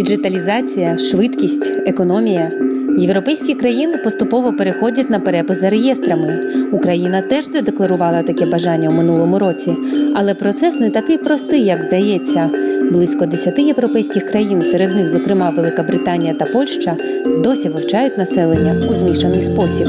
Діджиталізація, швидкість, економія. Європейські країни поступово переходять на перепис за реєстрами. Україна теж задекларувала таке бажання у минулому році. Але процес не такий простий, як здається. Близько 10 європейських країн, серед них, зокрема, Велика Британія та Польща, досі вивчають населення у змішаний спосіб.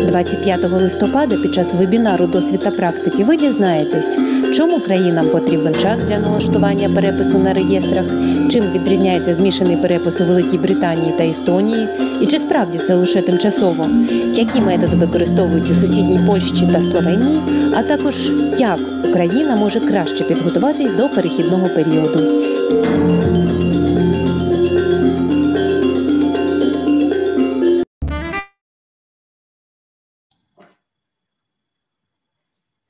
25 листопада під час вебінару «Досвід та практики» ви дізнаєтесь, чому країнам потрібен час для налаштування перепису на реєстрах, чим відрізняється змішаний перепис у Великій Британії та Естонії, і чи справді це лише тимчасово, які методи використовують у сусідній Польщі та Словенії, а також як Україна може краще підготуватись до перехідного періоду.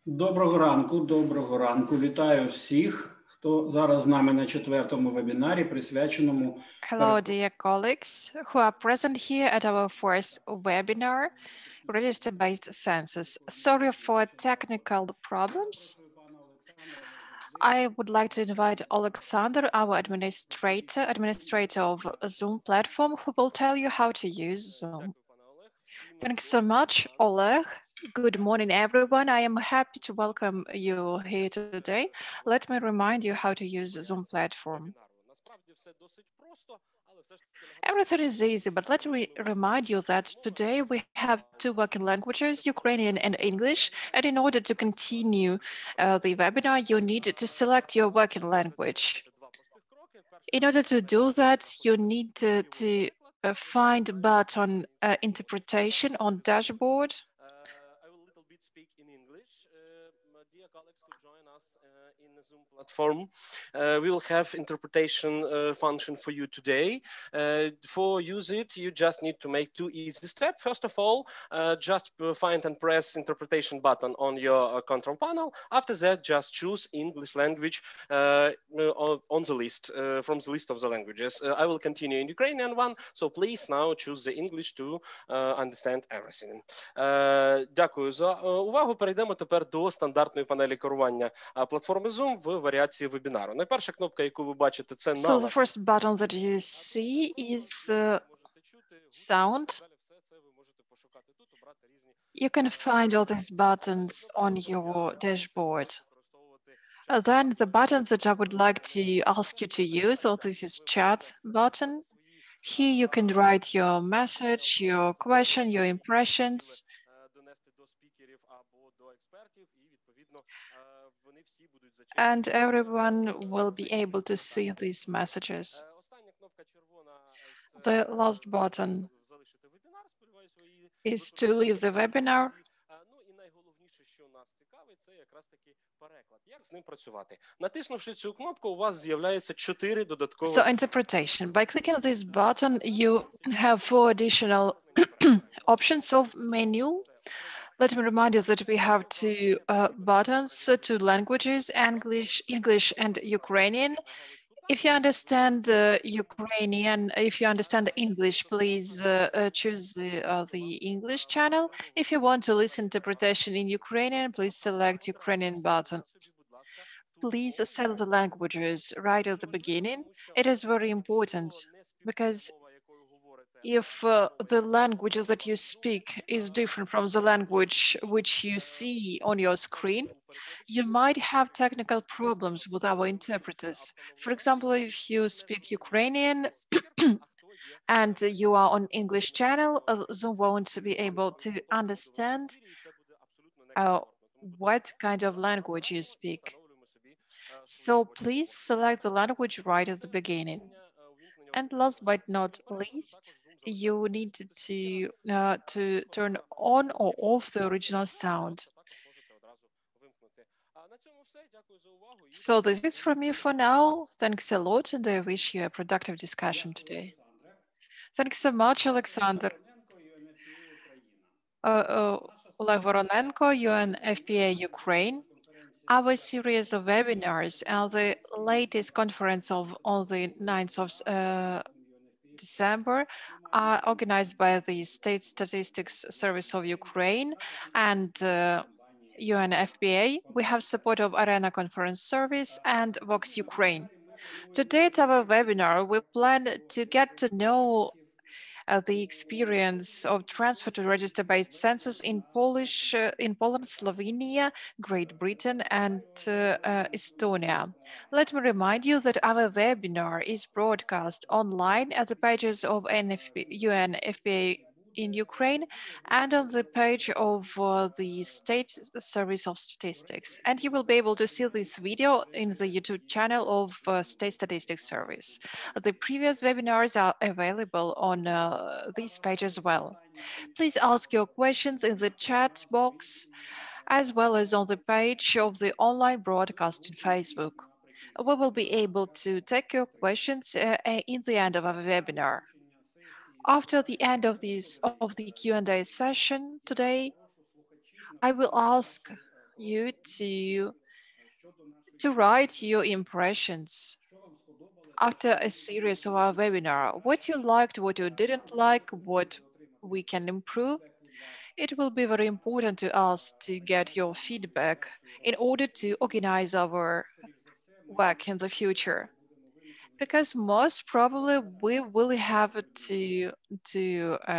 Доброго ранку. Вітаю всіх, хто зараз з нами на 4-му вебінарі, присвяченому... Hello, dear colleagues who are present here at our first webinar, register-based census. Sorry for technical problems. I would like to invite Alexander, our administrator of Zoom platform, who will tell you how to use Zoom. Thanks so much, Oleg. Good morning, everyone. I am happy to welcome you here today. Let me remind you how to use the Zoom platform. Everything is easy, but let me remind you that today we have two working languages, Ukrainian and English. And in order to continue the webinar, you need to select your working language. In order to do that, you need to find a button interpretation on dashboard. I will little bit speak in English. Dear colleagues who join us in the Zoom platform, we will have interpretation function for you today. For use it, you just need to make two easy steps. First of all, just find and press interpretation button on your control panel. After that, just choose English language on the list, from the list of the languages. I will continue in Ukrainian one, so please now choose the English to understand everything. Дякую за увагу. Перейдемо тепер до стандартної панелі керування платформи Zoom в варіації вебінару. Найперша кнопка, яку ви бачите, це So the first button that you see is sound. You can find all these buttons on your dashboard. Then the button that I would like to ask you to use, so this is chat button. Here you can write your message, your question, your impressions. And everyone will be able to see these messages. The last button is to leave the webinar. So interpretation. By clicking this button, you have 4 additional options of menu. Let me remind you that we have 2 buttons, 2 languages, English and Ukrainian. If you understand Ukrainian, if you understand English, please choose the English channel. If you want to listen to interpretation in Ukrainian, please select Ukrainian button. Please set the languages right at the beginning. It is very important because if the language that you speak is different from the language which you see on your screen, you might have technical problems with our interpreters. For example, if you speak Ukrainian and you are on English channel, Zoom won't be able to understand what kind of language you speak. So please select the language right at the beginning. And last but not least, you need to turn on or off the original sound. So this is from me for now. Thanks a lot, and I wish you a productive discussion today. Thanks so much, Alexander. Oleg Voronenko, UNFPA Ukraine. Our series of webinars and the latest conference on the 9th of December are organized by the State Statistics Service of Ukraine and UNFPA. We have support of Arena Conference Service and Vox Ukraine. Today at our webinar, we plan to get to know the experience of transfer to register-based census in Poland, Slovenia, Great Britain, and Estonia. Let me remind you that our webinar is broadcast online at the pages of UNFPA in Ukraine and on the page of the State Service of Statistics. And you will be able to see this video in the YouTube channel of State Statistics Service. The previous webinars are available on this page as well. Please ask your questions in the chat box, as well as on the page of the online broadcast in Facebook. We will be able to take your questions in the end of our webinar. After the end of the Q&A session today, I will ask you to write your impressions after a series of our webinar. What you liked, what you didn't like, what we can improve. It will be very important to us to get your feedback in order to organize our work in the future. Because most probably we will have to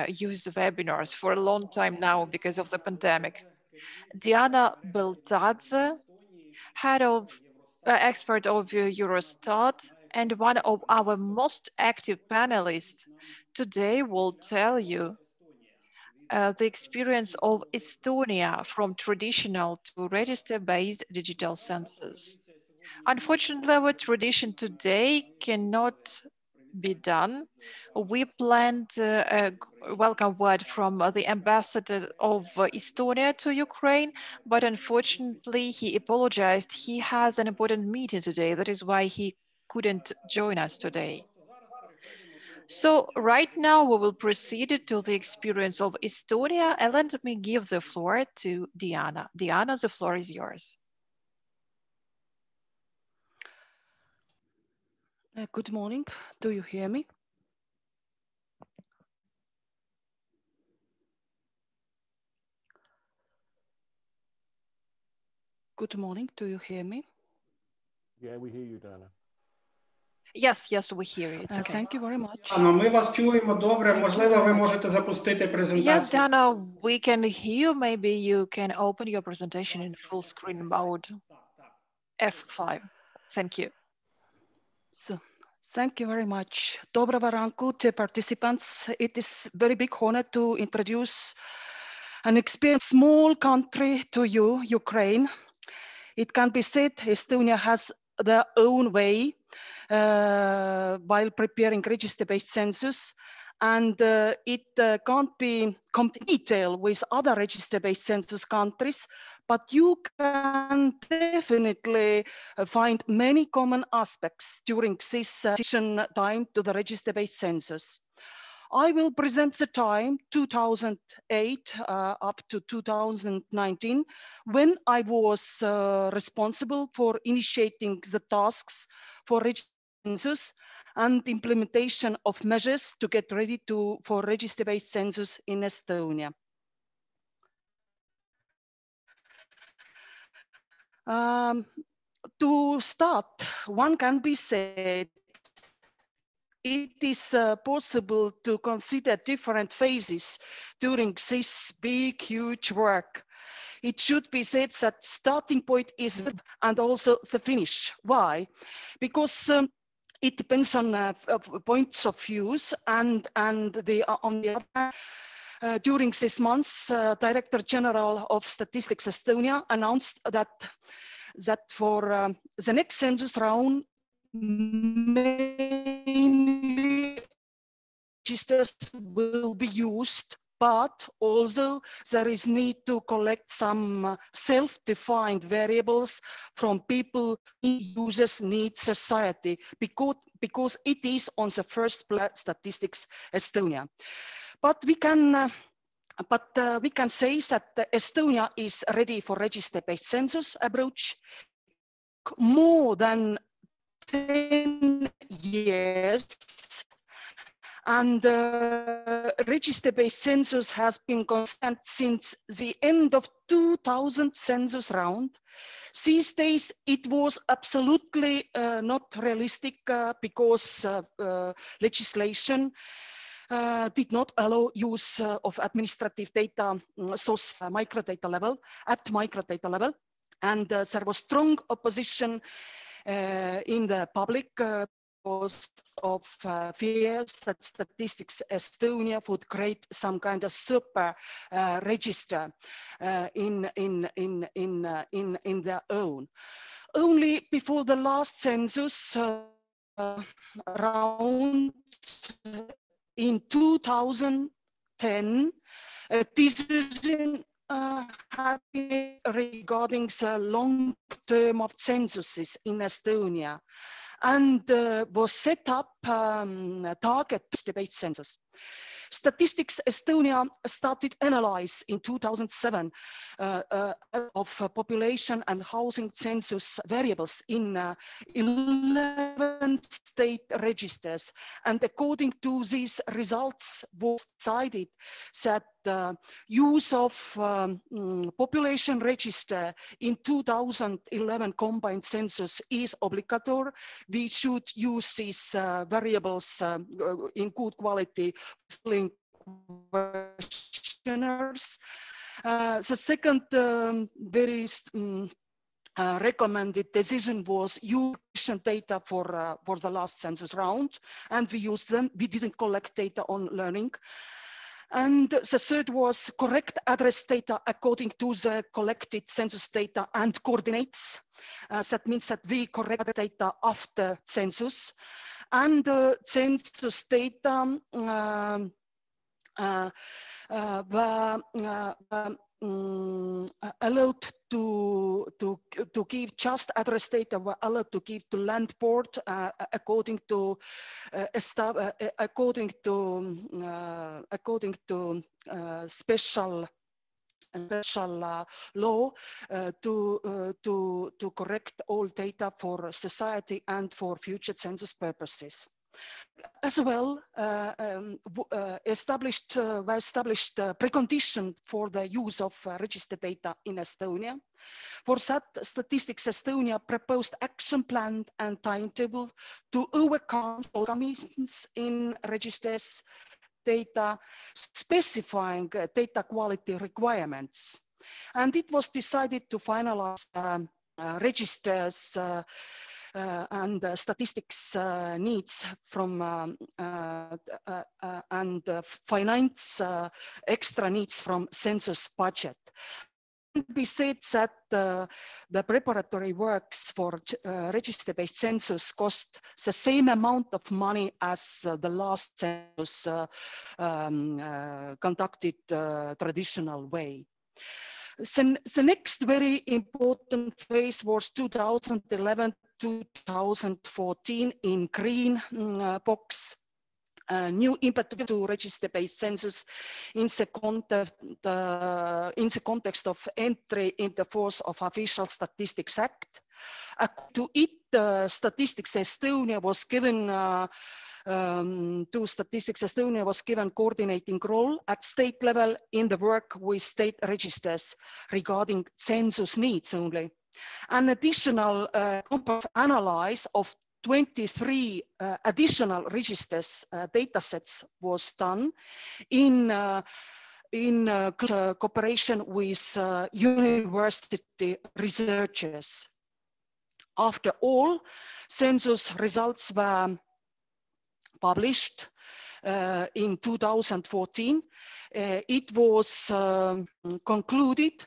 use webinars for a long time now because of the pandemic. Diana Beltadze, expert of Eurostat, and one of our most active panelists today will tell you the experience of Estonia from traditional to register-based digital census. Unfortunately, our tradition today cannot be done. We planned a welcome word from the ambassador of Estonia to Ukraine, but unfortunately he apologized. He has an important meeting today. That is why he couldn't join us today. So right now we will proceed to the experience of Estonia, and let me give the floor to Diana. Diana, the floor is yours. Good morning. Do you hear me? Good morning. Do you hear me? Yeah, we hear you, Dana. Yes, we hear you. It's okay. Thank you very much. Ми вас чуємо добре. Можливо, ви можете запустити презентацію. Yes, Dana, we can hear you. Maybe you can open your presentation in full screen mode. F5. Thank you. So, thank you very much. Доброго ранку to participants. It is very big honor to introduce an experienced small country to you, Ukraine. It can be said Estonia has their own way while preparing register-based census, and it can't be detail with other register-based census countries, but you can definitely find many common aspects during this transition time to the register-based census. I will present the time 2008 up to 2019, when I was responsible for initiating the tasks for census and implementation of measures to get ready for register-based census in Estonia. To start, one can be said it is possible to consider different phases during this big, huge work. It should be said that starting point is and also the finish. Why? Because it depends on points of views, and on the other hand, during this month, Director General of Statistics Estonia announced that for the next census round, mainly registers will be used, but also there is need to collect some self-defined variables from people in users need society, because it is on the first Statistics Estonia. But we can say that Estonia is ready for register-based census approach. More than 10 years, and register-based census has been constant since the end of 2000 census round. These days, it was absolutely not realistic because legislation did not allow use of administrative data source microdata level at microdata level. And there was strong opposition in the public because of fears that Statistics Estonia would create some kind of super register in their own. Only before the last census round in 2010, a decision had been made regarding the long term of censuses in Estonia, and was set up target debate census. Statistics Estonia started analyze in 2007 of population and housing census variables in 11 state registers. And according to these results, was decided that use of population register in 2011 combined census is obligatory. We should use these variables in good quality questionnaires. The second very recommended decision was use data for the last census round, and we used them. We didn't collect data on learning. And the third was correct address data according to the collected census data and coordinates. That means that we correct data after census. And census data allowed to give just address data, were allowed to give to land board according to special law to correct all data for society and for future census purposes. As well, established precondition for the use of registered data in Estonia. For that, Statistics Estonia proposed action plan and timetable to overcome shortcomings in registers data, specifying data quality requirements. And it was decided to finalize registers and statistics needs from and finance extra needs from census budget. We said that the preparatory works for register-based census cost the same amount of money as the last census conducted traditional way. The next very important phase was 2011-2014 in green box. New impetus to register-based census in the context of entry into force of Official Statistics Act. To it, Statistics Estonia was given coordinating role at state level in the work with state registers regarding census needs only. An additional analysis of 23 additional registers datasets was done in cooperation with university researchers. After all, census results were published in 2014. It was concluded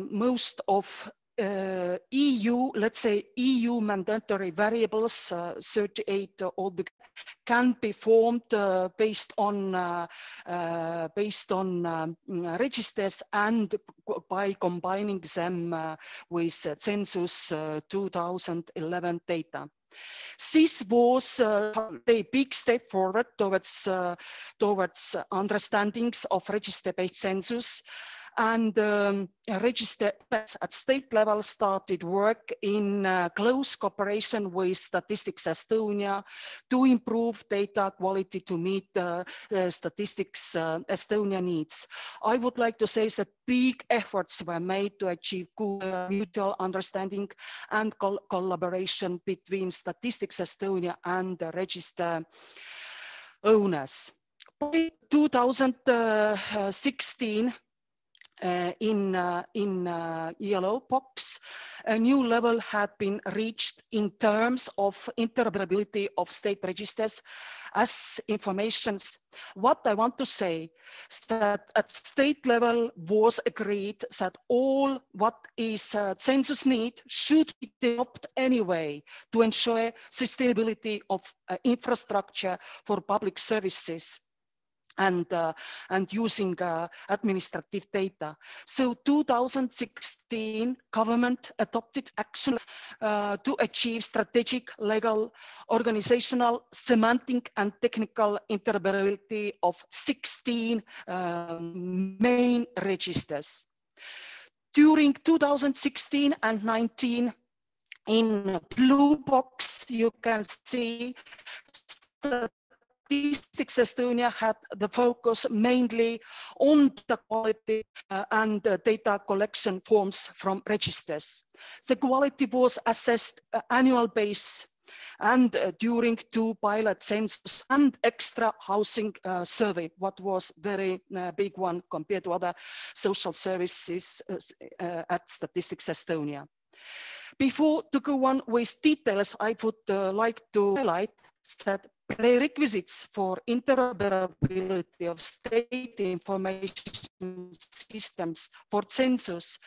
most of EU, let's say EU mandatory variables, 38 can be formed based on registers and by combining them with census 2011 data. This was a big step forward towards understandings of register-based census. And register at state level started work in close cooperation with Statistics Estonia to improve data quality to meet Statistics Estonia needs. I would like to say that big efforts were made to achieve good mutual understanding and collaboration between Statistics Estonia and the register owners. By 2016, in yellow box, a new level had been reached in terms of interoperability of state registers as informations. What I want to say is that at state level was agreed that all what is census need should be developed anyway to ensure sustainability of infrastructure for public services and using administrative data. So 2016, government adopted action to achieve strategic, legal, organizational, semantic, and technical interoperability of 16 main registers. During 2016 and 19, in blue box, you can see Statistics Estonia had the focus mainly on the quality and data collection forms from registers. The quality was assessed annual basis and during 2 pilot census and extra housing survey, what was very big one compared to other social services at Statistics Estonia. Before to go on with details, I would like to highlight that prerequisites for interoperability of state information systems for census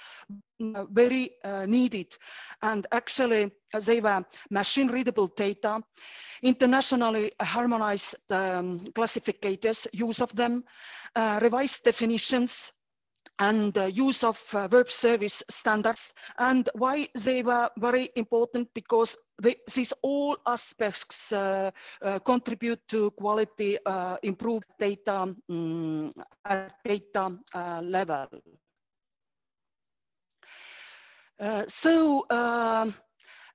very needed, and actually they were machine readable data, internationally harmonized classifiers, use of them, revised definitions, and use of verb service standards. And why they were very important? Because these all aspects contribute to quality, improved data at data level.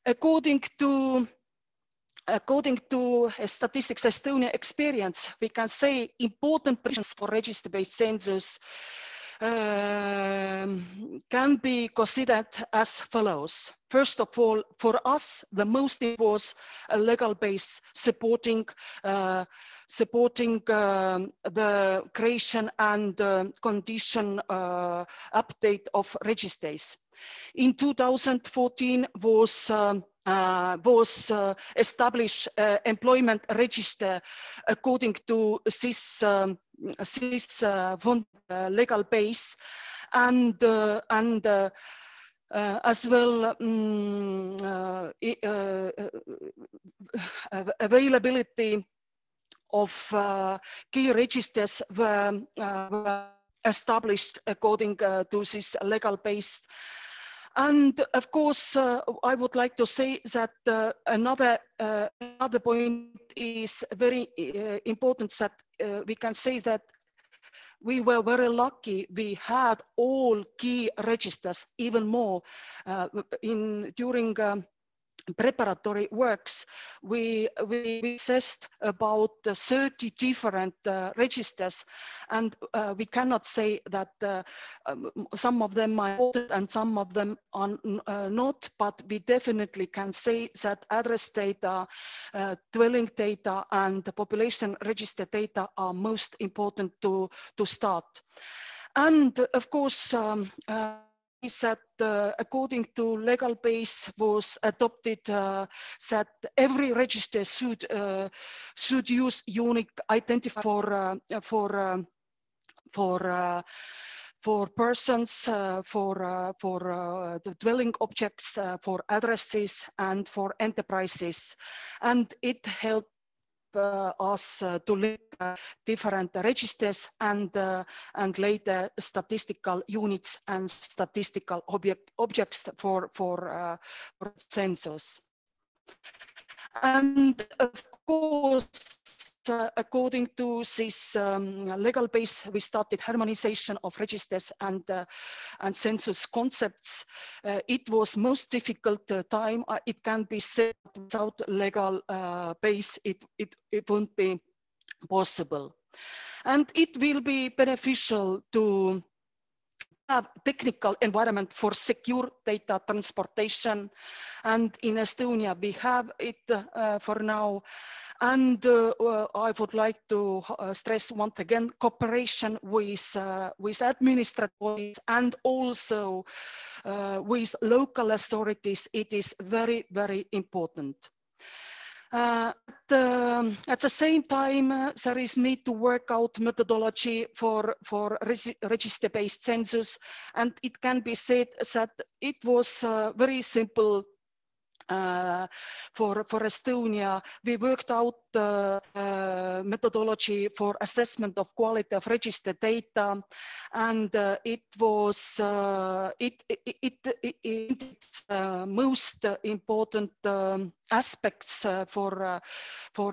According to Statistics Estonia experience, we can say important provisions for register-based census can be considered as follows. First of all, for us, the most important was a legal base supporting the creation and condition update of registers. In 2014 was established employment register according to this legal base, and as well availability of key registers were established according to this legal base. And of course, I would like to say that another point is very important, that we can say that we were very lucky. We had all key registers, even more during preparatory works. We assessed about 30 different registers, and we cannot say that some of them are important and some of them are not, but we definitely can say that address data, dwelling data, and the population register data are most important to start. And of course, is that according to legal base was adopted that every register should use unique identifier for persons, for the dwelling objects, for addresses, and for enterprises, and it helped us to link different registers and later statistical units and statistical objects for census. And of course, according to this legal base, we started harmonization of registers and census concepts. It was most difficult time. It can be said without legal base, it won't be possible. And it will be beneficial to have technical environment for secure data transportation. And in Estonia, we have it for now. And I would like to stress once again, cooperation with administrators and also with local authorities. It is very, very important. At the same time, there is need to work out methodology for register-based census, and it can be said that it was very simple for Estonia. We worked out the methodology for assessment of quality of registered data, and it was its most important aspects for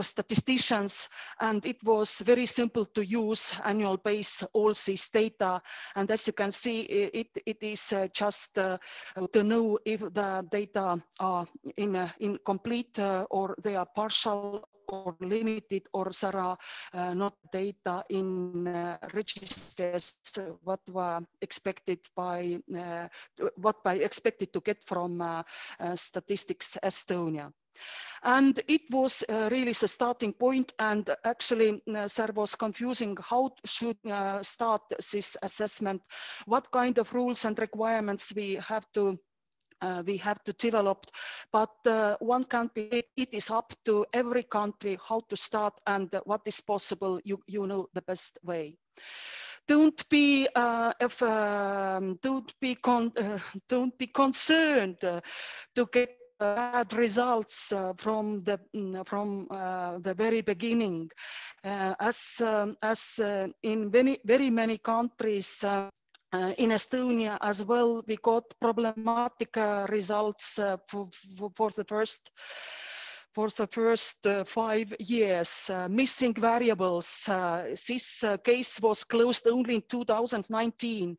statisticians, and it was very simple to use annual base all this data. And as you can see, it is just to know if the data are incomplete or they are partial or limited, or there are not data in registers what were expected by expected to get from Statistics Estonia. And it was really the starting point, and actually there was confusing how should start this assessment, what kind of rules and requirements we have to develop, but one can be, it is up to every country how to start and what is possible. You know the best way. Don't be concerned to get bad results from the very beginning, as in very many countries. In Estonia as well, we got problematic results for the first 5 years. Missing variables. This case was closed only in 2019.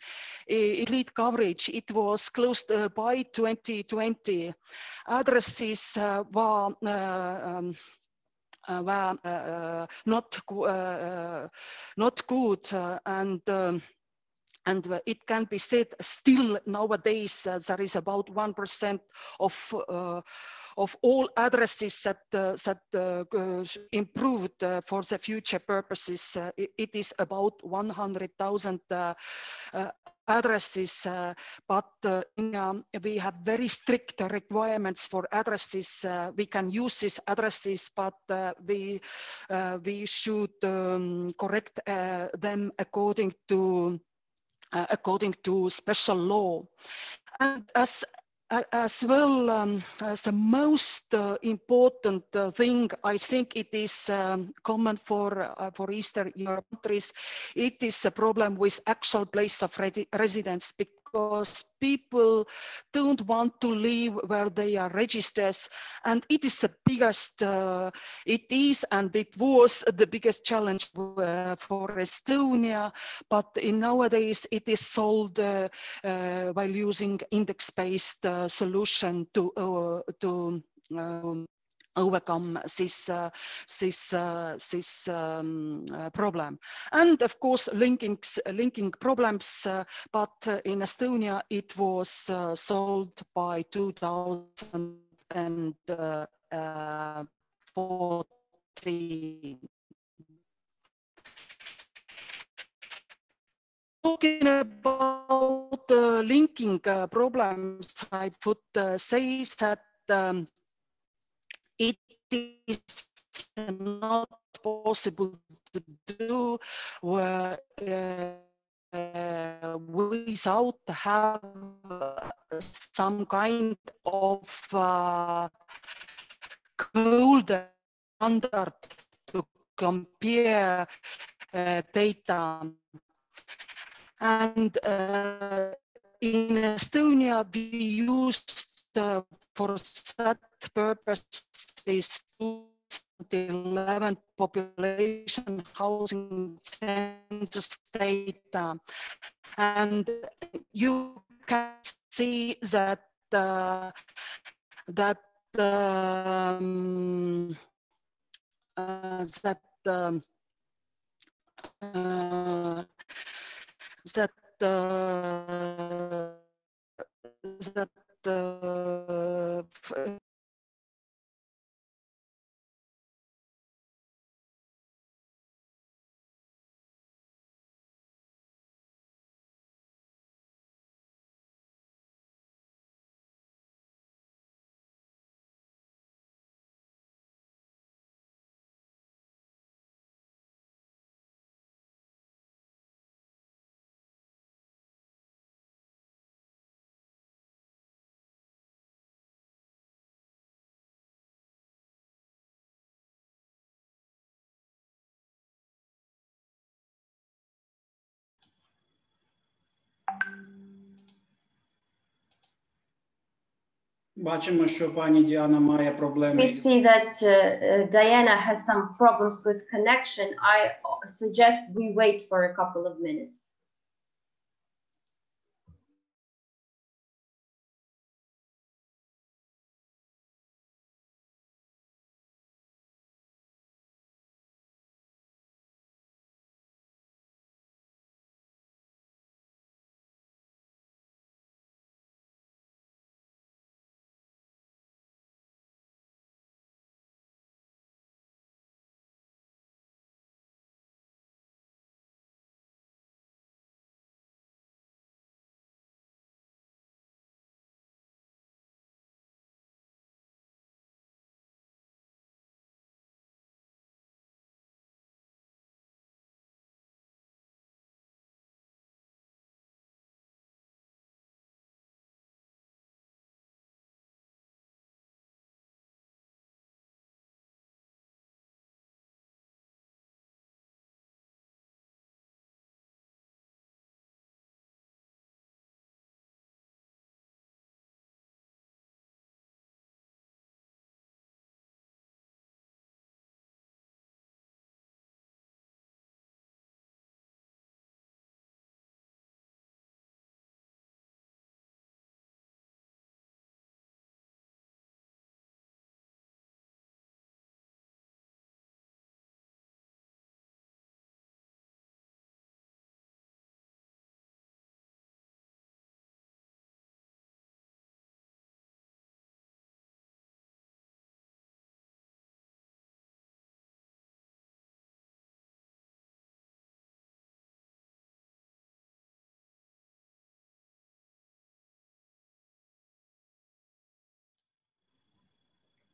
Elite coverage, it was closed by 2020. Addresses were not good, and it can be said still nowadays there is about 1% of all addresses that improved for the future purposes. It is about 100,000 addresses, but we have very strict requirements for addresses. We can use these addresses, but we should correct them according to special law. And as well, as the most important thing, I think it is common for Eastern Europe countries. It is a problem with actual place of residence, because people don't want to live where they are registered, and it is the biggest. It is and it was the biggest challenge for Estonia, but nowadays it is solved while using index-based solution to overcome this problem. And of course, linking problems, but in Estonia it was solved by 2014. Talking about linking problems, I would say that it is not possible to do without have some kind of golden standard to compare data. And in Estonia, we used for that purpose 2011 population housing census data, and you can see that that that Бачимо, що пані Діана має проблеми. We see that Diana has some problems with connection. I suggest we wait for a couple of minutes.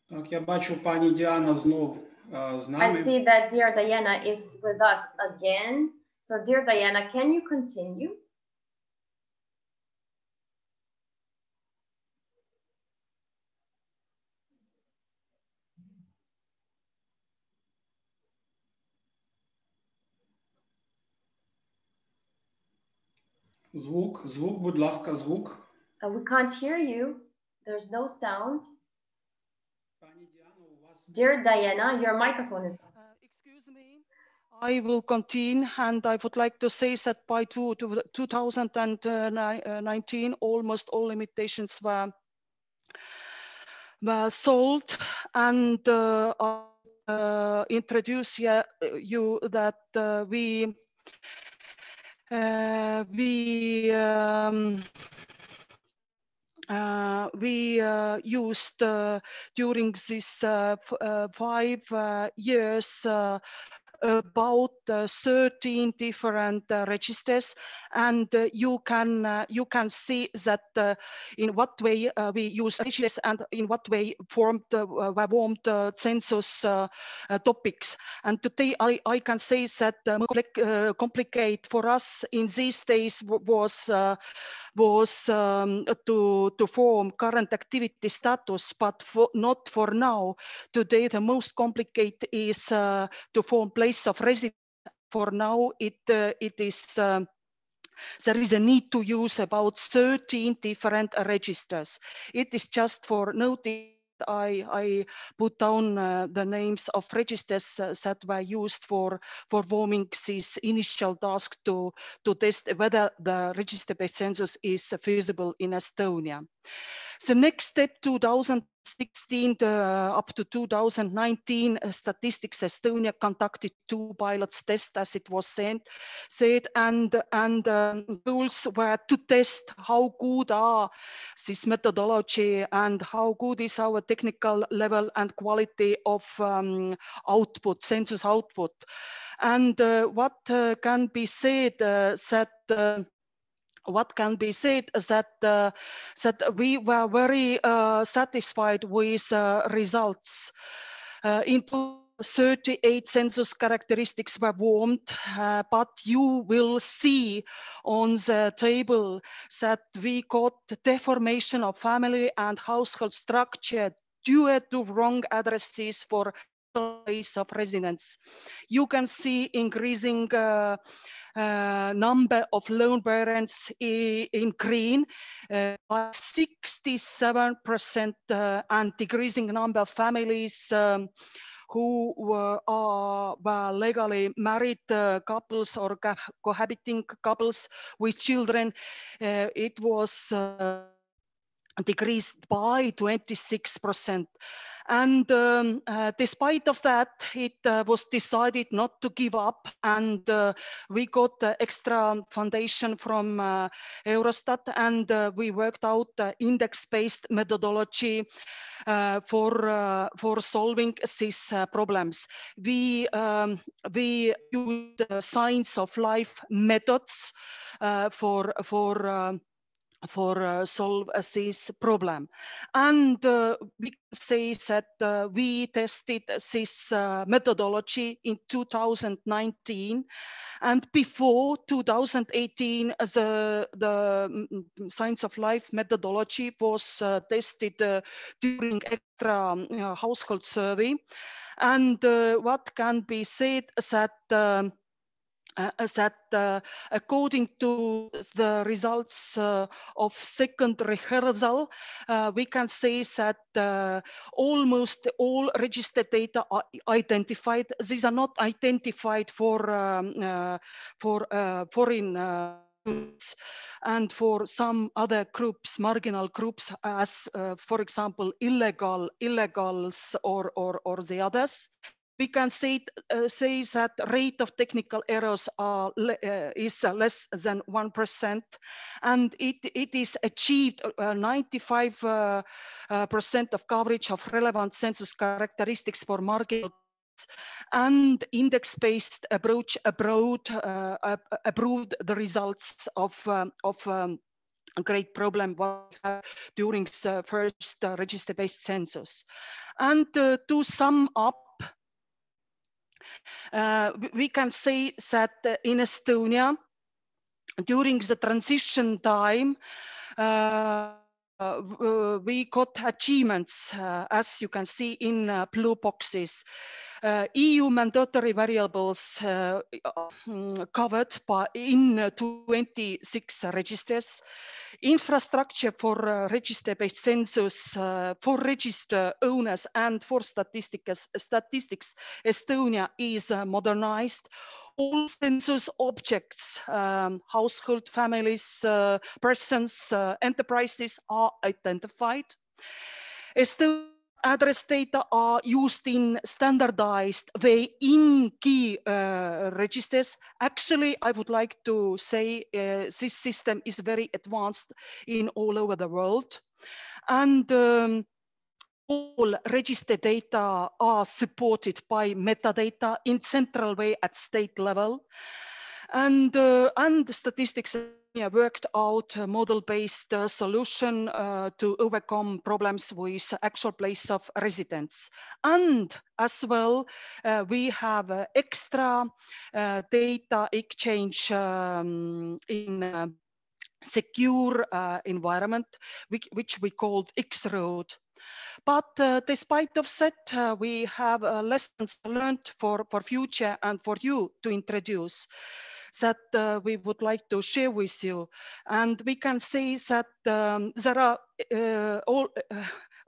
Так, я бачу, пані Діана знов з I нами. see that dear Diana is with us again. So dear Diana, can you continue? Звук, будь ласка, звук. We can't hear you. There's no sound. Пані Діано, у вас... Dear Diana, your microphone is on. Excuse me. I will continue, and I would like to say that by 2019, almost all limitations were solved, and I introduce you that we used during this 5 years about 13 different registers, and you can see that in what way we use registers and in what way formed census topics. And today I can say that complicate for us in these days was to form current activity status, but not for now. Today, the most complicated is to form place of residence. For now, it is there is a need to use about 13 different registers. It is just for noting I put down the names of registers that were used for performing this initial task to test whether the register-based census is feasible in Estonia. The next step, 2016 up to 2019, Statistics Estonia conducted 2 pilots tests, as it was said, and goals were to test how good are this methodology and how good is our technical level and quality of output, census output. And what can be said that we were very satisfied with results. In 38 census characteristics were warmed, but you will see on the table that we got deformation of family and household structure due to wrong addresses for place of residence. You can see increasing number of lone parents in green by 67% and decreasing number of families who were legally married couples or cohabiting couples with children. It was decreased by 26%. And despite of that, it was decided not to give up, and we got extra foundation from Eurostat, and we worked out index-based methodology for solving these problems. We used science of life methods for solve this problem. And we can say that we tested this methodology in 2019, and before 2018 the science of life methodology was tested during extra household survey. And what can be said that according to the results of second rehearsal, we can say that almost all registered data are identified. These are not identified for foreign and for some other groups, marginal groups, as for example illegals or the others. We can say that rate of technical errors is less than 1%, and it is achieved 95% of coverage of relevant census characteristics for marginal, and index-based approach approved the results of a great problem during the first register-based census. And to sum up, we can say that in Estonia, during the transition time, we got achievements, as you can see in blue boxes. EU mandatory variables covered in 26 registers. Infrastructure for register-based census for register owners and for statistics Estonia is modernized. All census objects, household, families, persons, enterprises are identified. Estonia address data are used in standardized way in key registers. Actually, I would like to say this system is very advanced in all over the world. And all register data are supported by metadata in central way at state level. And statistics worked out a model-based solution to overcome problems with actual place of residence. And as well, we have extra data exchange in secure environment, which we called X-Road. But despite of that, we have lessons learned for future and for you to introduce that we would like to share with you. And we can say that there are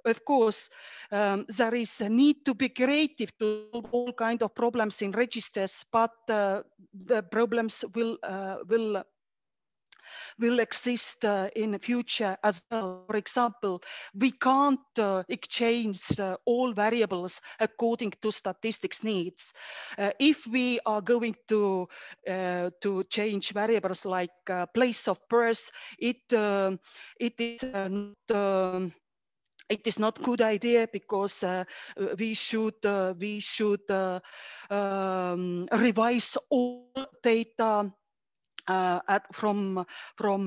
of course, there is a need to be creative to solve all kinds of problems in registers, but the problems will exist in the future as well. For example, we can't exchange all variables according to statistics needs. If we are going to change variables like place of birth, it is not good idea, because we should revise all data from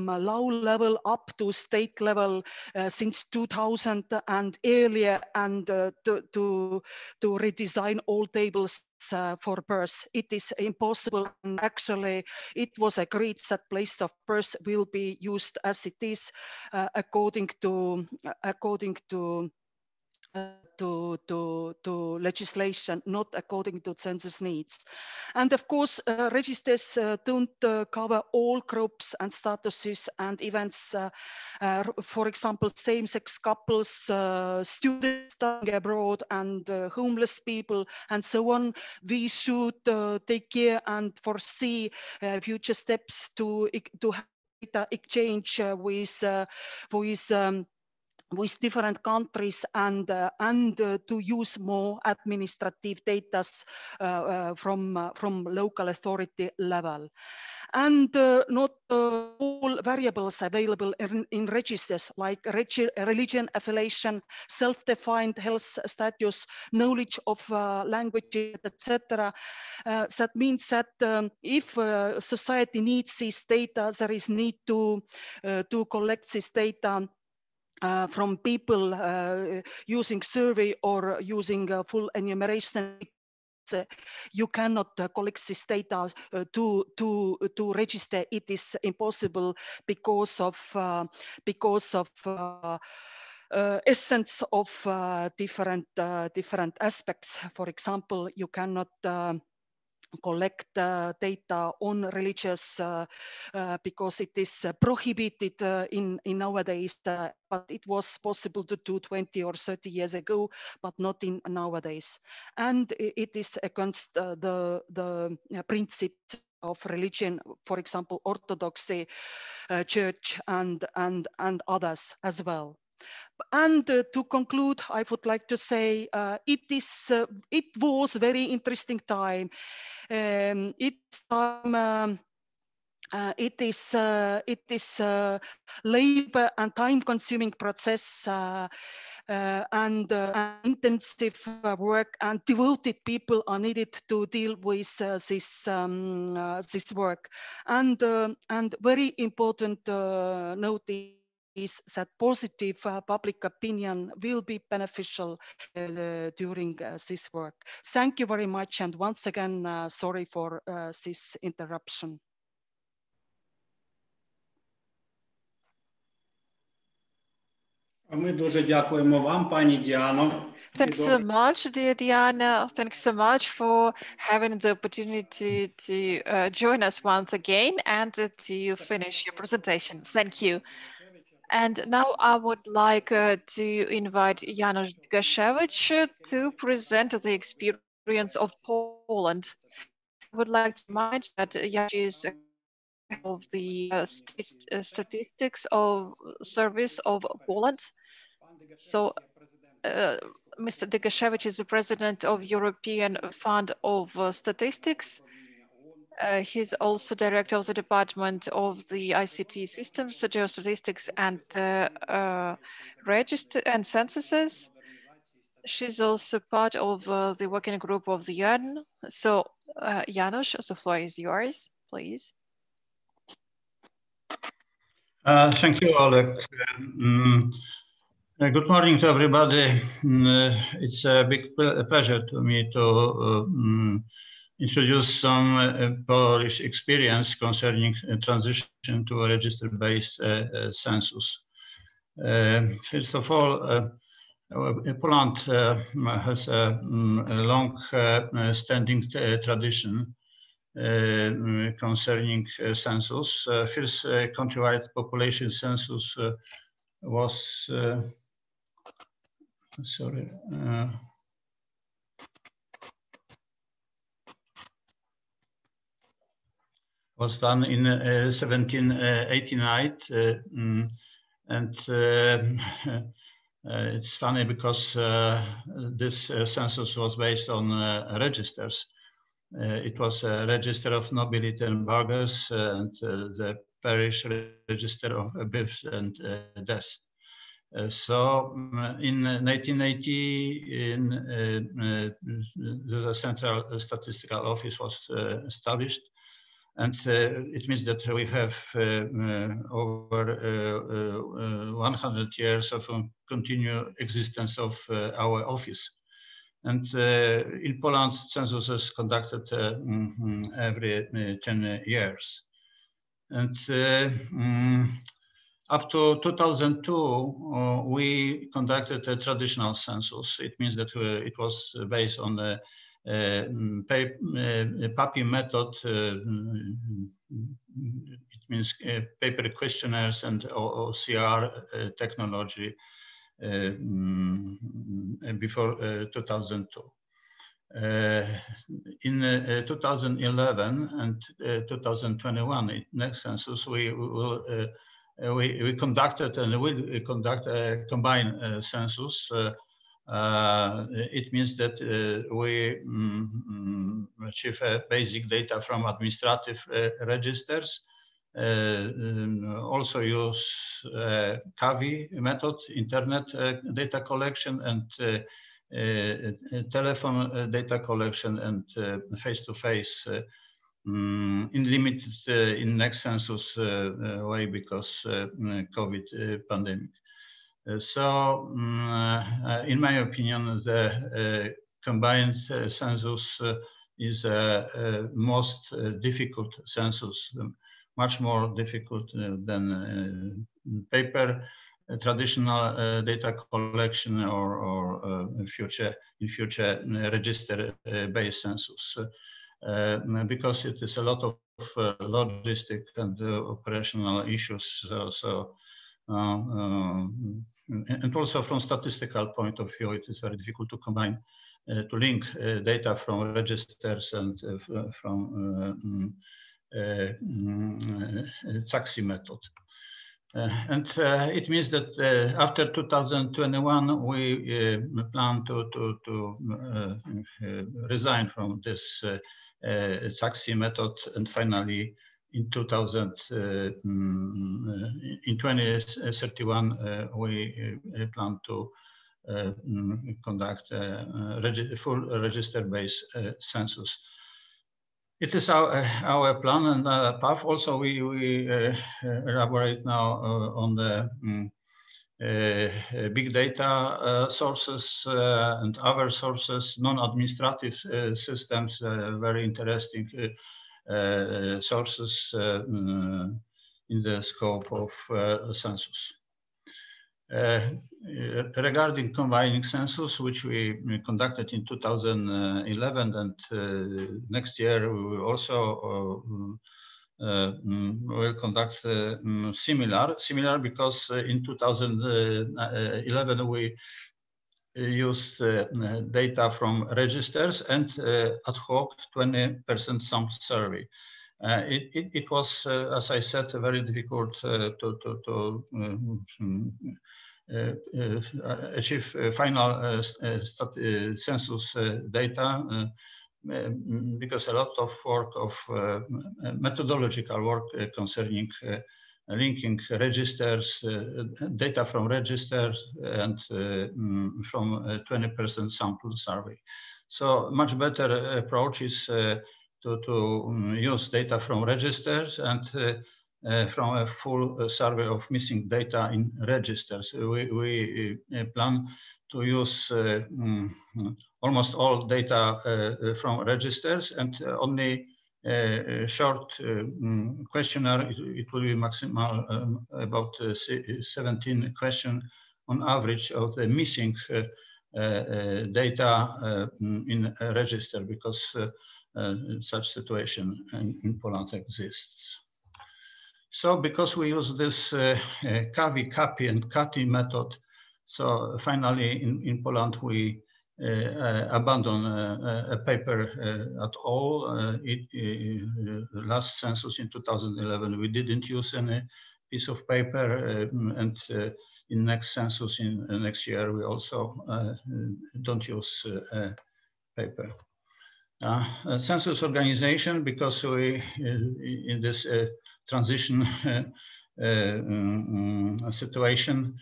low level up to state level since 2000 and earlier, and to redesign all tables for birth. It is impossible, and actually it was agreed that place of birth will be used as it is according to legislation, not according to census needs. And of course, registers don't cover all groups and statuses and events. For example, same-sex couples, students studying abroad, and homeless people, and so on. We should take care and foresee future steps to have data exchange with different countries, and to use more administrative data from local authority level. And not all variables available in registers, like religion, affiliation, self-defined health status, knowledge of languages, etc. That means that if society needs this data, there is need to collect this data from people using survey or using full enumeration. You cannot collect this data to register. It is impossible because of essence of different aspects. For example, you cannot collect data on religious because it is prohibited in nowadays, but it was possible to do 20 or 30 years ago, but not in nowadays. And it is against the principles of religion, for example, Orthodoxy, Church, and others as well. And to conclude, I would like to say it was a very interesting time. It is labor and time-consuming process, and intensive work, and devoted people are needed to deal with this work. And very important note is that positive public opinion will be beneficial during this work. Thank you very much, and once again, sorry for this interruption. А ми дуже дякуємо вам, пані Діано. Thanks so much, dear Diana. Thanks so much for having the opportunity to join us once again and to finish your presentation. Thank you. And now I would like to invite Janusz Gaszewicz to present the experience of Poland. I would like to remind that Janusz is of the statistics of service of Poland. So Mr. Gaszewicz is the president of European Fund of Statistics. He's also director of the Department of the ICT Systems, Geostatistics, and Register and Censuses. She's also part of the working group of the UN. So Janusz, the floor is yours, please. Thank you, Oleg. Good morning to everybody. It's a big pleasure to me to introduce some Polish experience concerning transition to a register-based census. First of all, Poland has a long-standing tradition concerning census. First countrywide population census was sorry. Was done in 1789, and it's funny because this census was based on registers. It was a register of nobility and burghers, and the parish register of births and deaths. So in 1980, the Central Statistical Office was established. And it means that we have over 100 years of continued existence of our office. And in Poland, census is conducted every 10 years. And up to 2002, we conducted a traditional census. It means that it was based on the PAPI method. It means paper questionnaires and OCR technology before 2002. In 2011 and 2021, next census, we conducted and we conduct a combined census. It means that we achieve basic data from administrative registers, also use CAVI method, internet data collection, and telephone data collection, and face-to-face in limited in next census way because COVID pandemic. So, in my opinion, the combined census is a most difficult census, much more difficult than paper traditional data collection or future register-based census, because it is a lot of logistic and operational issues. And also from statistical point of view, it is very difficult to combine, to link data from registers and from Saxi method. And it means that after 2021, we plan to resign from this Saxi method, and finally in 2031, we plan to conduct a full register-based census. It is our plan and path. Also, we elaborate now on the big data sources and other sources, non-administrative systems, very interesting sources in the scope of census. Regarding combining census, which we conducted in 2011, and next year we will also will conduct similar because in 2011 we used data from registers and ad hoc 20% sample survey. It was, as I said, very difficult to achieve final census data because a lot of work of methodological work concerning linking registers, data from registers, and from 20% sample survey. So much better approach is to use data from registers and from a full survey of missing data in registers. We plan to use almost all data from registers, and only short questionnaire. It will be maximal about 17 questions on average of the missing data in a register, because such situation in Poland exists. So because we use this CAVI, CAPI, and CATI method, So finally, in Poland, we abandon a paper at all. Last census in 2011, we didn't use any piece of paper, and in next census in next year, we also don't use paper. Census organization, because we in this transition situation,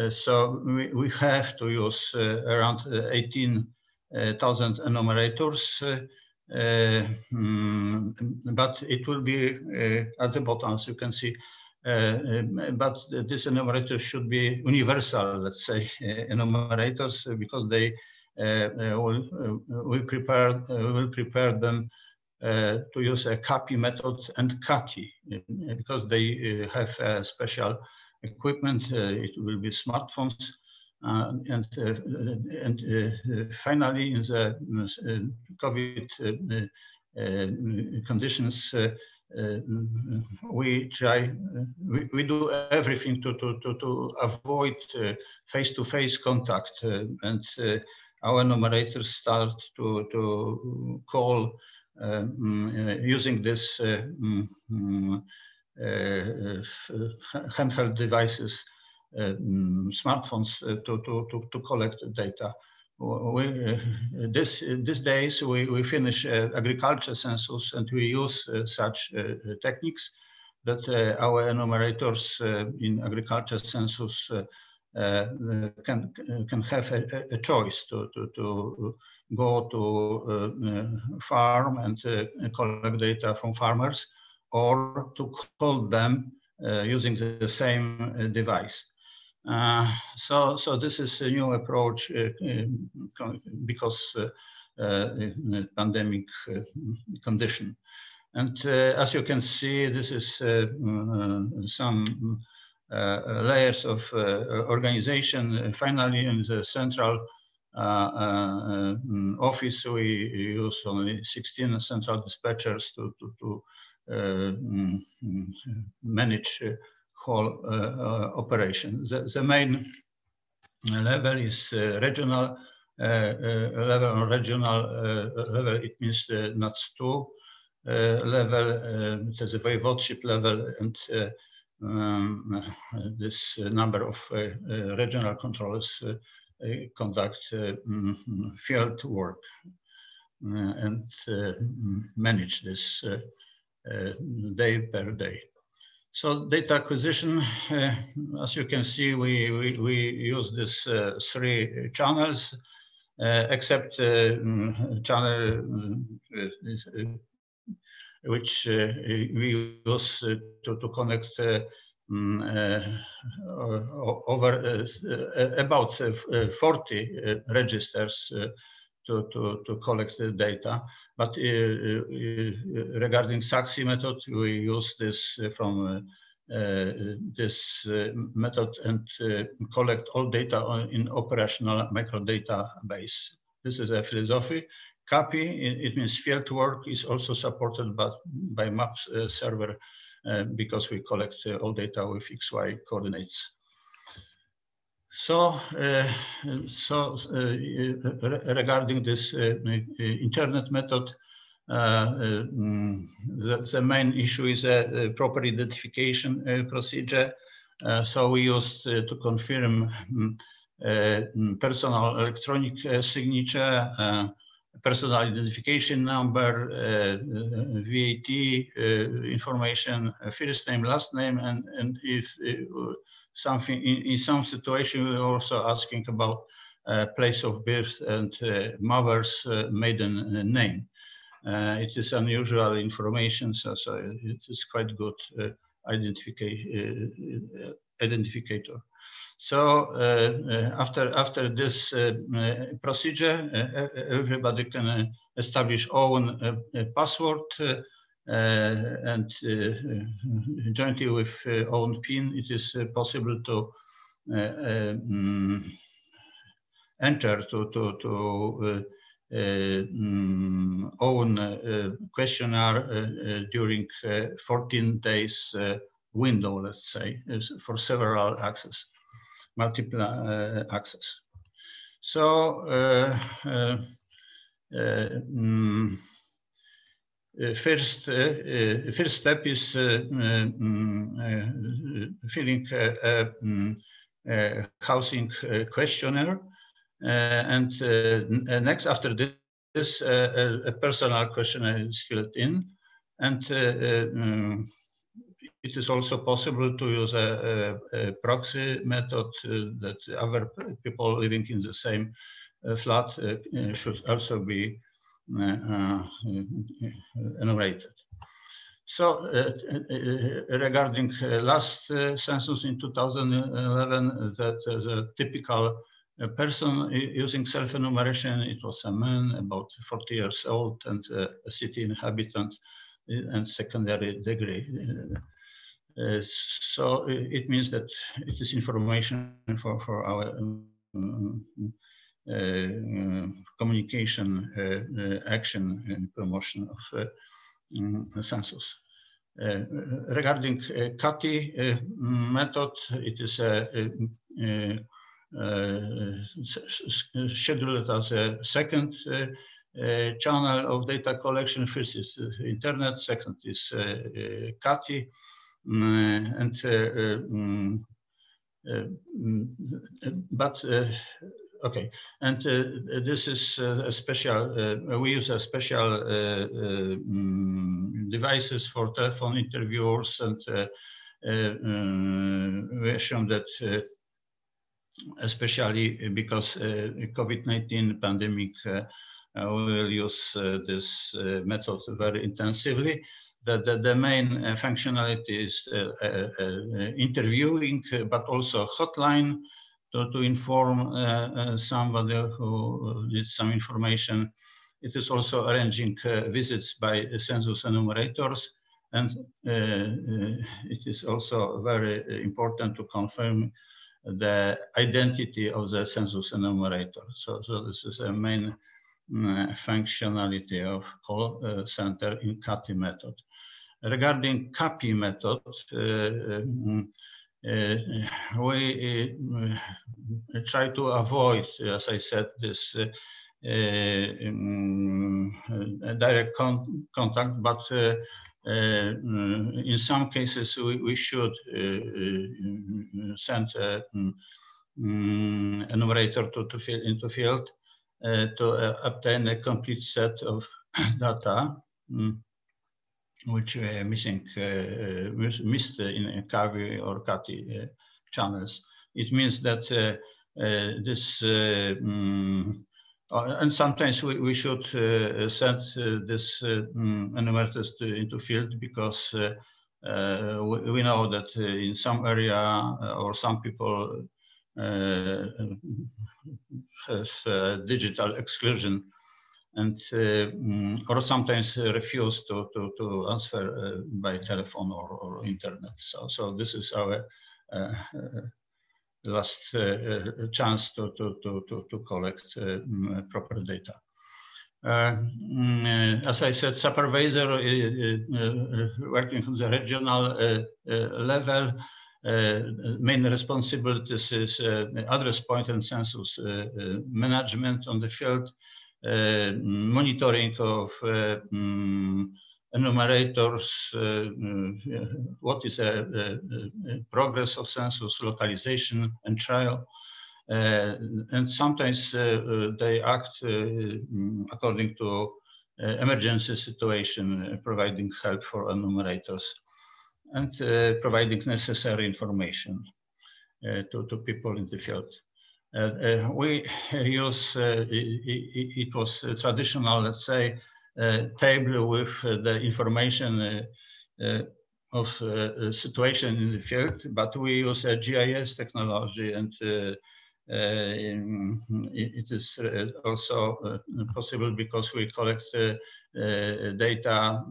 so we have to use around 18,000 enumerators, but it will be at the bottom, as you can see. But this enumerator should be universal, let's say, enumerators, because they will prepare them to use a copy method and CATI, because they have special equipment. It will be smartphones, and finally, in the COVID conditions, we do everything to avoid face-to-face contact, and our enumerators start to call using this handheld devices, smartphones, to collect data. These days we finish agriculture census, and we use such techniques that our enumerators in agriculture census can have a choice to go to farm and collect data from farmers, or to call them using the same device. So this is a new approach because pandemic condition. And as you can see, this is some layers of organization. Finally, in the central office, we use only 16 central dispatchers to manage whole operation. The main level is regional level. On regional level, it means the NUTS 2 level, there's a voivodeship level, and this number of regional controllers conduct field work and manage this day per day. So data acquisition, as you can see, we use this 3 channels, except channel which we use to connect over about 40 registers to collect the data. But regarding SAXI method, we use this from this method and collect all data in operational microdatabase. This is a philosophy. CAPI, it means field work, is also supported by MAP server because we collect all data with XY coordinates. So, regarding this internet method, the main issue is a proper identification procedure. So we used to confirm personal electronic signature, personal identification number, VAT information, first name, last name, and if something in some situation, we're also asking about place of birth and mother's maiden name. It is unusual information, so it is quite good identificator. So after this procedure, everybody can establish own password, and jointly with own PIN, it is possible to enter to own questionnaire during 14 days window, let's say, for several access. multiple access. So first step is filling a housing questionnaire, and next after this a personal questionnaire is filled in, and it is also possible to use a proxy method that other people living in the same flat should also be enumerated. So regarding last census in 2011, that the typical person using self-enumeration, it was a man about 40 years old and a city inhabitant and secondary degree. So it means that it is information for our communication action and promotion of census. Regarding CATI method, it is scheduled as a second channel of data collection. First is internet, second is CATI, okay, and this is a special, we use a special devices for telephone interviewers, and we assume that especially because COVID-19 pandemic, we will use this method very intensively. The main functionality is interviewing, but also hotline to inform somebody who needs some information. It is also arranging visits by census enumerators, and it is also very important to confirm the identity of the census enumerator. So this is a main functionality of call center in CATI method. Regarding CAPI method, we try to avoid, as I said, this direct contact, but in some cases we should send enumerator to fill into field to obtain a complete set of data which missed in CAVI or CATI channels. It means that this, and sometimes we should send this enumerators into field, because we know that in some area or some people have digital exclusion, and or sometimes refuse to answer by telephone or internet. So this is our last chance to collect proper data. As I said, supervisor working on the regional level, main responsibilities is address point and census management on the field, monitoring of enumerators, what is progress of census, localization and trial, and sometimes they act according to emergency situation, providing help for enumerators and providing necessary information to people in the field. We use, it was traditional, let's say, table with the information of situation in the field, but we use a GIS technology, and it is also possible because we collect data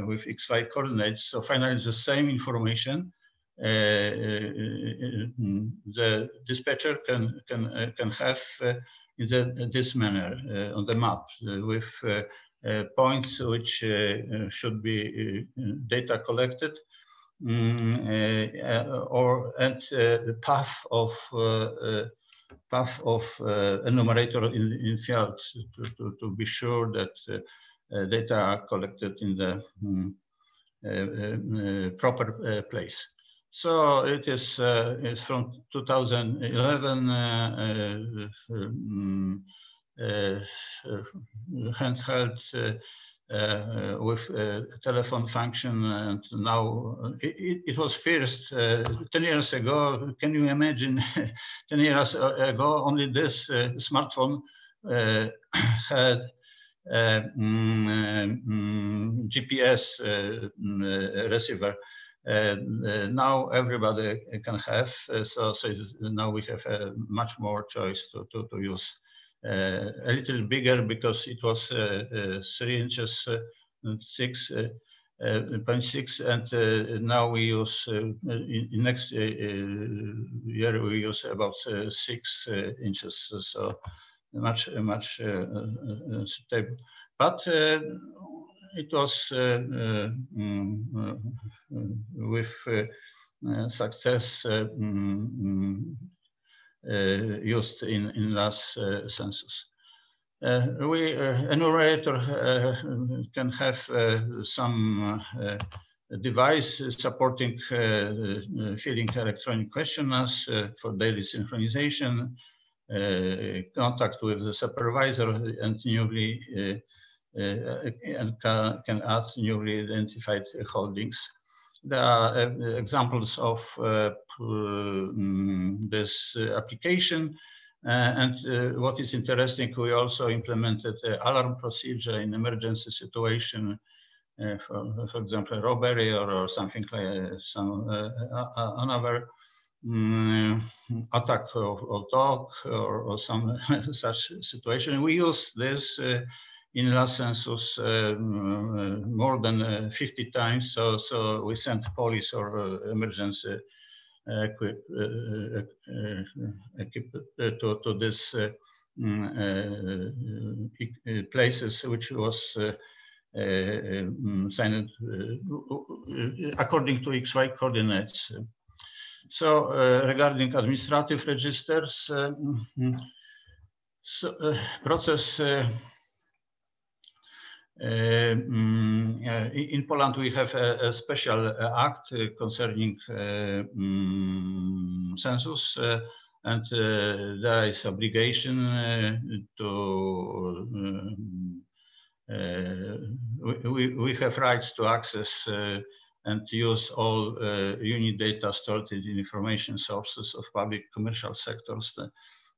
with XY coordinates. So finally, the same information the dispatcher can have in this manner on the map with points which should be data collected, the path of enumerator in field to be sure that data are collected in the proper place. So it is from 2011 handheld with telephone function, and now it was first 10 years ago. Can you imagine? 10 years ago, only this smartphone had GPS receiver. Now everybody can have, so now we have much more choice to use. A little bigger because it was 3 inches, 6.6, and now we use in next year we use about 6 inches, so much stable. But it was with success used in last census. Enumerator can have some device supporting filling electronic questionnaires for daily synchronization, contact with the supervisor, and newly can add newly identified holdings. There are examples of this application. And what is interesting, we also implemented an alarm procedure in emergency situation, for example, robbery or something like some another attack of dog or some such situation. We use this in last census more than 50 times. So we sent police or emergency equip to this places which was signed according to XY coordinates. So regarding administrative registers, process in Poland we have a special act concerning census, and there is obligation to we have rights to access and use all unit data stored in information sources of public commercial sectors,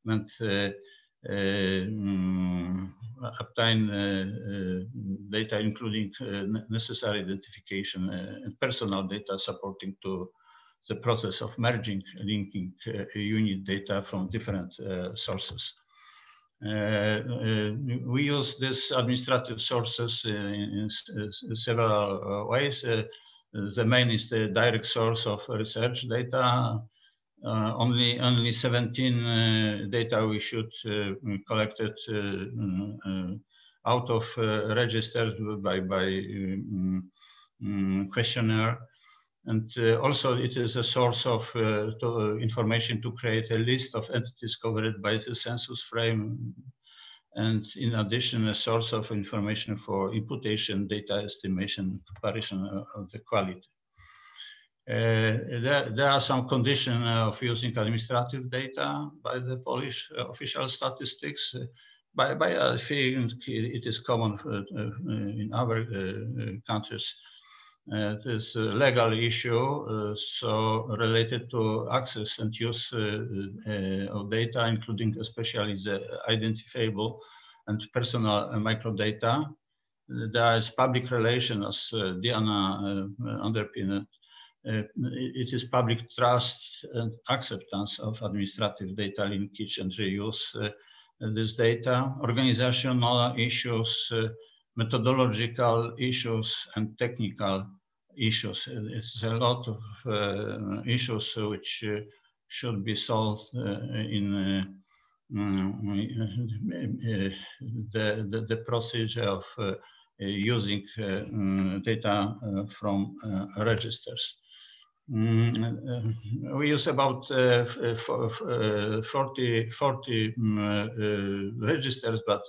and obtain data including necessary identification and personal data supporting to the process of merging, linking unit data from different sources. We use these administrative sources in several ways. The main is the direct source of research data. Only 17 data we should collected out of registered by questionnaire, and also it is a source of information to create a list of entities covered by the census frame, and in addition a source of information for imputation, data estimation, comparison of the quality. There are some conditions of using administrative data by the Polish official statistics. I think it is common in other countries. It is a legal issue, so related to access and use of data, including especially the identifiable and personal microdata. There is public relations, as Diana underpinned. It is public trust and acceptance of administrative data linkage and reuse this data, organizational issues, methodological issues, and technical issues. It's a lot of issues which should be solved in the procedure of using data from registers. We use about 40 registers, but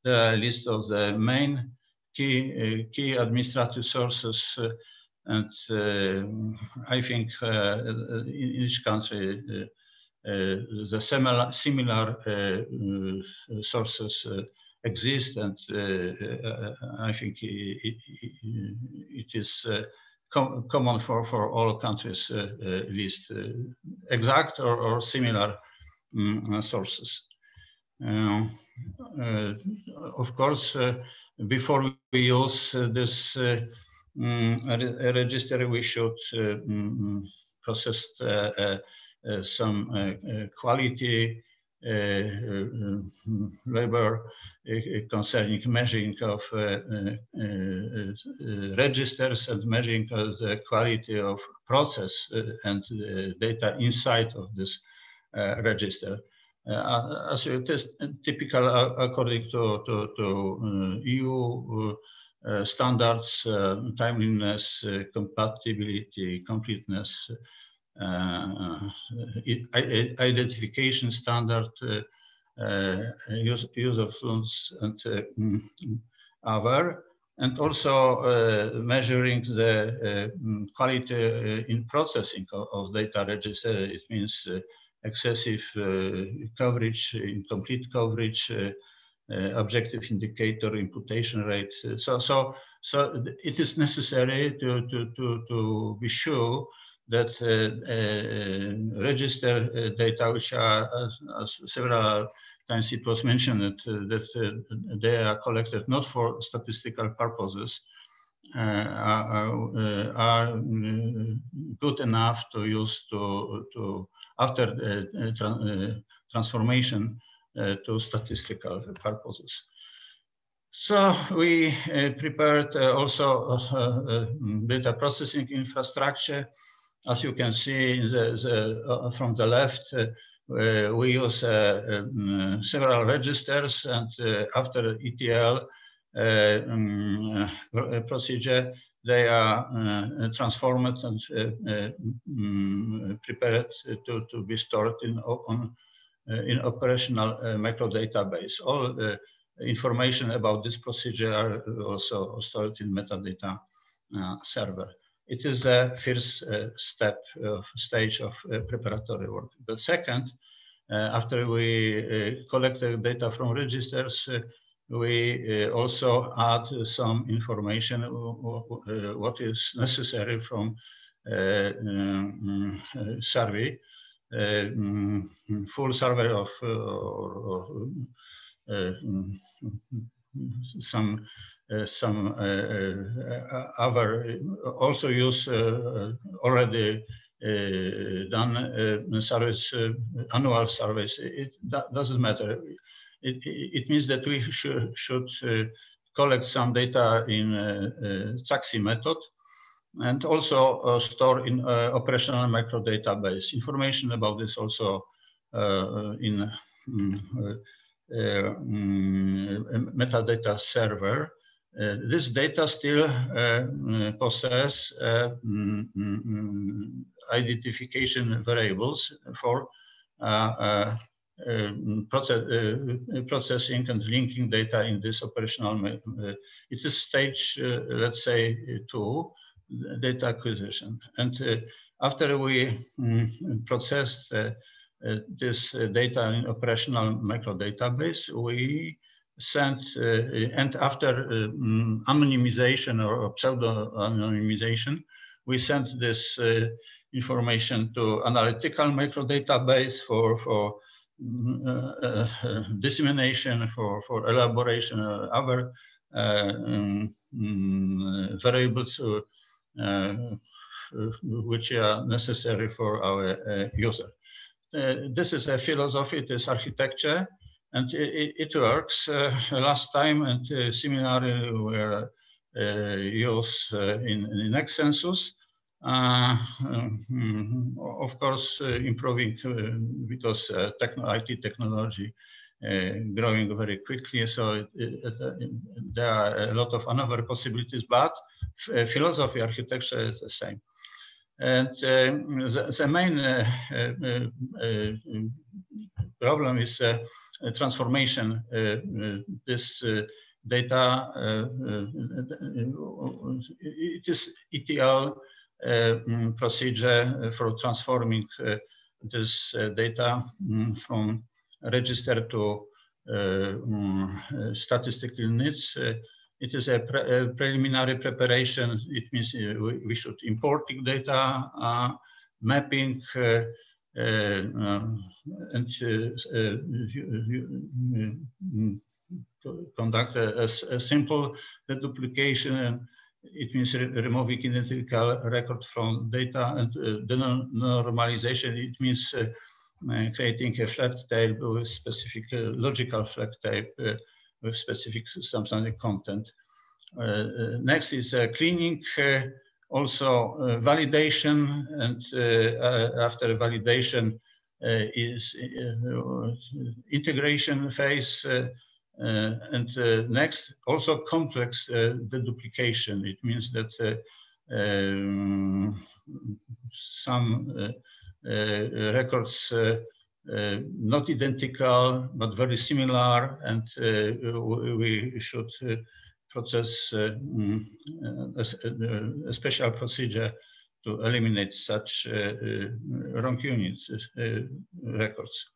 the list of the main key administrative sources, and I think in each country the similar sources exist, and I think it is common for all countries list exact or similar sources. Of course, before we use this register, we should process some quality labor concerning measuring of registers and measuring of the quality of process and data inside of this register. As it is typical according to EU standards, timeliness, compatibility, completeness, identification standard, use of funds, and other, and also measuring the quality in processing of data register. It means excessive coverage, incomplete coverage, objective indicator, imputation rate. So it is necessary to be sure that register data, which are, as several times it was mentioned, that they are collected not for statistical purposes, are good enough to use to after transformation to statistical purposes. So we prepared also data processing infrastructure. As you can see from the left, we use several registers, and after ETL procedure, they are transformed and prepared to be stored in operational microdatabase. All the information about this procedure are also stored in metadata server. It is the first stage of preparatory work. The second, after we collect the data from registers, we also add some information what is necessary from survey, full survey of some other also use already done surveys, annual surveys. It doesn't matter. It means that we should collect some data in taxi method, and also store in operational microdatabase. Information about this also in metadata server. This data still possess identification variables for processing and linking data in this operational. It is stage, let's say, 2, data acquisition. And after we process this data in operational microdatabase, we send, and after anonymization or pseudo-anonymization, we send this information to analytical microdatabase for dissemination, for elaboration, or other variables which are necessary for our user. This is a philosophy, it is architecture, and it works. Last time, and similarly were used in next census. Of course, improving because IT technology growing very quickly, so there are a lot of other possibilities, but philosophy architecture is the same. And the main problem is transformation. This data, it is ETL procedure for transforming this data from register to statistical needs. It is a preliminary preparation. It means we should import data, mapping, and conduct a simple deduplication. It means removing identical record from data, and denormalization. It means creating a flat table with specific logical flat table with specific substantive content. Next is cleaning, also validation, and after validation is integration phase, and next also complex deduplication. It means that some records not identical but very similar, and we should process a special procedure to eliminate such wrong units records.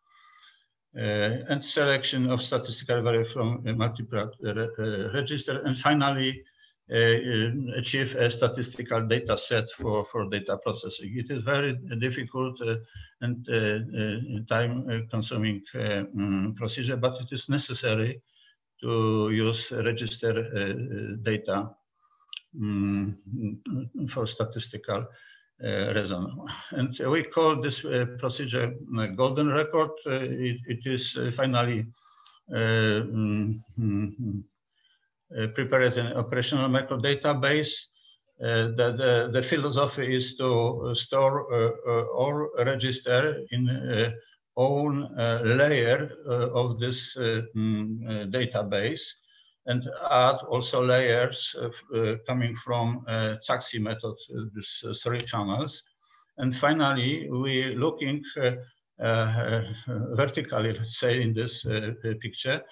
And selection of statistical value from a multiple register, and finally achieve a statistical data set for data processing. It is very difficult and time-consuming procedure, but it is necessary to use register data for statistical reason. And we call this procedure golden record. It is finally prepared an operational macro database. The philosophy is to store or register in own layer of this database, and add also layers coming from Taxi method, these 3 channels. And finally, we looking vertically, let's say, in this picture,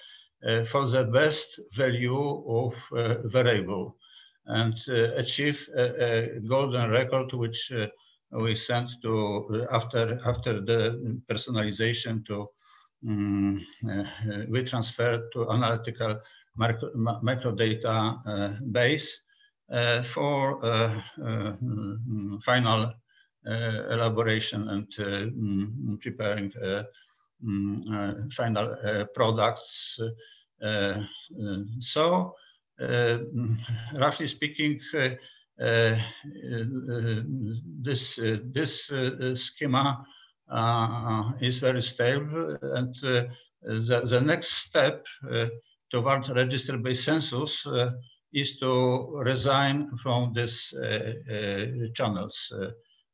for the best value of variable, and achieve a golden record, which we sent to after the personalization to we transfer to analytical microdata base for final elaboration and preparing final products. So, roughly speaking, this schema is very stable, and the next step toward register-based census is to resign from these channels,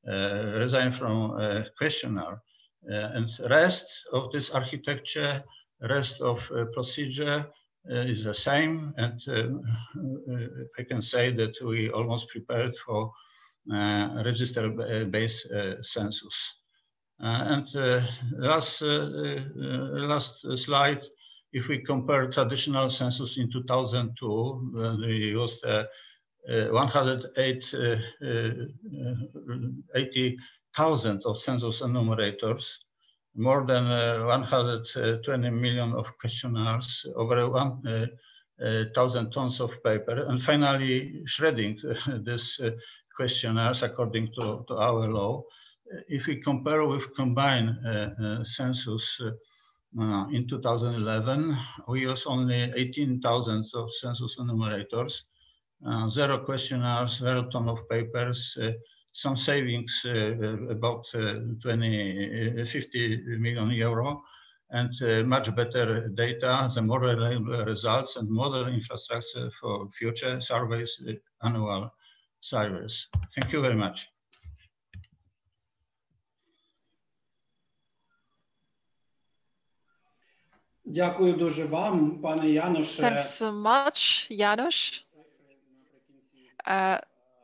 resign from questionnaire, and rest of this architecture, rest of procedure is the same, and I can say that we almost prepared for register-based census. And last slide, if we compare traditional census in 2002, when we used 180,000 of census enumerators, more than 120 million of questionnaires, over 1,000 tons of paper, and finally shredding these questionnaires according to our law. If we compare with combined census in 2011, we use only 18,000 of census enumerators, 0 questionnaires, 0 ton of papers, some savings about 50 million euro, and much better data, the more reliable results, and modern infrastructure for future surveys, annual surveys. Thank you very much. Дякую дуже вам, пане Яноше. Thanks so much, Janusz.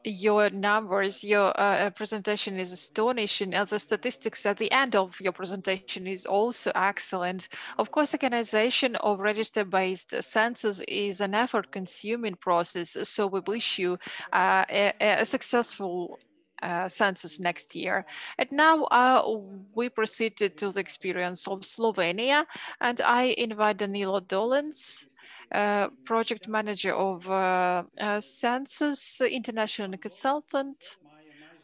your numbers, your presentation is astonishing, and the statistics at the end of your presentation is also excellent. Of course, organization of register-based census is an effort-consuming process, so we wish you a successful census next year. And now we proceeded to the experience of Slovenia, and I invite Danilo Dolens, project manager of Census, international consultant.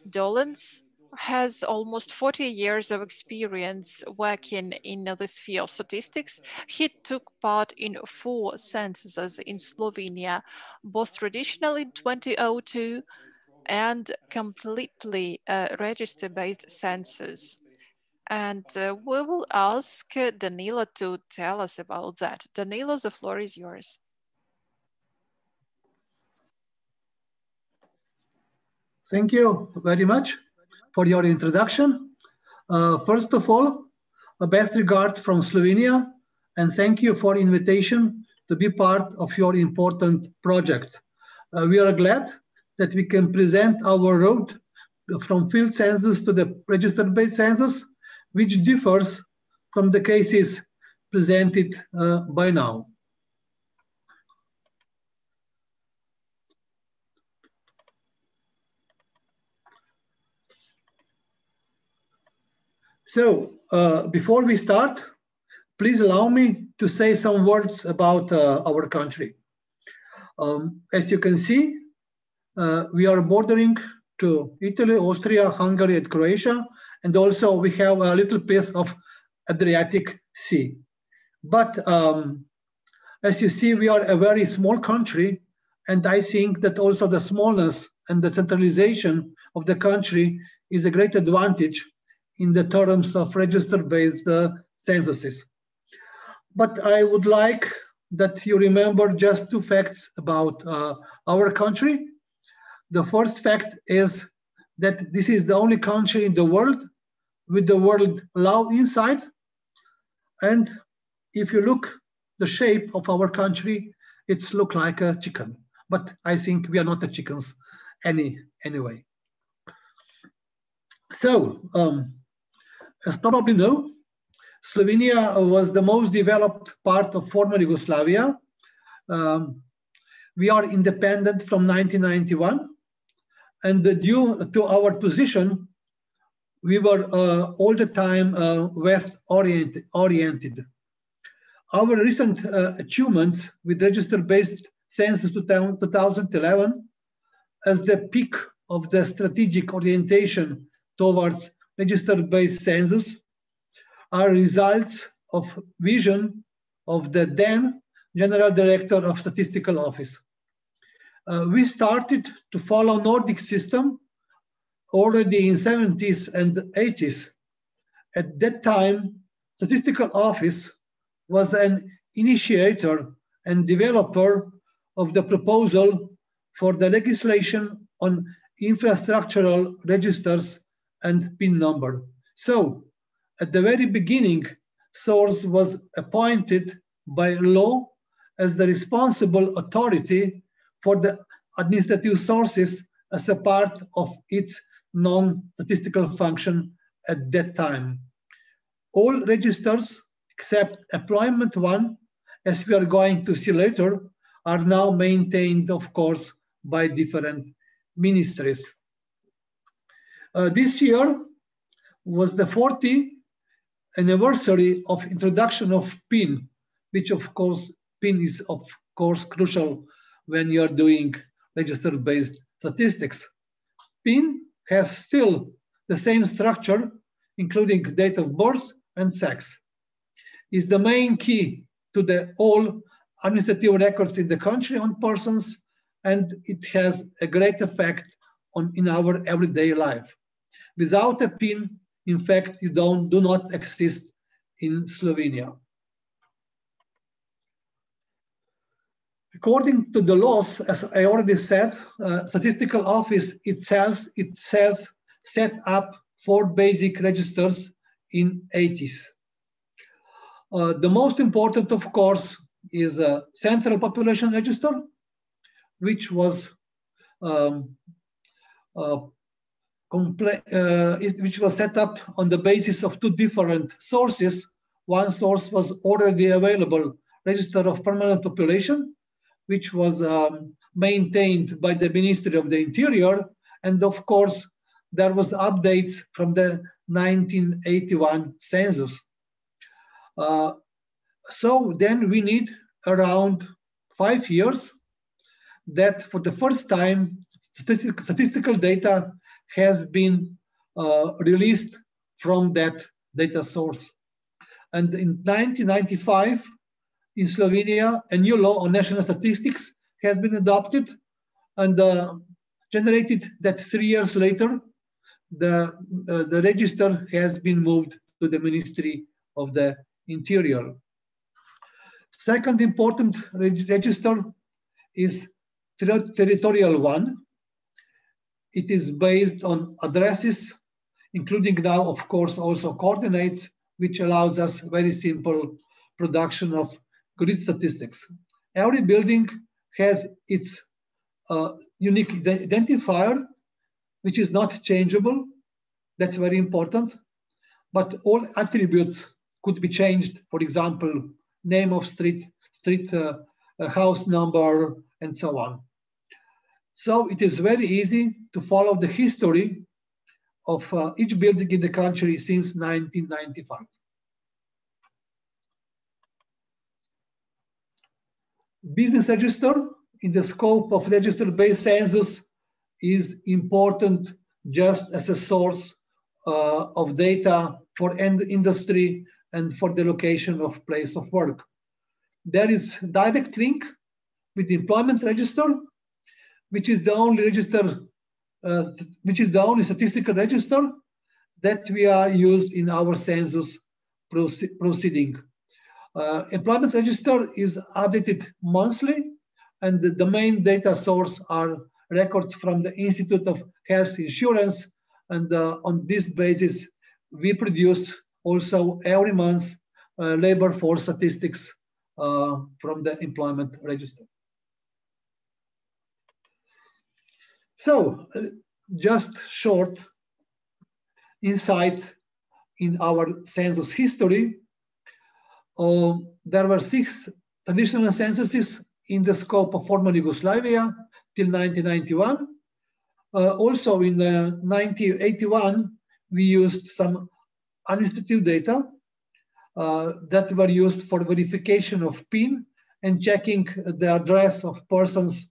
Dolens has almost 40 years of experience working in this field of statistics. He took part in 4 censuses in Slovenia, both traditional in 2002 and completely register-based census. And we will ask Danilo to tell us about that. Danilo, the floor is yours. Thank you very much for your introduction. First of all, best regards from Slovenia, and thank you for invitation to be part of your important project. We are glad that we can present our road from field census to the register-based census, which differs from the cases presented by now. So before we start, please allow me to say some words about our country. As you can see, we are bordering to Italy, Austria, Hungary, and Croatia, and also we have a little piece of Adriatic Sea. But as you see, we are a very small country, and I think that also the smallness and the centralization of the country is a great advantage in the terms of register-based censuses. But I would like that you remember just 2 facts about our country. The first fact is that this is the only country in the world with the word law inside. And if you look the shape of our country, it's look like a chicken. But I think we are not the chickens anyway. So, as probably know, Slovenia was the most developed part of former Yugoslavia. We are independent from 1991. And due to our position, we were all the time west-oriented. Our recent achievements with register-based census 2011 as the peak of the strategic orientation towards register-based census are results of vision of the then General Director of Statistical Office. We started to follow Nordic system already in 70s and 80s. At that time, Statistical Office was an initiator and developer of the proposal for the legislation on infrastructural registers and PIN number. So, at the very beginning, SORS was appointed by law as the responsible authority for the administrative sources as a part of its non-statistical function at that time. All registers except employment one, as we are going to see later, are now maintained, of course, by different ministries. This year was the 40th anniversary of introduction of PIN, which of course, PIN is of course crucial when you're doing register-based statistics. PIN has still the same structure, including date of birth and sex. Is the main key to the all administrative records in the country on persons, and it has a great effect in our everyday life. Without a PIN, in fact, you do not exist in Slovenia. According to the laws, as I already said, Statistical Office itself, it says, set up 4 basic registers in 80s. The most important, of course, is a Central Population Register, which was which was set up on the basis of two different sources. One source was already available, Register of Permanent Population, which was maintained by the Ministry of the Interior. And of course, there was updates from the 1981 census. So then we need around 5 years that for the first time, statistical data has been released from that data source. And in 1995, in Slovenia, a new law on national statistics has been adopted and generated that 3 years later, the register has been moved to the Ministry of the Interior. Second important register is territorial one. It is based on addresses, including now, of course, also coordinates, which allows us very simple production of grid statistics. Every building has its unique identifier, which is not changeable. That's very important. But all attributes could be changed. For example, name of street, house number, and so on. So it is very easy to follow the history of each building in the country since 1995. Business register in the scope of register-based census is important just as a source of data for end industry and for the location of place of work. There is direct link with the employment register, which is the only register, which is the only statistical register that we are used in our census proceeding. Employment register is updated monthly, and the main data source are records from the Institute of Health Insurance, and on this basis, we produce also every month labor force statistics from the employment register. So, just short insight in our census history. There were 6 traditional censuses in the scope of former Yugoslavia till 1991. Also in 1981, we used some administrative data that were used for verification of PIN and checking the address of persons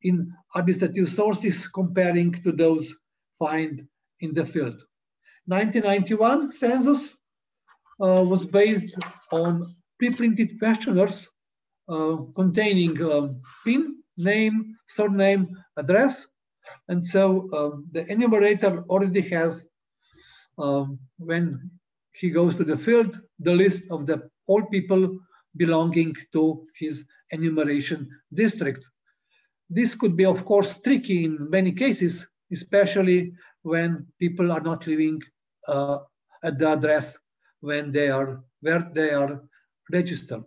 in administrative sources comparing to those found in the field. 1991 census was based on pre-printed questionnaires containing PIN, name, surname, address. And so the enumerator already has, when he goes to the field, the list of all people belonging to his enumeration district. This could be, of course, tricky in many cases, especially when people are not living at the address where they are registered.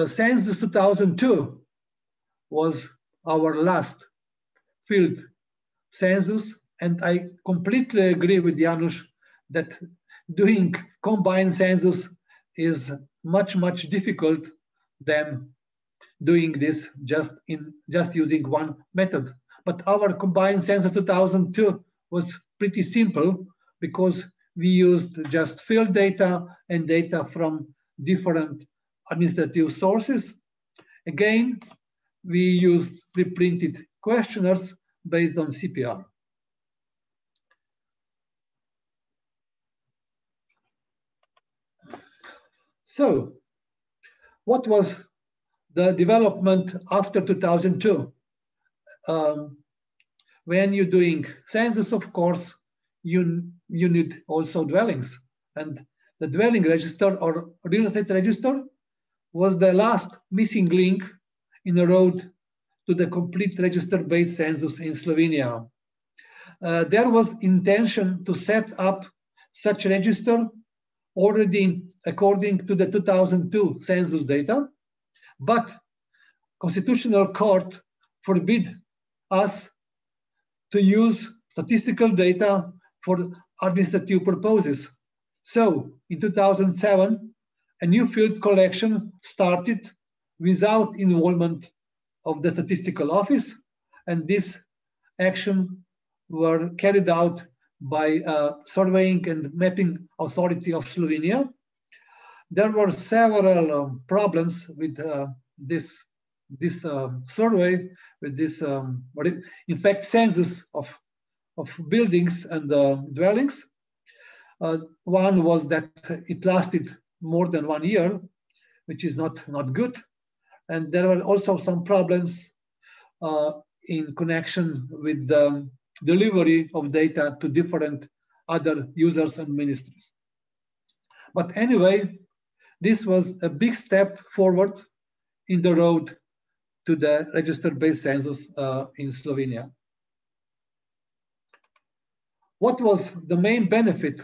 Census 2002 was our last field census, and I completely agree with Janusz that doing combined census is much difficult than doing this just using one method. But our combined census 2002 was pretty simple because we used just field data and data from different administrative sources. Again, we used pre-printed questionnaires based on CPR. So, what was the development after 2002? When you're doing census, of course, you need also dwellings. And the dwelling register or real estate register was the last missing link in the road to the complete register-based census in Slovenia. There was intention to set up such register already according to the 2002 census data, but Constitutional Court forbid us to use statistical data for administrative purposes. So in 2007, a new field collection started without involvement of the statistical office, and this action were carried out by Surveying and Mapping Authority of Slovenia. There were several problems with this survey, with this, in fact, census of buildings and dwellings. One was that it lasted more than 1 year, which is not good. And there were also some problems in connection with the delivery of data to different other users and ministries. But anyway, this was a big step forward in the road to the register-based census in Slovenia. What was the main benefit,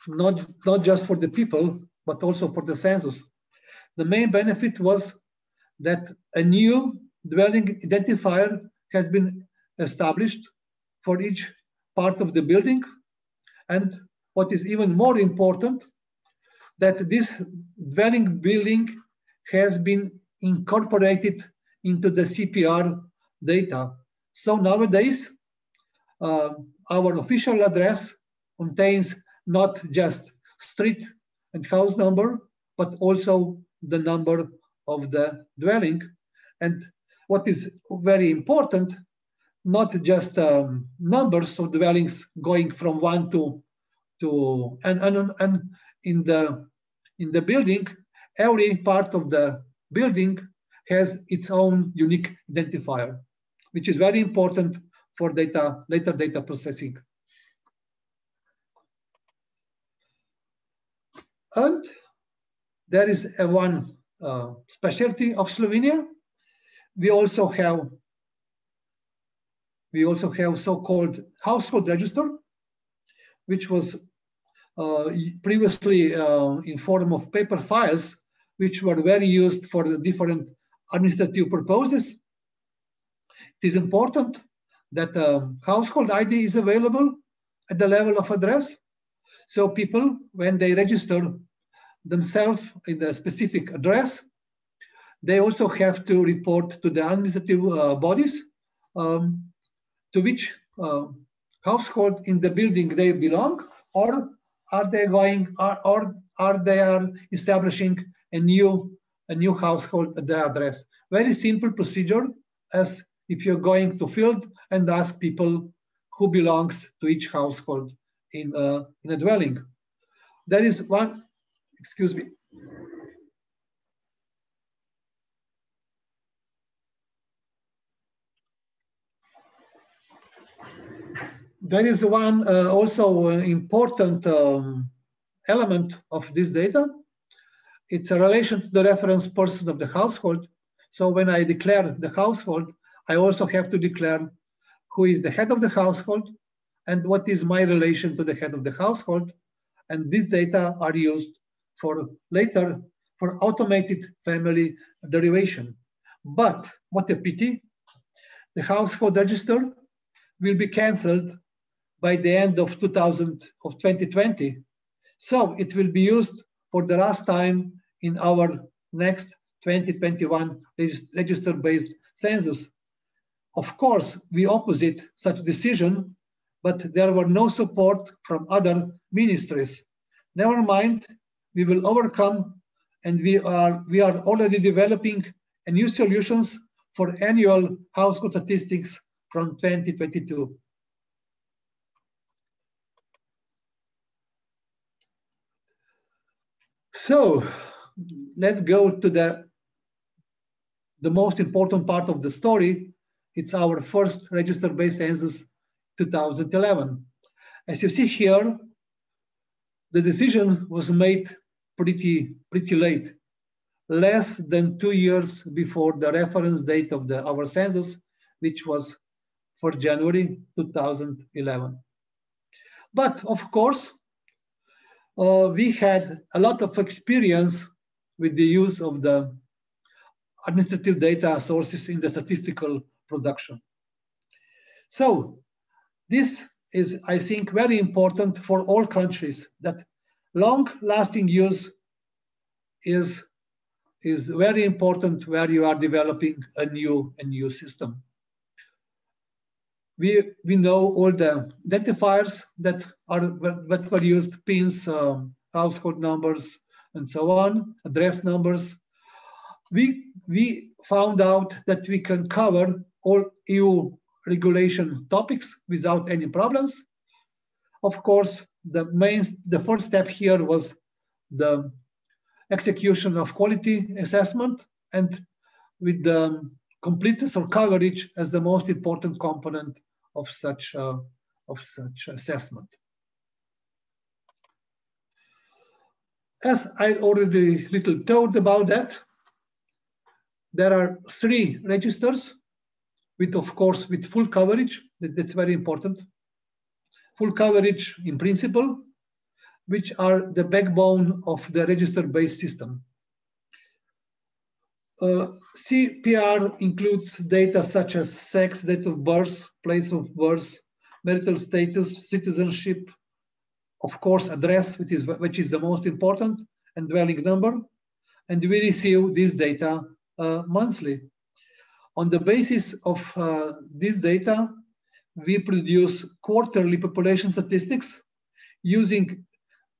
not just for the people, but also for the census? The main benefit was that a new dwelling identifier has been established for each part of the building. And what is even more important, that this dwelling building has been incorporated into the CPR data. So nowadays, our official address contains not just street and house number, but also the number of the dwelling. And what is very important, not just numbers of dwellings going from 1 to and in the building, every part of the building has its own unique identifier, which is very important for later data processing. And there is one specialty of Slovenia. We also have so-called household register, which was previously in form of paper files, which were very used for the different administrative purposes. It is important that household ID is available at the level of address. So people, when they register themselves in a specific address, they also have to report to the administrative bodies to which household in the building they belong, or are they establishing a new household at the address. Very simple procedure, as if you're going to field and ask people who belongs to each household in a dwelling. There is one, excuse me. There is one also important element of this data. It's a relation to the reference person of the household. So when I declare the household, I also have to declare who is the head of the household and what is my relation to the head of the household. And these data are used for later for automated family derivation. But what a pity, the household register will be canceled by the end of 2020. So it will be used for the last time in our next 2021 register-based census. Of course, we opposite such decision, but there were no support from other ministries. Never mind, we will overcome, and we are already developing a new solutions for annual household statistics from 2022. So let's go to the most important part of the story. It's our first register-based census 2011. As you see here, the decision was made pretty late, less than 2 years before the reference date of our census, which was for January 2011. But of course, we had a lot of experience with the use of the administrative data sources in the statistical production. So this is, I think, very important for all countries, that long-lasting use is very important where you are developing a new system. We know all the identifiers that were used, pins, household numbers, and so on, address numbers. We found out that we can cover all EU regulation topics without any problems. Of course, the first step here was the execution of quality assessment, and with the completeness or coverage as the most important component of such assessment. As I already little told about that, there are 3 registers with, of course, with full coverage. That's very important. Full coverage in principle, which are the backbone of the register-based system. CPR includes data such as sex, date of birth, place of birth, marital status, citizenship, of course, address, which is the most important, and dwelling number. And we receive this data monthly. On the basis of this data, we produce quarterly population statistics using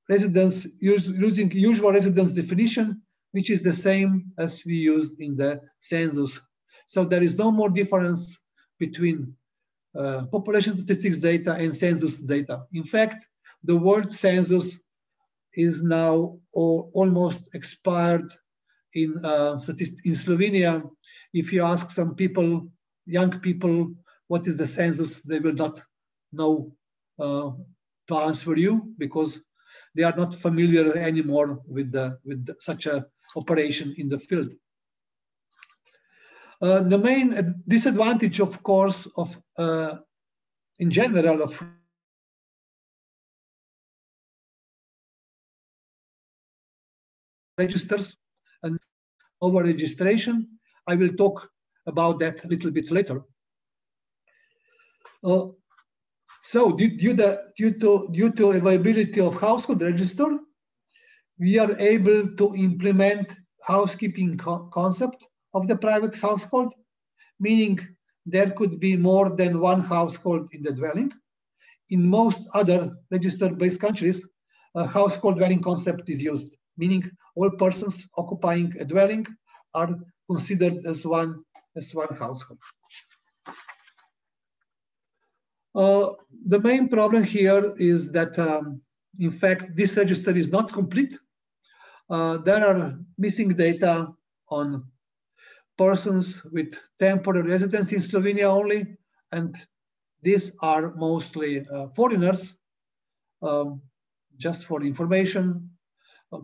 usual residence definition, which is the same as we used in the census. So there is no more difference between population statistics data and census data. In fact, the world census is now almost expired in Slovenia. If you ask some people, young people, what is the census, they will not know to answer you, because they are not familiar anymore with such a operation in the field. The main disadvantage, of course, of in general of registers and over registration, I will talk about that a little bit later. So due to availability of household register, we are able to implement housekeeping concept of the private household, meaning there could be more than one household in the dwelling. In most other register-based countries, a household dwelling concept is used, meaning all persons occupying a dwelling are considered as one household. The main problem here is that, in fact, this register is not complete. There are missing data on persons with temporary residence in Slovenia only, and these are mostly foreigners. Just for information,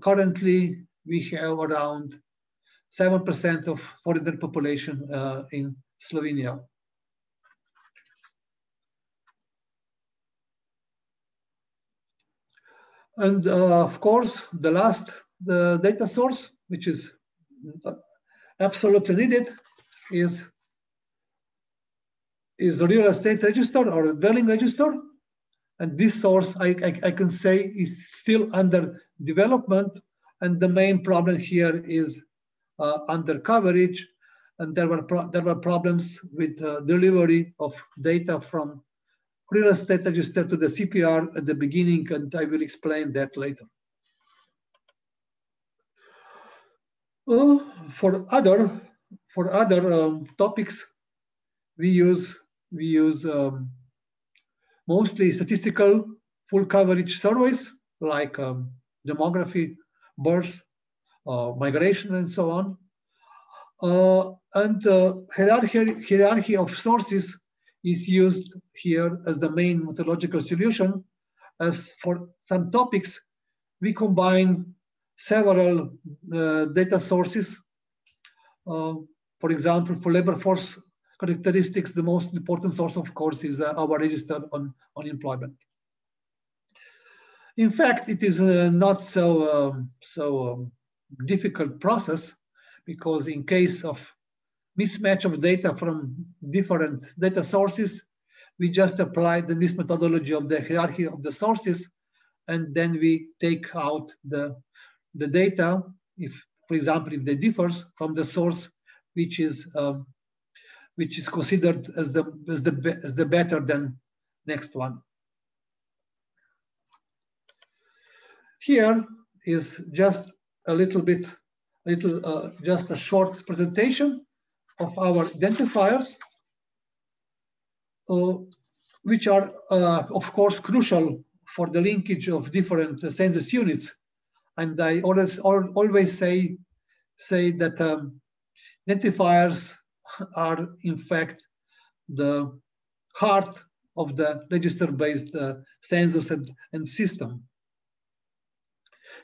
currently we have around 7% of foreigner population in Slovenia. And of course, the last data source, which is absolutely needed, is the real estate register or dwelling register. And this source, I can say, is still under development. And the main problem here is under coverage. And there were problems with delivery of data from real estate register to the CPR at the beginning, and I will explain that later. For other topics, we use mostly statistical full coverage surveys like demography, birth, migration, and so on. And hierarchy of sources is used here as the main methodological solution. As for some topics, we combine several data sources. For example, for labor force characteristics, the most important source, of course, is our register on unemployment. In fact, it is not so difficult process, because in case of mismatch of data from different data sources, we just apply this methodology of the hierarchy of the sources, and then we take out the data, if, for example, if they differs from the source, which is considered as the better than next one. Here is just just a short presentation of our identifiers, which are, of course, crucial for the linkage of different census units. And I always say that identifiers are, in fact, the heart of the register-based census and system.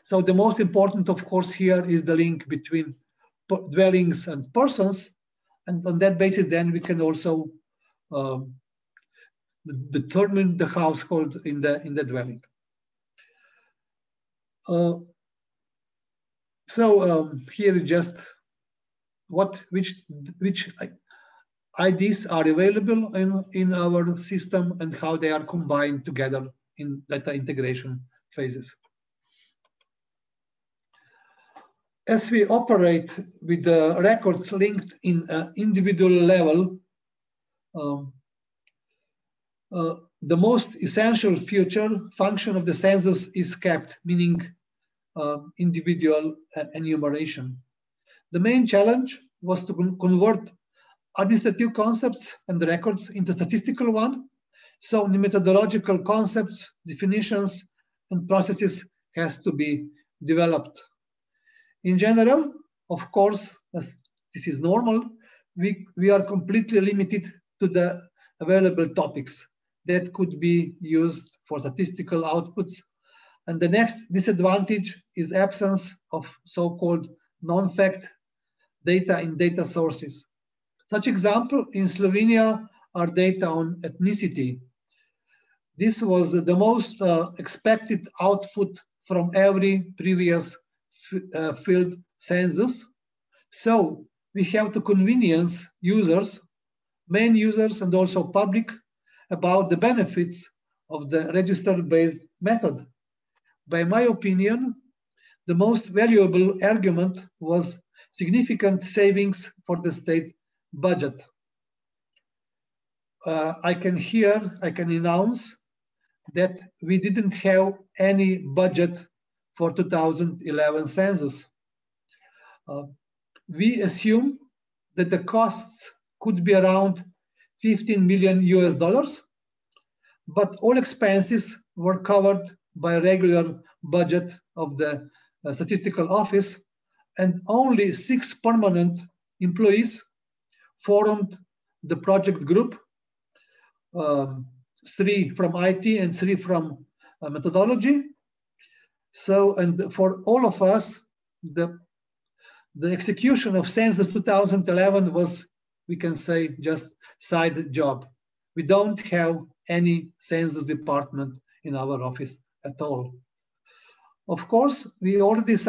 So the most important, of course, here is the link between dwellings and persons. And on that basis, then we can also determine the household in the dwelling. Here is just which IDs are available in our system and how they are combined together in data integration phases. As we operate with the records linked in an individual level, the most essential function of the census is kept, meaning individual enumeration. The main challenge was to convert administrative concepts and records into statistical one. So the methodological concepts, definitions, and processes has to be developed. In general, of course, as this is normal, we are completely limited to the available topics that could be used for statistical outputs. And the next disadvantage is absence of so-called non-fact data in data sources. Such example in Slovenia are data on ethnicity. This was the most expected output from every previous field census. So we have to convince users, main users and also public, about the benefits of the register-based method. By my opinion, the most valuable argument was significant savings for the state budget. I can announce that we didn't have any budget for 2011 census. We assume that the costs could be around $15 million US, but all expenses were covered by regular budget of the statistical office, and only 6 permanent employees formed the project group, 3 from IT and 3 from methodology. So, and for all of us, the execution of Census 2011 was, we can say, just side job. We don't have any census department in our office at all. Of course, we have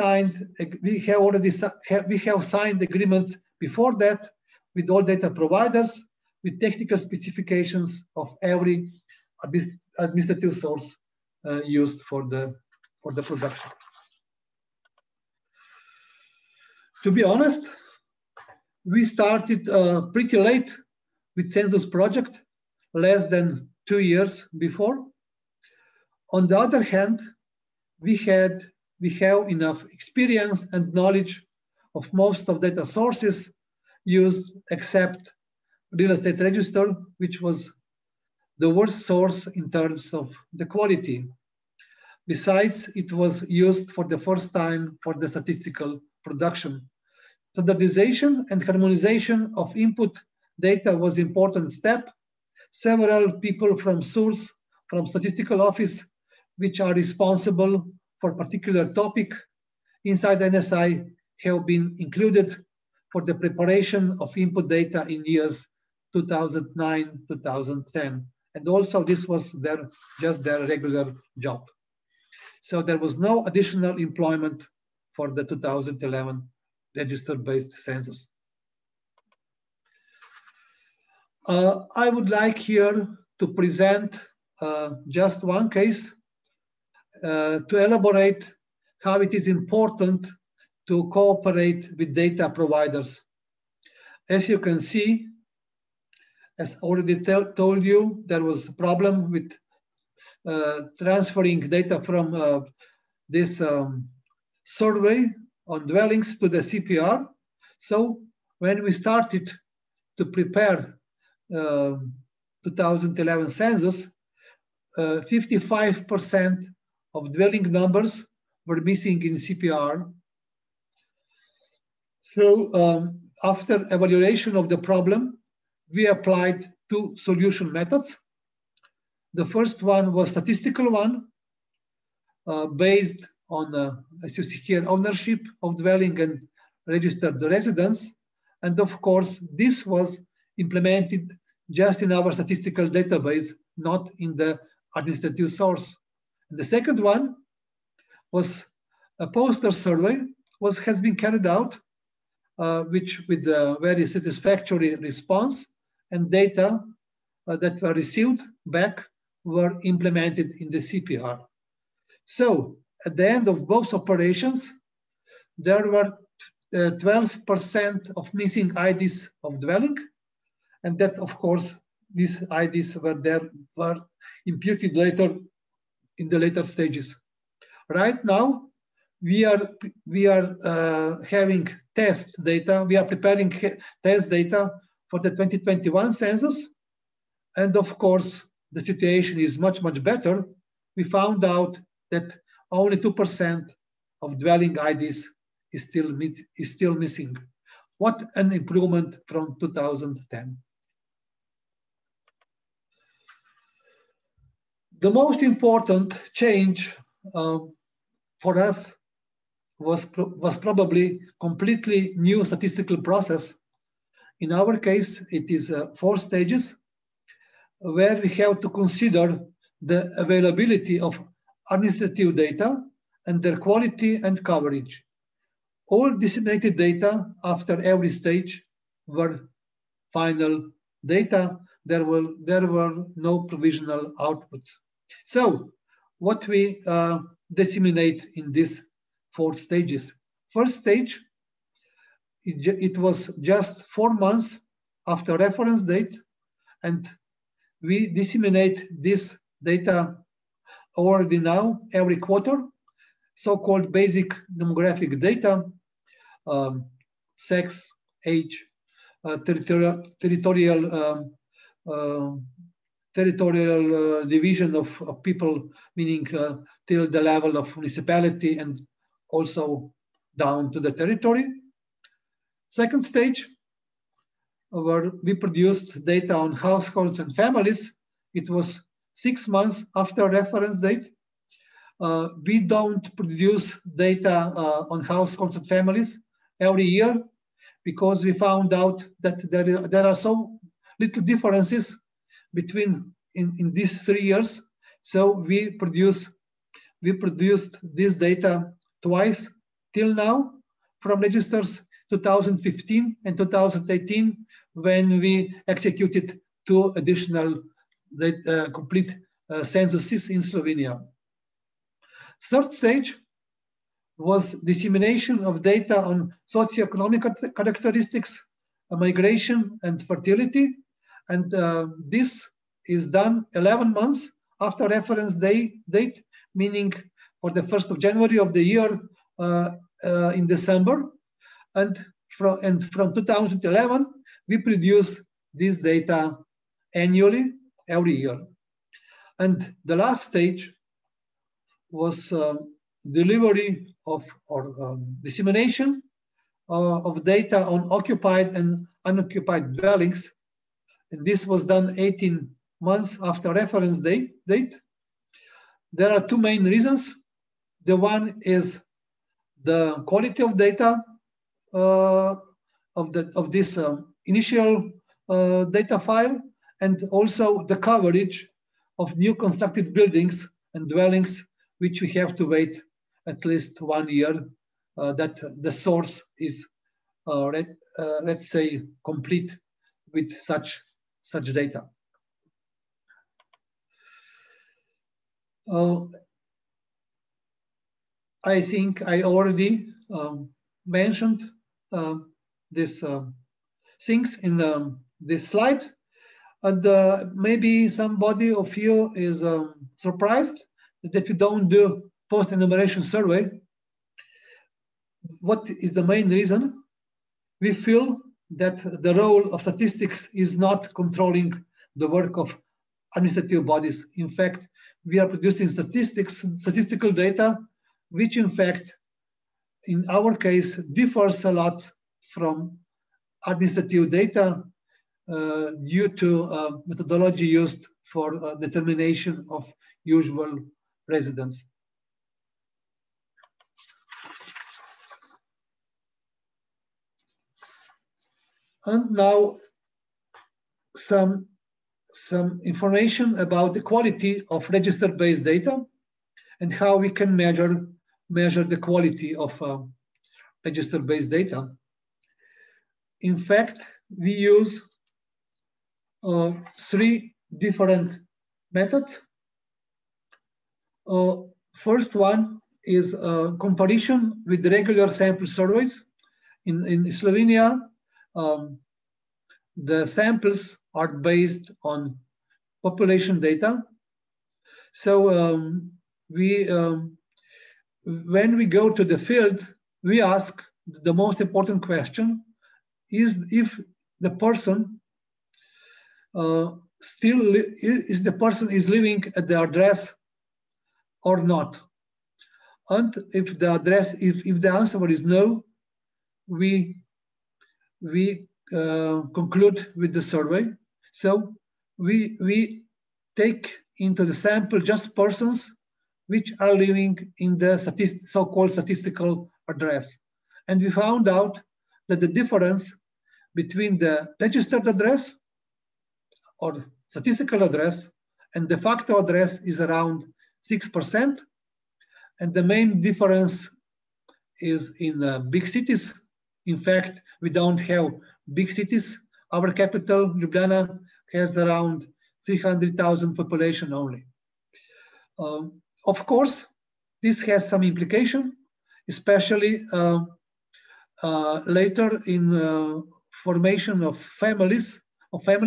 signed agreements before that with all data providers, with technical specifications of every administrative source used for the production. To be honest, we started pretty late with Census project, less than 2 years before. On the other hand, we have enough experience and knowledge of most of data sources used, except real estate register, which was the worst source in terms of the quality. Besides, it was used for the first time for the statistical production. Standardization and harmonization of input data was an important step. Several people from source, from statistical office, which are responsible for particular topic inside NSI, have been included for the preparation of input data in years 2009, 2010. And also this was just their regular job. So there was no additional employment for the 2011 register-based census. I would like here to present just one case to elaborate how it is important to cooperate with data providers. As you can see, as already told you, there was a problem with transferring data from this survey on dwellings to the CPR. So when we started to prepare 2011 census, 55% of dwelling numbers were missing in CPR. So after evaluation of the problem, we applied two solution methods. The first one was statistical one, based on, as you see here, ownership of dwelling and registered residence. And of course, this was implemented just in our statistical database, not in the administrative source. And the second one was a poster survey, has been carried out, which with a very satisfactory response, and data that were received back were implemented in the CPR. So at the end of both operations, there were 12% of missing IDs of dwelling, and that, of course, these IDs were imputed later in the later stages. Right now, we are having test data. We are preparing test data for the 2021 census, and of course, the situation is much, much better. We found out that only 2% of dwelling IDs is still missing. What an improvement from 2010. The most important change for us was probably completely new statistical process. In our case, it is 4 stages, where we have to consider the availability of administrative data and their quality and coverage. All disseminated data after every stage were final data. There were no provisional outputs. So what we disseminate in these 4 stages. First stage, it was just 4 months after reference date, and we disseminate this data already now every quarter, so-called basic demographic data, sex, age, territorial division of people, meaning till the level of municipality and also down to the territory. Second stage, where we produced data on households and families. It was 6 months after reference date. We don't produce data on households and families every year because we found out that there are so little differences between in these 3 years. So we produced this data twice till now from registers 2015 and 2018, when we executed 2 additional complete censuses in Slovenia. Third stage was dissemination of data on socioeconomic characteristics, migration, and fertility. And this is done 11 months after reference date, meaning for the 1st of January of the year in December. And from 2011, we produce this data annually, every year. And the last stage was delivery of or dissemination of data on occupied and unoccupied dwellings. And this was done 18 months after reference date. There are 2 main reasons. The one is the quality of data of this initial data file, and also the coverage of new constructed buildings and dwellings, which we have to wait at least 1 year that the source is, let's say, complete with such data. I think I already mentioned these things in this slide. And maybe somebody of you is surprised that we don't do post-enumeration survey. What is the main reason? We feel that the role of statistics is not controlling the work of administrative bodies. In fact, we are producing statistical data, which in fact, in our case, differs a lot from administrative data due to methodology used for determination of usual residence. And now some information about the quality of register-based data and how we can measure the quality of register-based data. In fact, we use 3 different methods. First one is comparison with regular sample surveys. In Slovenia, the samples are based on population data. So when we go to the field, we ask the most important question is if the person is living at the address or not. And if the answer is no, we conclude with the survey. So we take into the sample just persons which are living in the so-called statistical address. And we found out that the difference between the registered address or statistical address and de facto address is around 6%. And the main difference is in big cities. In fact, we don't have big cities. Our capital, Ljubljana, has around 300,000 population only. Of course, this has some implication, especially later in formation of family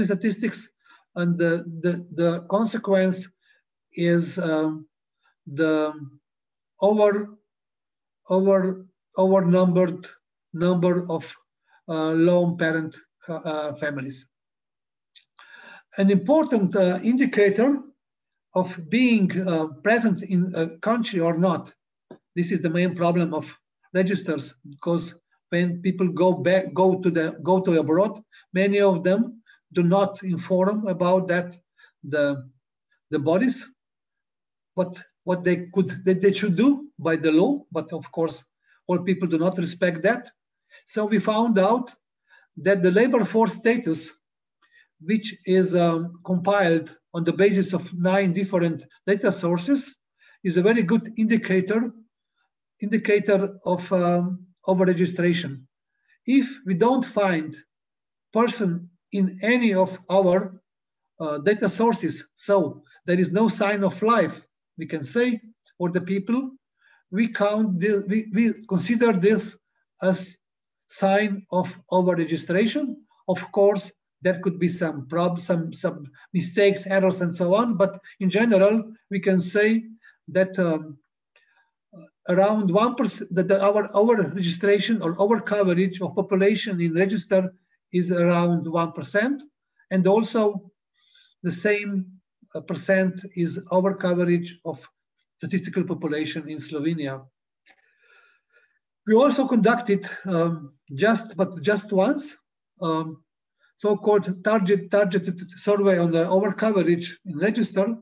statistics, and the consequence is the over-numbered number of lone parent families. An important indicator of being present in a country or not. This is the main problem of registers, because when people go to abroad, many of them do not inform about that the bodies, what they should do by the law, but of course all people do not respect that. So we found out that the labor force status, which is compiled on the basis of 9 different data sources, is a very good indicator of over-registration. If we don't find person in any of our data sources, so there is no sign of life, we can say, for the people, we consider this as sign of over-registration. Of course, there could be some mistakes, errors, and so on. But in general, we can say that around 1%, that our registration or our coverage of population in register is around 1%, and also the same percent is our coverage of statistical population in Slovenia. We also conducted just once so-called targeted survey on the over coverage in register,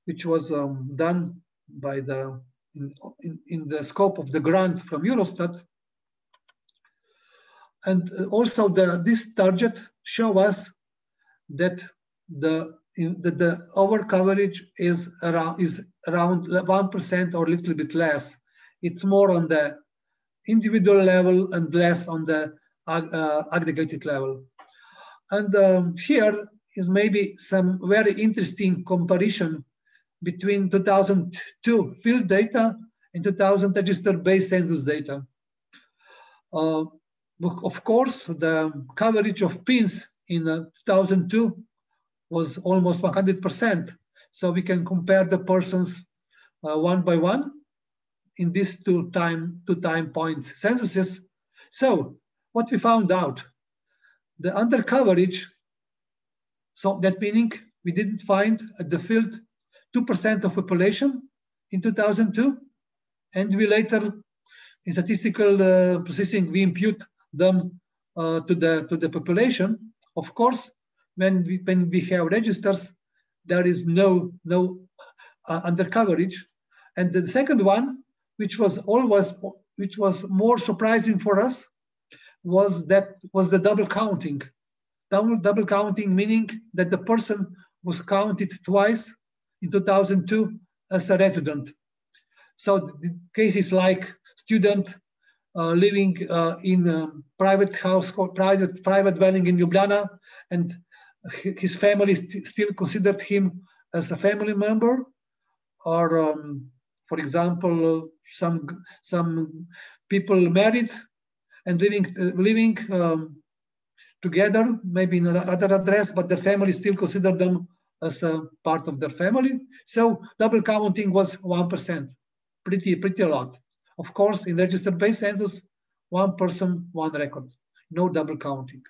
which was done by in the scope of the grant from Eurostat. And also this target show us that the over coverage is around 1% or a little bit less. It's more on the individual level and less on the aggregated level. And here is maybe some very interesting comparison between 2002 field data and 2000 register-based census data. Of course, the coverage of pins in 2002 was almost 100%. So we can compare the persons one by one in these two time points censuses. So what we found out, the under coverage, so that meaning we didn't find at the field 2% of population in 2002, and we later in statistical processing we impute them to the population. Of course, when we have registers, there is no under coverage. And the second one, which was more surprising for us, was the double counting. Double counting meaning that the person was counted twice in 2002 as a resident. So the cases like student living in a private house, private dwelling in Ljubljana, and his family still considered him as a family member, or for example, some people married and living together, maybe in another address, but their family still considered them as a part of their family. So double counting was 1%, pretty a lot. Of course, in register-based census, one person, one record, no double counting.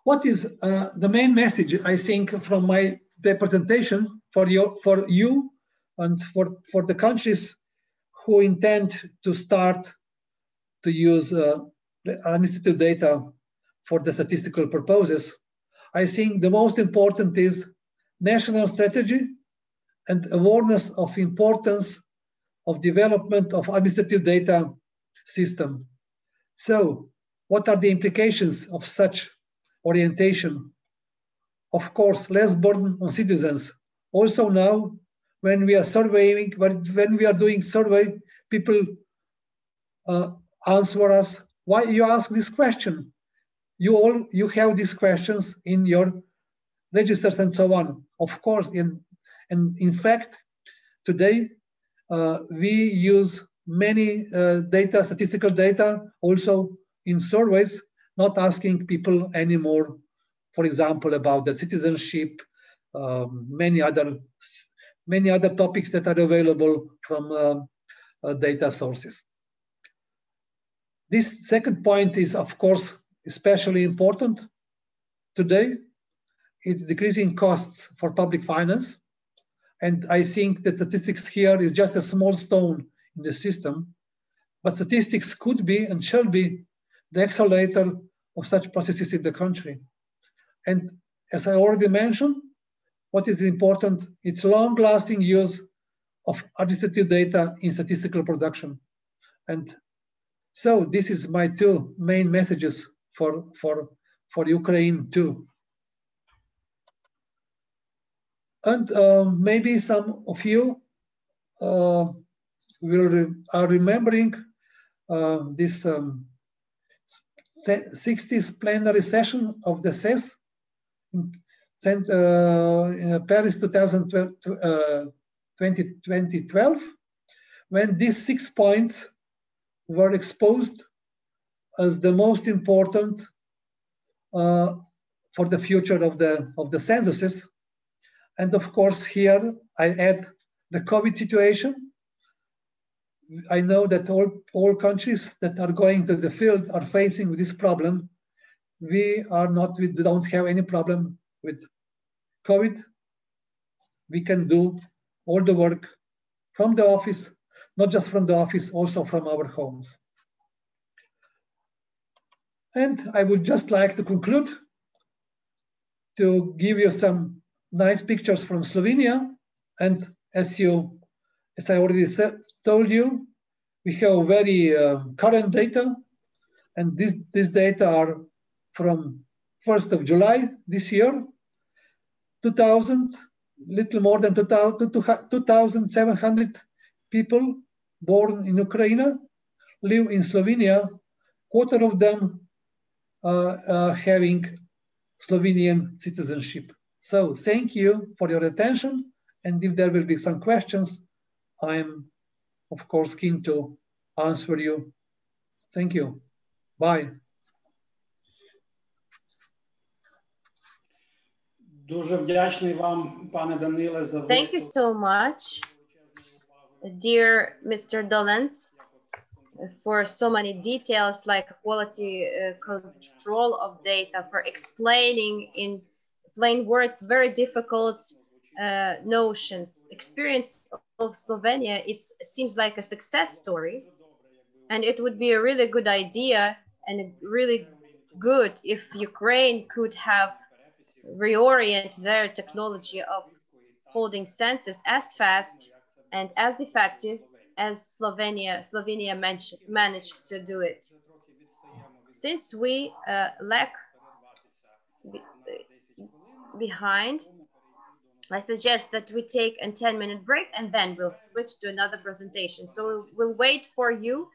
What is the main message, I think, from the presentation for you and for the countries who intend to start to use administrative data for the statistical purposes? I think the most important is national strategy and awareness of importance of development of administrative data system. So what are the implications of such orientation? Of course, less burden on citizens. Also now, when we are surveying, when we are doing survey, people answer us, why you ask this question? You have these questions in your registers and so on. Of course, and in fact, today we use many statistical data also in surveys, not asking people anymore, for example, about the citizenship, many other topics that are available from data sources. This second point is, of course, especially important today. It's decreasing costs for public finance. And I think that statistics here is just a small stone in the system, but statistics could be and shall be the accelerator of such processes in the country. And as I already mentioned, what is important, it's long-lasting use of administrative data in statistical production. And so this is my two main messages for Ukraine too. And maybe some of you are remembering this 60th plenary session of the CES in Paris 2012, when these 6 points were exposed as the most important for the future of the censuses. And of course, here I add the COVID situation. I know that all countries that are going to the field are facing this problem. We don't have any problem with COVID. We can do all the work from the office, not just from the office, also from our homes. And I would just like to conclude to give you some nice pictures from Slovenia. And as I already told you, we have very current data. And this data are from 1st of July this year, 2,000, little more than 2,700 people born in Ukraine live in Slovenia, quarter of them having Slovenian citizenship. So thank you for your attention. And if there will be some questions, I'm, of course, keen to answer you. Thank you. Bye. Дуже вдячний вам, пане Даниле, за Thank you so much, dear Mr. Dolens, for so many details like quality control of data, for explaining in plain words very difficult notions. Experience of Slovenia, it seems like a success story, and it would be a really good idea and really good if Ukraine could have reorient their technology of holding census as fast and as effective as Slovenia managed to do it. Since we lag behind, I suggest that we take a 10-minute break and then we'll switch to another presentation. So we'll wait for you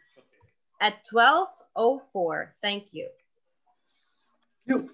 at 12:04. Thank you. You.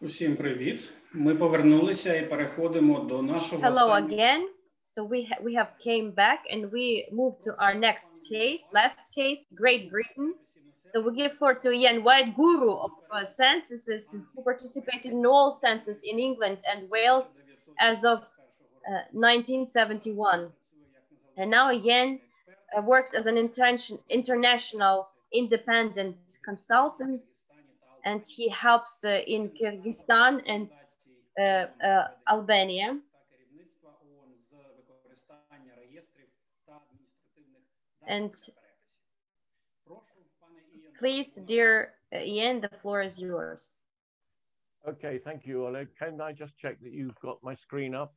Усім привіт. Ми повернулися і переходимо до нашого Hello останнього. again. So we have came back and we move to our next case, last case, Great Britain. So we give floor to Ian White, guru of censuses, who participated in all census in England and Wales as of 1971. And now Ian works as an international independent consultant, and he helps in Kyrgyzstan and Albania. And please, dear Ian, the floor is yours. Okay, thank you, Oleg. Can I just check that you've got my screen up?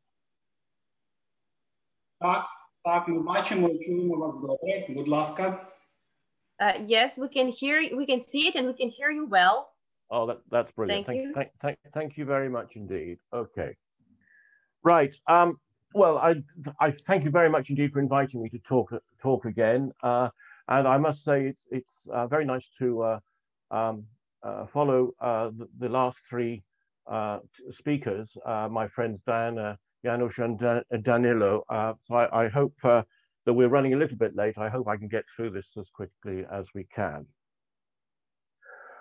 Так, ми бачимо і чуємо вас добре. Будь ласка. Yes, we can hear you, we can see it and we can hear you well. Oh, that's brilliant. Thank you very much indeed. Okay. Right. Well, I thank you very much indeed for inviting me to talk again. And I must say it's very nice to follow the last three speakers, my friends Diana, Janusz and Danilo. So I hope that we're running a little bit late. I hope I can get through this as quickly as we can.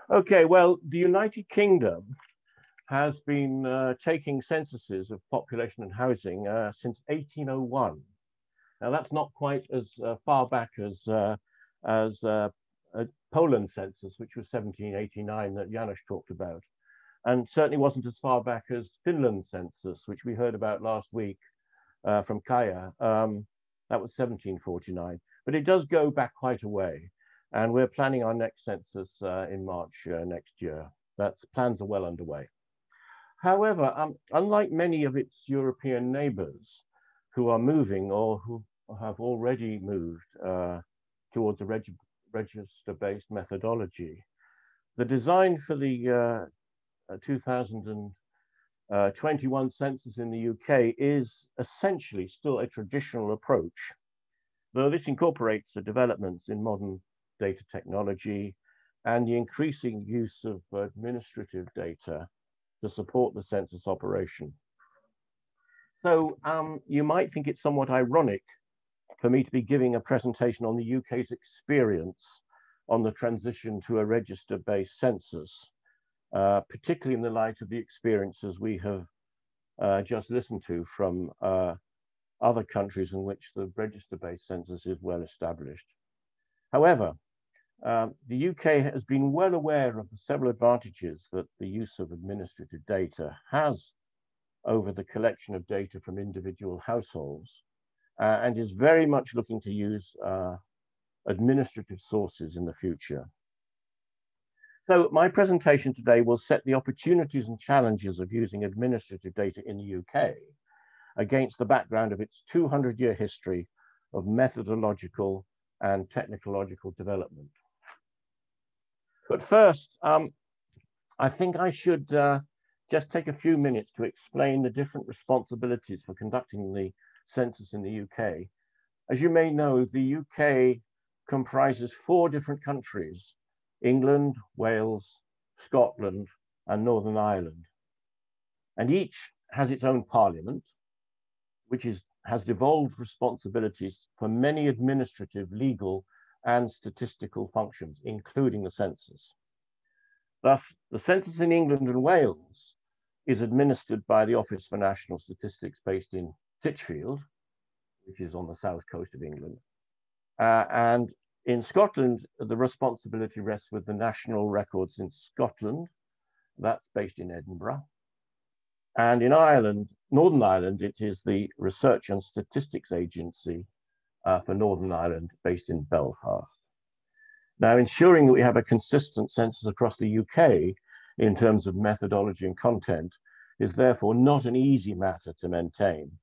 Okay, well, the United Kingdom has been taking censuses of population and housing since 1801. Now, that's not quite as far back as Poland census, which was 1789 that Janusz talked about, and certainly wasn't as far back as Finland census, which we heard about last week from Kaya. That was 1749, but it does go back quite a way, and we're planning our next census in March next year. Plans are well underway. However, unlike many of its European neighbors who are moving or who have already moved towards a register-based methodology, the design for the 2021 census in the UK is essentially still a traditional approach, though this incorporates the developments in modern data technology and the increasing use of administrative data to support the census operation. So you might think it's somewhat ironic for me to be giving a presentation on the UK's experience on the transition to a register-based census, particularly in the light of the experiences we have just listened to from other countries in which the register-based census is well established. However, the UK has been well aware of the several advantages that the use of administrative data has over the collection of data from individual households, and is very much looking to use administrative sources in the future. So my presentation today will set the opportunities and challenges of using administrative data in the UK against the background of its 200-year history of methodological and technological development. But first, I think I should just take a few minutes to explain the different responsibilities for conducting the census in the UK. As you may know, the UK comprises 4 different countries: England, Wales, Scotland, and Northern Ireland. And each has its own parliament, which has devolved responsibilities for many administrative, legal, and statistical functions, including the census. Thus, the census in England and Wales is administered by the Office for National Statistics based in Titchfield, which is on the south coast of England. And in Scotland, the responsibility rests with the National Records in Scotland, that's based in Edinburgh. And in Ireland, Northern Ireland, it is the Research and Statistics Agency for Northern Ireland, based in Belfast. Now, ensuring that we have a consistent census across the UK in terms of methodology and content is therefore not an easy matter to maintain.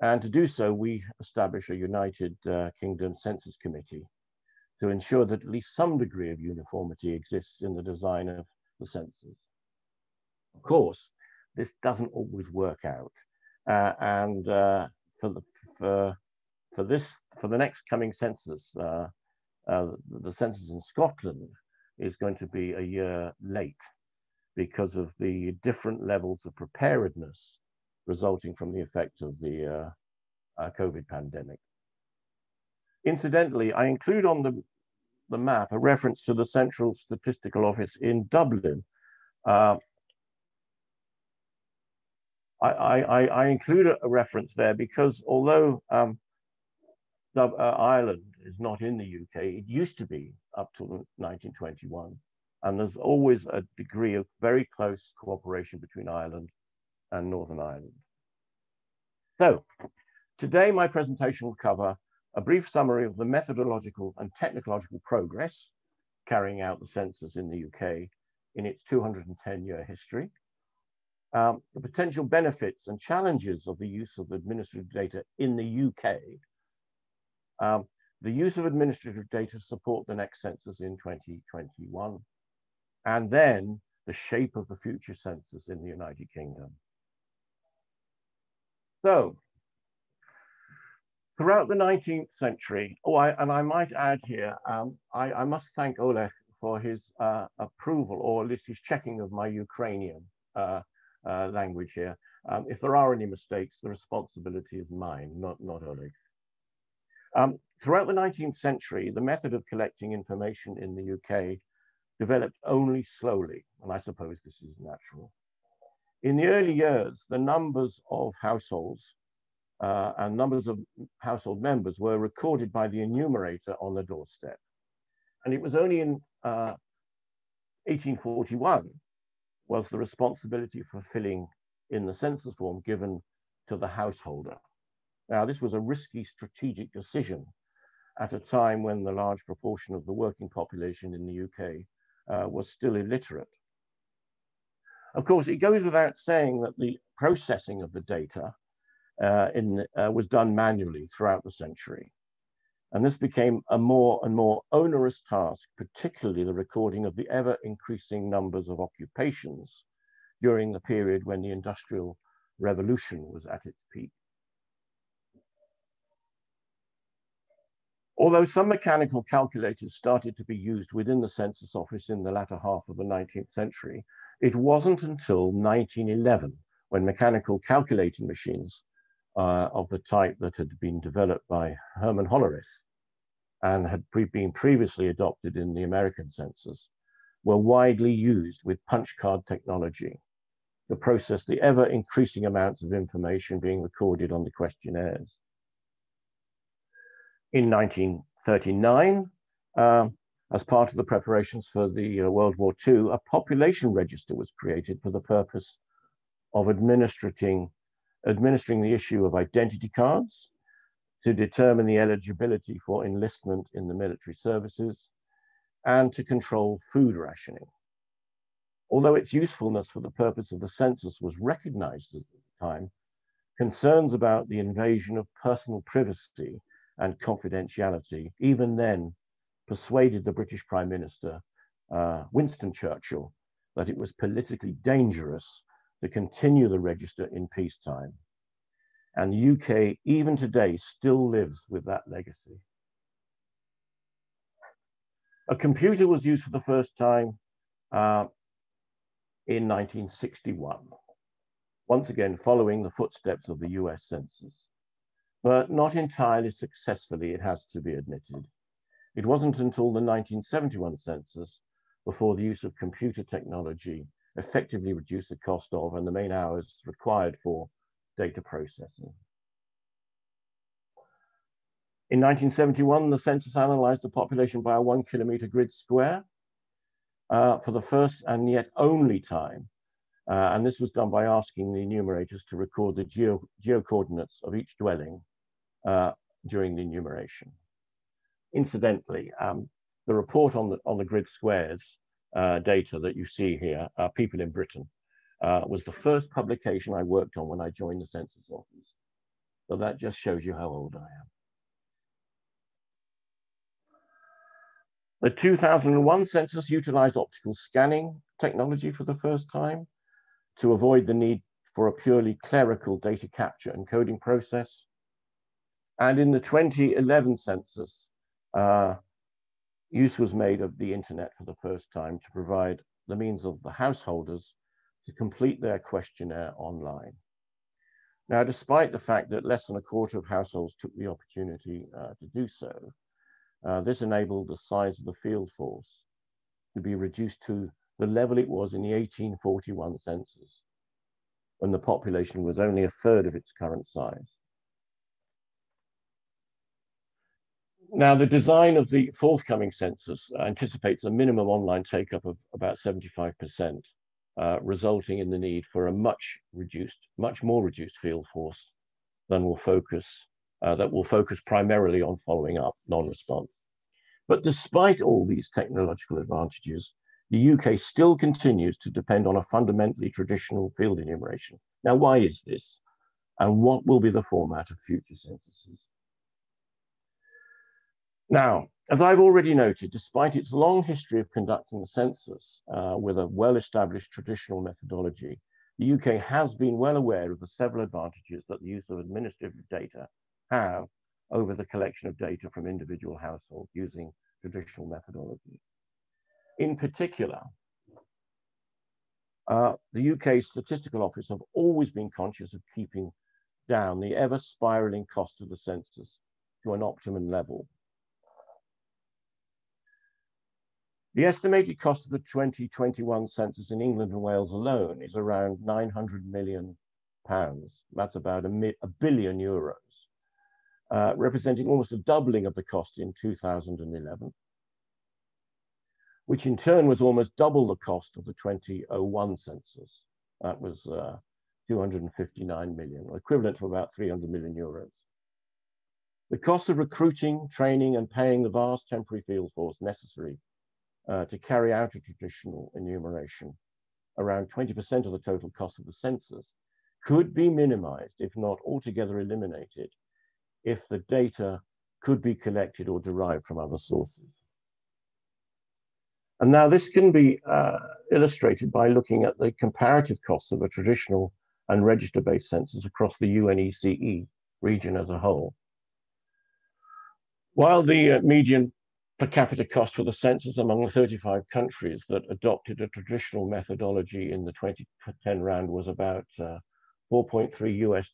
And to do so, we establish a United Kingdom Census Committee to ensure that at least some degree of uniformity exists in the design of the census. Of course, this doesn't always work out. And for the next coming census, the census in Scotland is going to be a year late because of the different levels of preparedness resulting from the effect of the COVID pandemic. Incidentally, I include on the map a reference to the Central Statistical Office in Dublin. I include a reference there because although Ireland is not in the UK, it used to be up to 1921. And there's always a degree of very close cooperation between Ireland and Northern Ireland. So today my presentation will cover a brief summary of the methodological and technological progress carrying out the census in the UK in its 210-year history, the potential benefits and challenges of the use of administrative data in the UK, the use of administrative data to support the next census in 2021, and then the shape of the future census in the United Kingdom. So, throughout the 19th century, and I might add here, I must thank Oleg for his approval, or at least his checking of my Ukrainian language here. If there are any mistakes, the responsibility is mine, not Oleg's. Throughout the 19th century, the method of collecting information in the UK developed only slowly, and I suppose this is natural. In the early years, the numbers of households and numbers of household members were recorded by the enumerator on the doorstep. And it was only in 1841 was the responsibility for filling in the census form given to the householder. Now, this was a risky strategic decision at a time when the large proportion of the working population in the UK was still illiterate. Of course, it goes without saying that the processing of the data was done manually throughout the century. And this became a more and more onerous task, particularly the recording of the ever increasing numbers of occupations during the period when the Industrial Revolution was at its peak. Although some mechanical calculators started to be used within the Census Office in the latter half of the 19th century, it wasn't until 1911 when mechanical calculating machines of the type that had been developed by Herman Hollerith and had been previously adopted in the American census were widely used with punch card technology to process the ever increasing amounts of information being recorded on the questionnaires. In 1939, as part of the preparations for the World War II, a population register was created for the purpose of administering the issue of identity cards to determine the eligibility for enlistment in the military services and to control food rationing. Although its usefulness for the purpose of the census was recognized at the time, concerns about the invasion of personal privacy and confidentiality even then persuaded the British Prime Minister, Winston Churchill, that it was politically dangerous to continue the register in peacetime. And the UK, even today, still lives with that legacy. A computer was used for the first time in 1961, once again following the footsteps of the US Census, but not entirely successfully, it has to be admitted. It wasn't until the 1971 census before the use of computer technology effectively reduced the cost of and the main hours required for data processing. In 1971, the census analyzed the population by a 1 kilometer grid square for the first and yet only time. And this was done by asking the enumerators to record the geo coordinates of each dwelling during the enumeration. Incidentally, the report on the grid squares data that you see here, People in Britain, was the first publication I worked on when I joined the Census Office. So that just shows you how old I am. The 2001 census utilized optical scanning technology for the first time to avoid the need for a purely clerical data capture and coding process. And in the 2011 census, use was made of the internet for the first time to provide the means of the householders to complete their questionnaire online. Now, despite the fact that less than a quarter of households took the opportunity to do so, this enabled the size of the field force to be reduced to the level it was in the 1841 census, when the population was only a third of its current size. Now, the design of the forthcoming census anticipates a minimum online take-up of about 75%, resulting in the need for a much more reduced field force than that will focus primarily on following up non-response. But despite all these technological advantages, the UK still continues to depend on a fundamentally traditional field enumeration. Now, why is this? And what will be the format of future censuses? Now, as I've already noted, despite its long history of conducting the census with a well-established traditional methodology, the UK has been well aware of the several advantages that the use of administrative data have over the collection of data from individual households using traditional methodology. In particular, the UK Statistical Office have always been conscious of keeping down the ever spiraling cost of the census to an optimum level. The estimated cost of the 2021 census in England and Wales alone is around £900 million. That's about a billion euros, representing almost a doubling of the cost in 2011, which in turn was almost double the cost of the 2001 census. That was 259 million, or equivalent to about 300 million euros. The cost of recruiting, training, and paying the vast temporary field force necessary to carry out a traditional enumeration, around 20% of the total cost of the census, could be minimized, if not altogether eliminated, if the data could be collected or derived from other sources. And now this can be illustrated by looking at the comparative costs of a traditional and register-based census across the UNECE region as a whole. While the median per capita cost for the census among the 35 countries that adopted a traditional methodology in the 2010 round was about $4.3 US.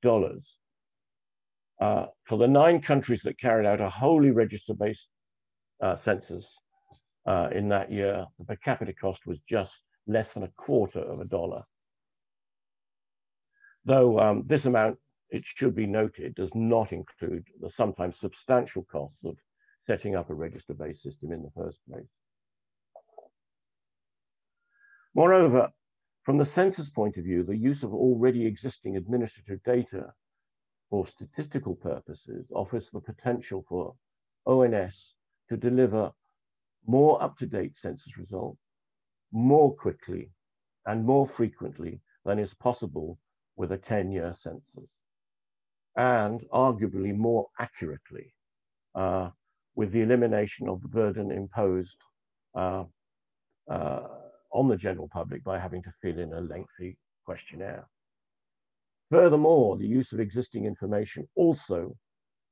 For the 9 countries that carried out a wholly register-based census in that year, the per capita cost was just less than $0.25. Though this amount, it should be noted, does not include the sometimes substantial costs of setting up a register-based system in the first place. Moreover, from the census point of view, the use of already existing administrative data for statistical purposes offers the potential for ONS to deliver more up-to-date census results more quickly and more frequently than is possible with a 10-year census, and arguably more accurately with the elimination of the burden imposed on the general public by having to fill in a lengthy questionnaire. Furthermore, the use of existing information also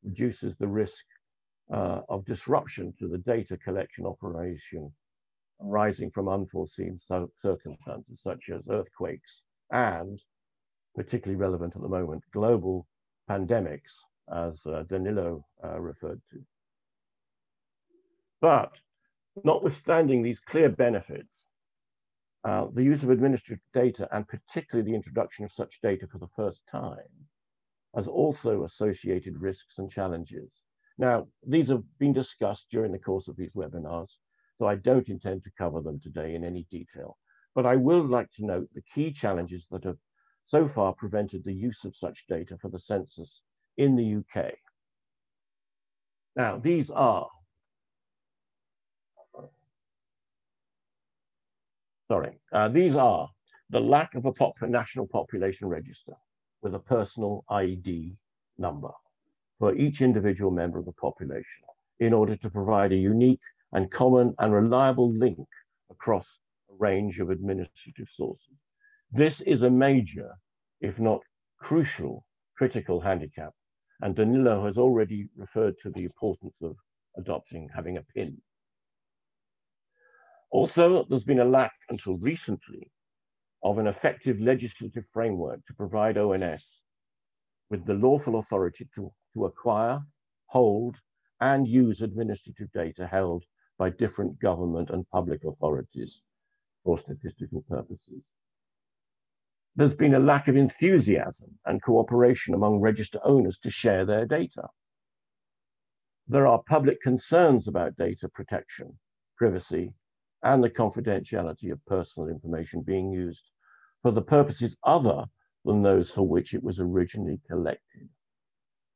reduces the risk of disruption to the data collection operation arising from unforeseen circumstances such as earthquakes and, particularly relevant at the moment, global pandemics, as Danilo referred to. But notwithstanding these clear benefits, the use of administrative data, and particularly the introduction of such data for the first time, has also associated risks and challenges. Now, these have been discussed during the course of these webinars, so I don't intend to cover them today in any detail. But I will like to note the key challenges that have so far prevented the use of such data for the census in the UK. Now, these are the lack of a national population register with a personal ID number for each individual member of the population in order to provide a unique and common and reliable link across a range of administrative sources. This is a major, if not crucial, critical handicap, and Danilo has already referred to the importance of having a PIN. Also, there's been a lack until recently of an effective legislative framework to provide ONS with the lawful authority to acquire, hold, and use administrative data held by different government and public authorities for statistical purposes. There's been a lack of enthusiasm and cooperation among register owners to share their data. There are public concerns about data protection, privacy, and the confidentiality of personal information being used for the purposes other than those for which it was originally collected.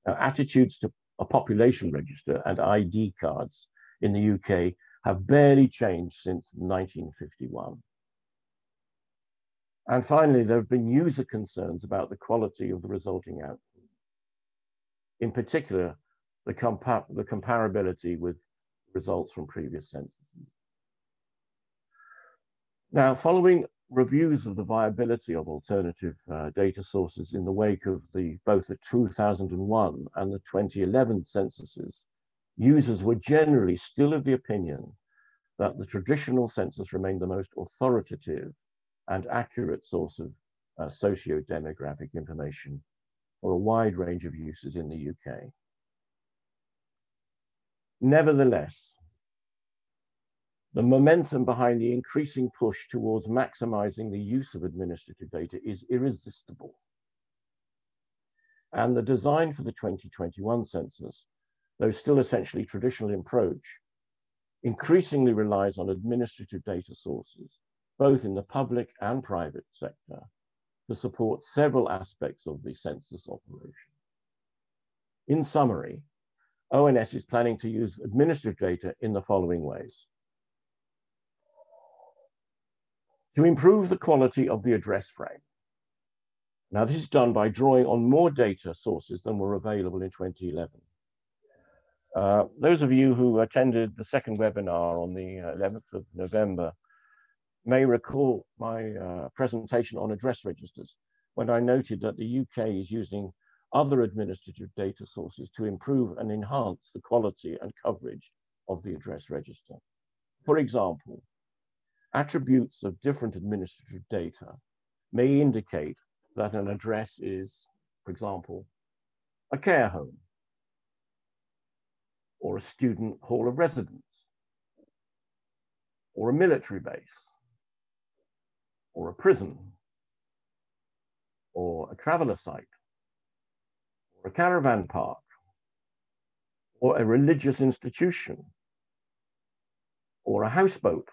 Now, attitudes to a population register and ID cards in the UK have barely changed since 1951. And finally, there have been user concerns about the quality of the resulting output. In particular, the comparability with results from previous censuses. Now, following reviews of the viability of alternative data sources in the wake of both the 2001 and the 2011 censuses, users were generally still of the opinion that the traditional census remained the most authoritative and accurate source of socio-demographic information for a wide range of uses in the UK. Nevertheless, the momentum behind the increasing push towards maximizing the use of administrative data is irresistible. And the design for the 2021 census, though still essentially traditional approach, increasingly relies on administrative data sources, both in the public and private sector, to support several aspects of the census operation. In summary, ONS is planning to use administrative data in the following ways. To improve the quality of the address frame. Now, this is done by drawing on more data sources than were available in 2011. Those of you who attended the second webinar on the 11th of November may recall my presentation on address registers, when I noted that the UK is using other administrative data sources to improve and enhance the quality and coverage of the address register. For example, attributes of different administrative data may indicate that an address is, for example, a care home, or a student hall of residence, or a military base, or a prison, or a traveler site, or a caravan park, or a religious institution, or a houseboat,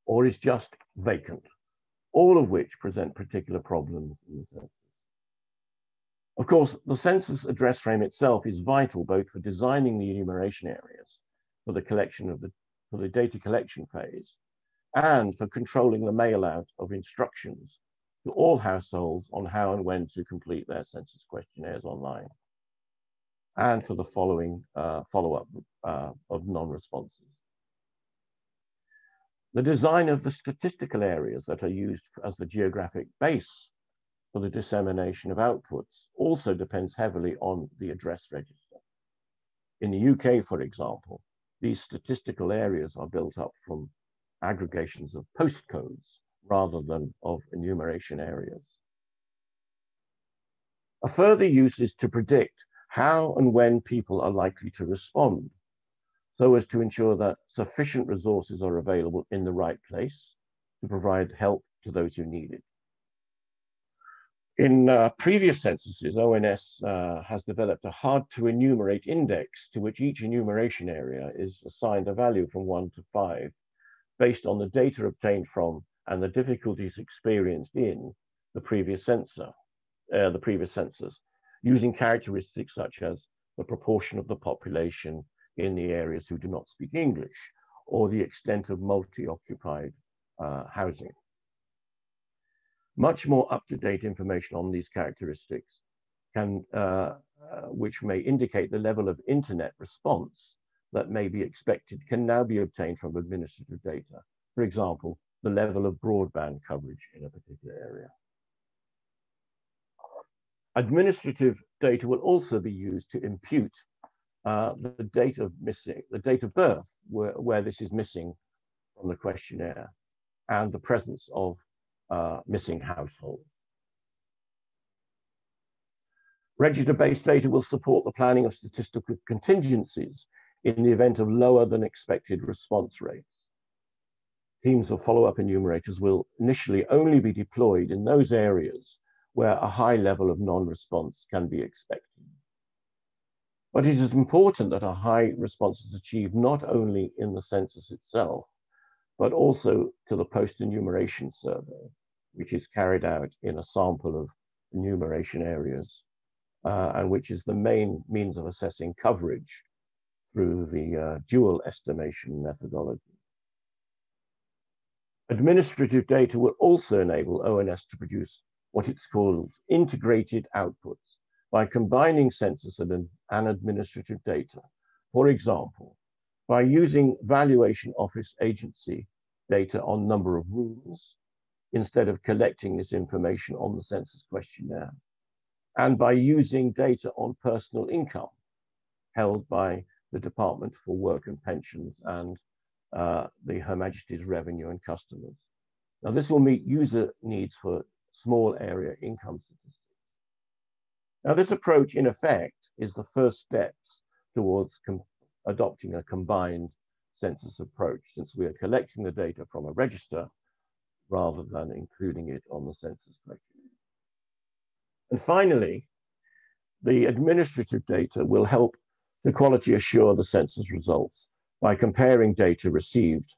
or is just vacant, all of which present particular problems in the census. Of course, the census address frame itself is vital both for designing the enumeration areas for the data collection phase and for controlling the mail out of instructions to all households on how and when to complete their census questionnaires online, and for the following follow-up of non-responses. The design of the statistical areas that are used as the geographic base for the dissemination of outputs also depends heavily on the address register. In the UK, for example, these statistical areas are built up from aggregations of postcodes rather than of enumeration areas. A further use is to predict how and when people are likely to respond, so as to ensure that sufficient resources are available in the right place to provide help to those who need it. In previous censuses, ONS has developed a hard-to-enumerate index to which each enumeration area is assigned a value from 1 to 5, based on the data obtained from and the difficulties experienced in the previous census, using characteristics such as the proportion of the population in the areas who do not speak English, or the extent of multi-occupied housing. Much more up-to-date information on these characteristics which may indicate the level of internet response that may be expected, can now be obtained from administrative data. For example, the level of broadband coverage in a particular area. Administrative data will also be used to impute the date of birth, where this is missing from the questionnaire, and the presence of missing households. Register-based data will support the planning of statistical contingencies in the event of lower than expected response rates. Teams of follow-up enumerators will initially only be deployed in those areas where a high level of non-response can be expected. But it is important that a high response is achieved not only in the census itself, but also to the post-enumeration survey, which is carried out in a sample of enumeration areas, and which is the main means of assessing coverage through the dual estimation methodology. Administrative data will also enable ONS to produce what it's called integrated outputs by combining census and administrative data. For example, by using valuation office agency data on number of rooms instead of collecting this information on the census questionnaire, and by using data on personal income held by the Department for Work and Pensions and Her Majesty's Revenue and Customs. Now, this will meet user needs for small area income statistics. Now, this approach, in effect, is the first steps towards adopting a combined census approach, since we are collecting the data from a register rather than including it on the census questionnaire. And finally, the administrative data will help to quality assure the census results by comparing data received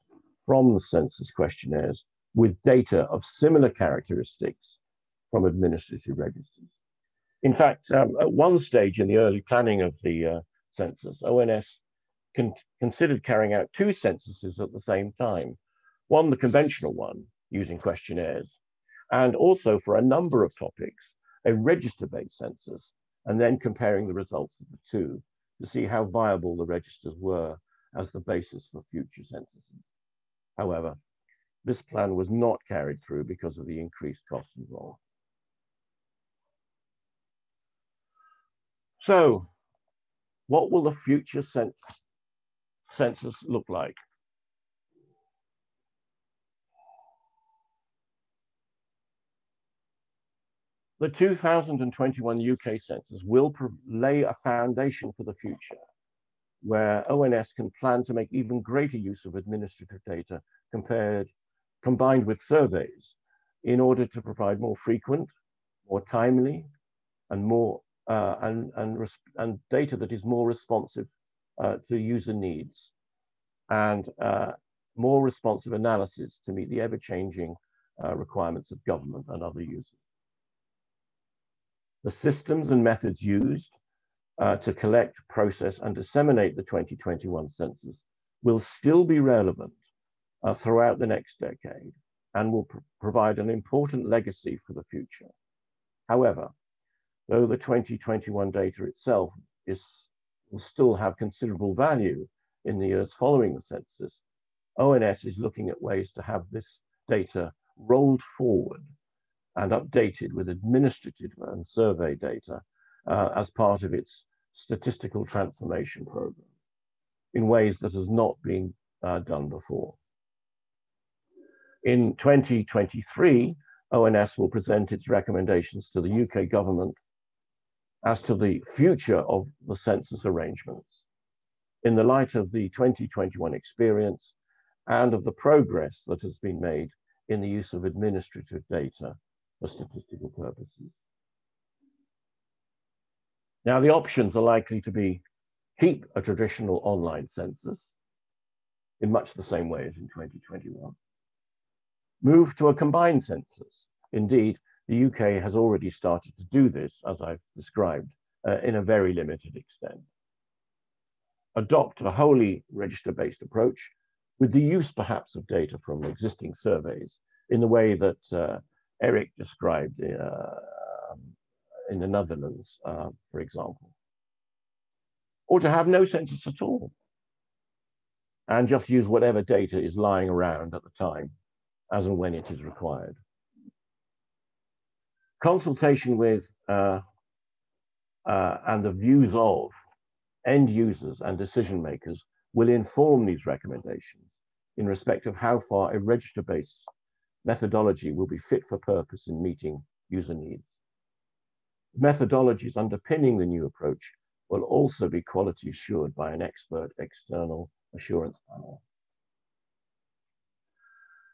from the census questionnaires with data of similar characteristics from administrative registers. In fact, at one stage in the early planning of the census, ONS considered carrying out two censuses at the same time. One, the conventional one, using questionnaires, and also for a number of topics, a register-based census, and then comparing the results of the two to see how viable the registers were as the basis for future censuses. However, this plan was not carried through because of the increased costs involved. So, what will the future census look like? The 2021 UK census will lay a foundation for the future, where ONS can plan to make even greater use of administrative data combined with surveys in order to provide more frequent, more timely, and more and data that is more responsive to user needs, and more responsive analysis to meet the ever-changing requirements of government and other users. The systems and methods used to collect, process, and disseminate the 2021 census will still be relevant throughout the next decade and will provide an important legacy for the future. However, though the 2021 data itself will still have considerable value in the years following the census, ONS is looking at ways to have this data rolled forward and updated with administrative and survey data as part of its statistical transformation program in ways that has not been done before. In 2023, ONS will present its recommendations to the UK government as to the future of the census arrangements in the light of the 2021 experience and of the progress that has been made in the use of administrative data for statistical purposes. Now, the options are likely to be keep a traditional online census in much the same way as in 2021. Move to a combined census. Indeed, the UK has already started to do this, as I've described, in a very limited extent. Adopt a wholly register-based approach with the use perhaps of data from existing surveys in the way that Eric described in the Netherlands, for example. Or to have no census at all and just use whatever data is lying around at the time as and when it is required. Consultation with and the views of end users and decision makers will inform these recommendations in respect of how far a register-based methodology will be fit for purpose in meeting user needs. Methodologies underpinning the new approach will also be quality assured by an expert external assurance panel.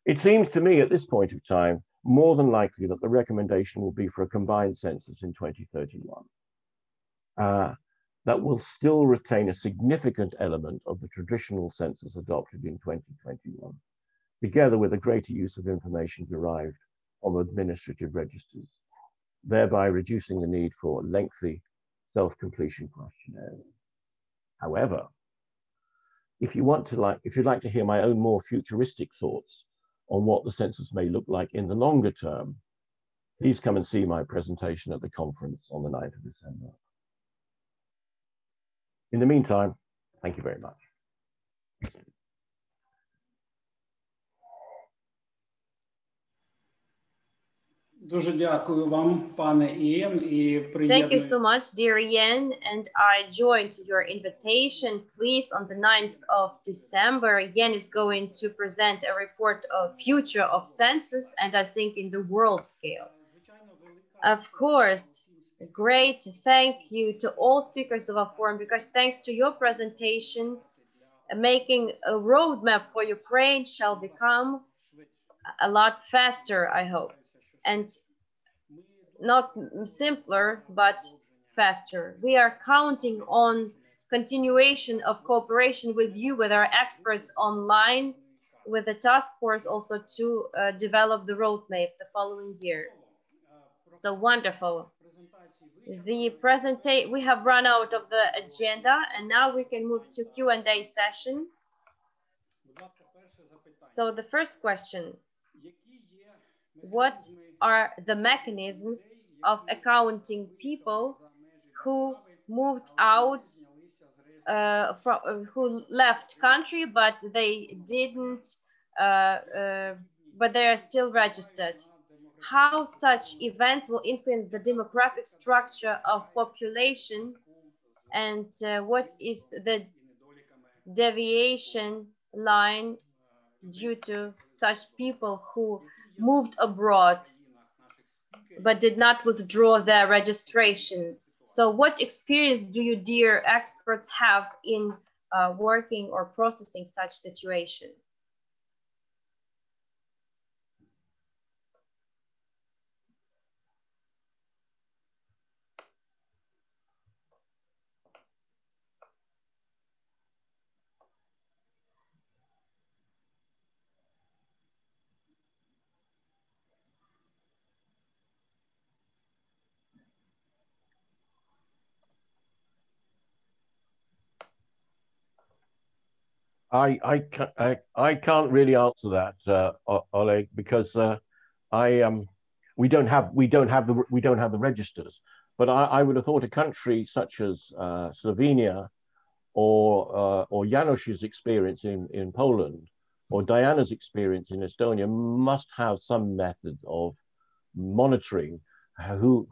It seems to me at this point of time more than likely that the recommendation will be for a combined census in 2031. That will still retain a significant element of the traditional census adopted in 2021, together with a greater use of information derived from administrative registers, thereby reducing the need for lengthy self-completion questionnaires. However, if you'd like to hear my own more futuristic thoughts on what the census may look like in the longer term, please come and see my presentation at the conference on the 9th of December. In the meantime, thank you very much. Дуже дякую вам, пане Ієн, і Thank you so much, dear Ian, and I joined your invitation. Please, on the 9th of December, Ian is going to present a report of future of census, and I think in the world scale. Of course, great thank you to all speakers of our forum, because thanks to your presentations, making a roadmap for Ukraine shall become a lot faster, I hope. And not simpler, but faster. We are counting on continuation of cooperation with you, with our experts online, with the task force also to develop the roadmap the following year. So wonderful. We have run out of the agenda, and now we can move to Q&A session. So the first question: what are the mechanisms of accounting people who moved out, who left country, but they didn't, but they are still registered? How such events will influence the demographic structure of population, and what is the deviation line due to such people who moved abroad but did not withdraw their registration? So what experience do you, dear experts, have in working or processing such situation? I can't really answer that, Oleg, because we don't have the registers. But I would have thought a country such as Slovenia, or Janusz's experience in Poland, or Diana's experience in Estonia must have some method of monitoring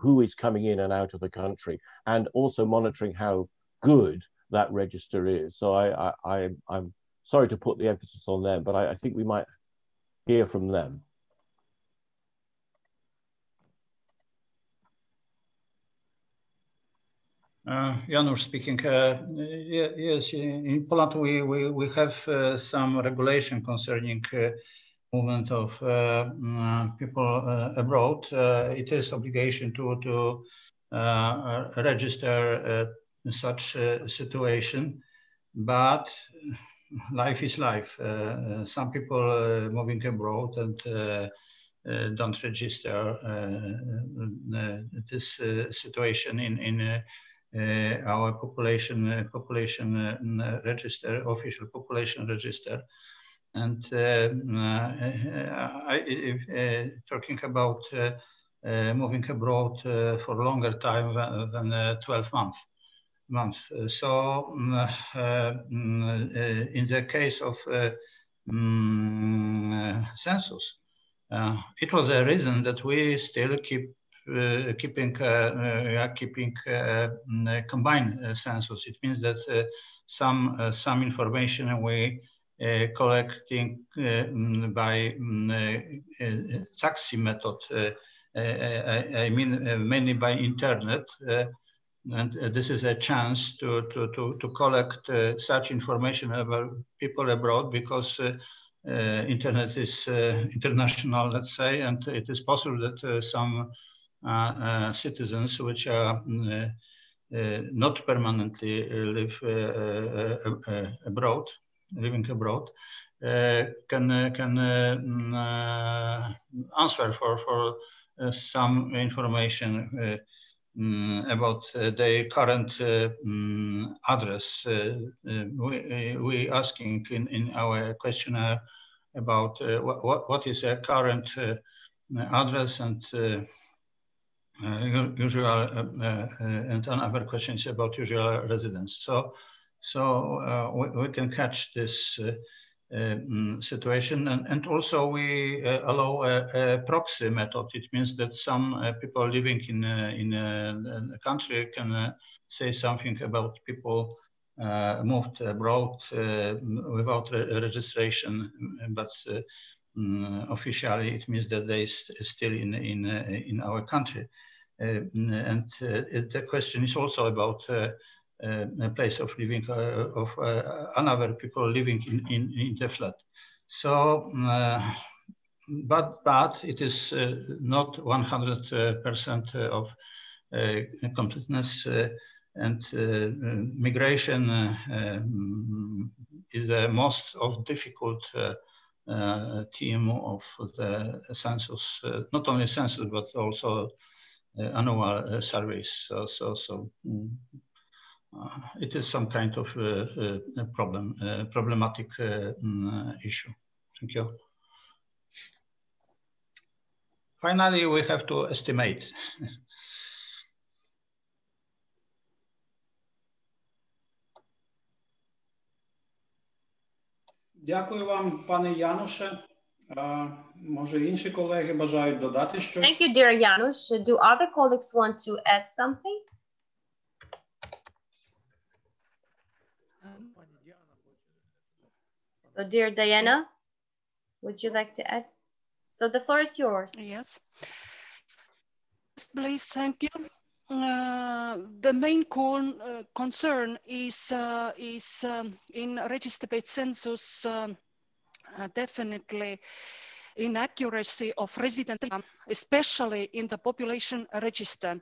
who is coming in and out of the country, and also monitoring how good that register is. So I'm sorry to put the emphasis on them, but I think we might hear from them. Janusz speaking. Yes, in Poland we have some regulation concerning movement of people abroad. It is obligation to register such situation, but life is life. Some people moving abroad and don't register this situation in our population register, official population register. And talking about moving abroad for a longer time than 12 months. So in the case of census, it was a reason that we still keep keeping combined census. It means that some information we collecting by taxi method. I mean, mainly by internet. And this is a chance to collect such information about people abroad, because internet is international, let's say, and it is possible that some citizens which are not permanently living abroad, can answer for some information about their current address. We asking in our questionnaire about what is a current address, and usual and other questions about usual residence. So we can catch this situation, and also we allow a proxy method. It means that some people living in a country can say something about people moved abroad without registration, but officially it means that they still in our country. And the question is also about a place of living of another people living in the flat. So, but it is not 100% of completeness, and migration is the most of difficult theme of the census, not only census but also annual surveys. So it is some kind of problematic issue. Thank you. Finally, we have to estimate. Дякую вам, пане Януше. Може, інші колеги бажають додати щось? Thank you, dear Janusz. Do other colleagues want to add something? So, dear Diana, would you like to add? So the floor is yours. Yes. Please, thank you. The main concern is in register-based census definitely inaccuracy of resident data, especially in the population register.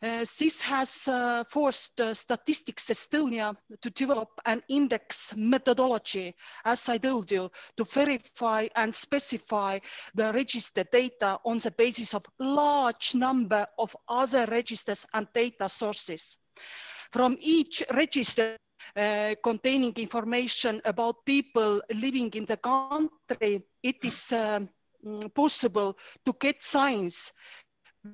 This has forced Statistics Estonia to develop an index methodology, as I told you, to verify and specify the register data on the basis of large number of other registers and data sources. From each register containing information about people living in the country, it is possible to get signs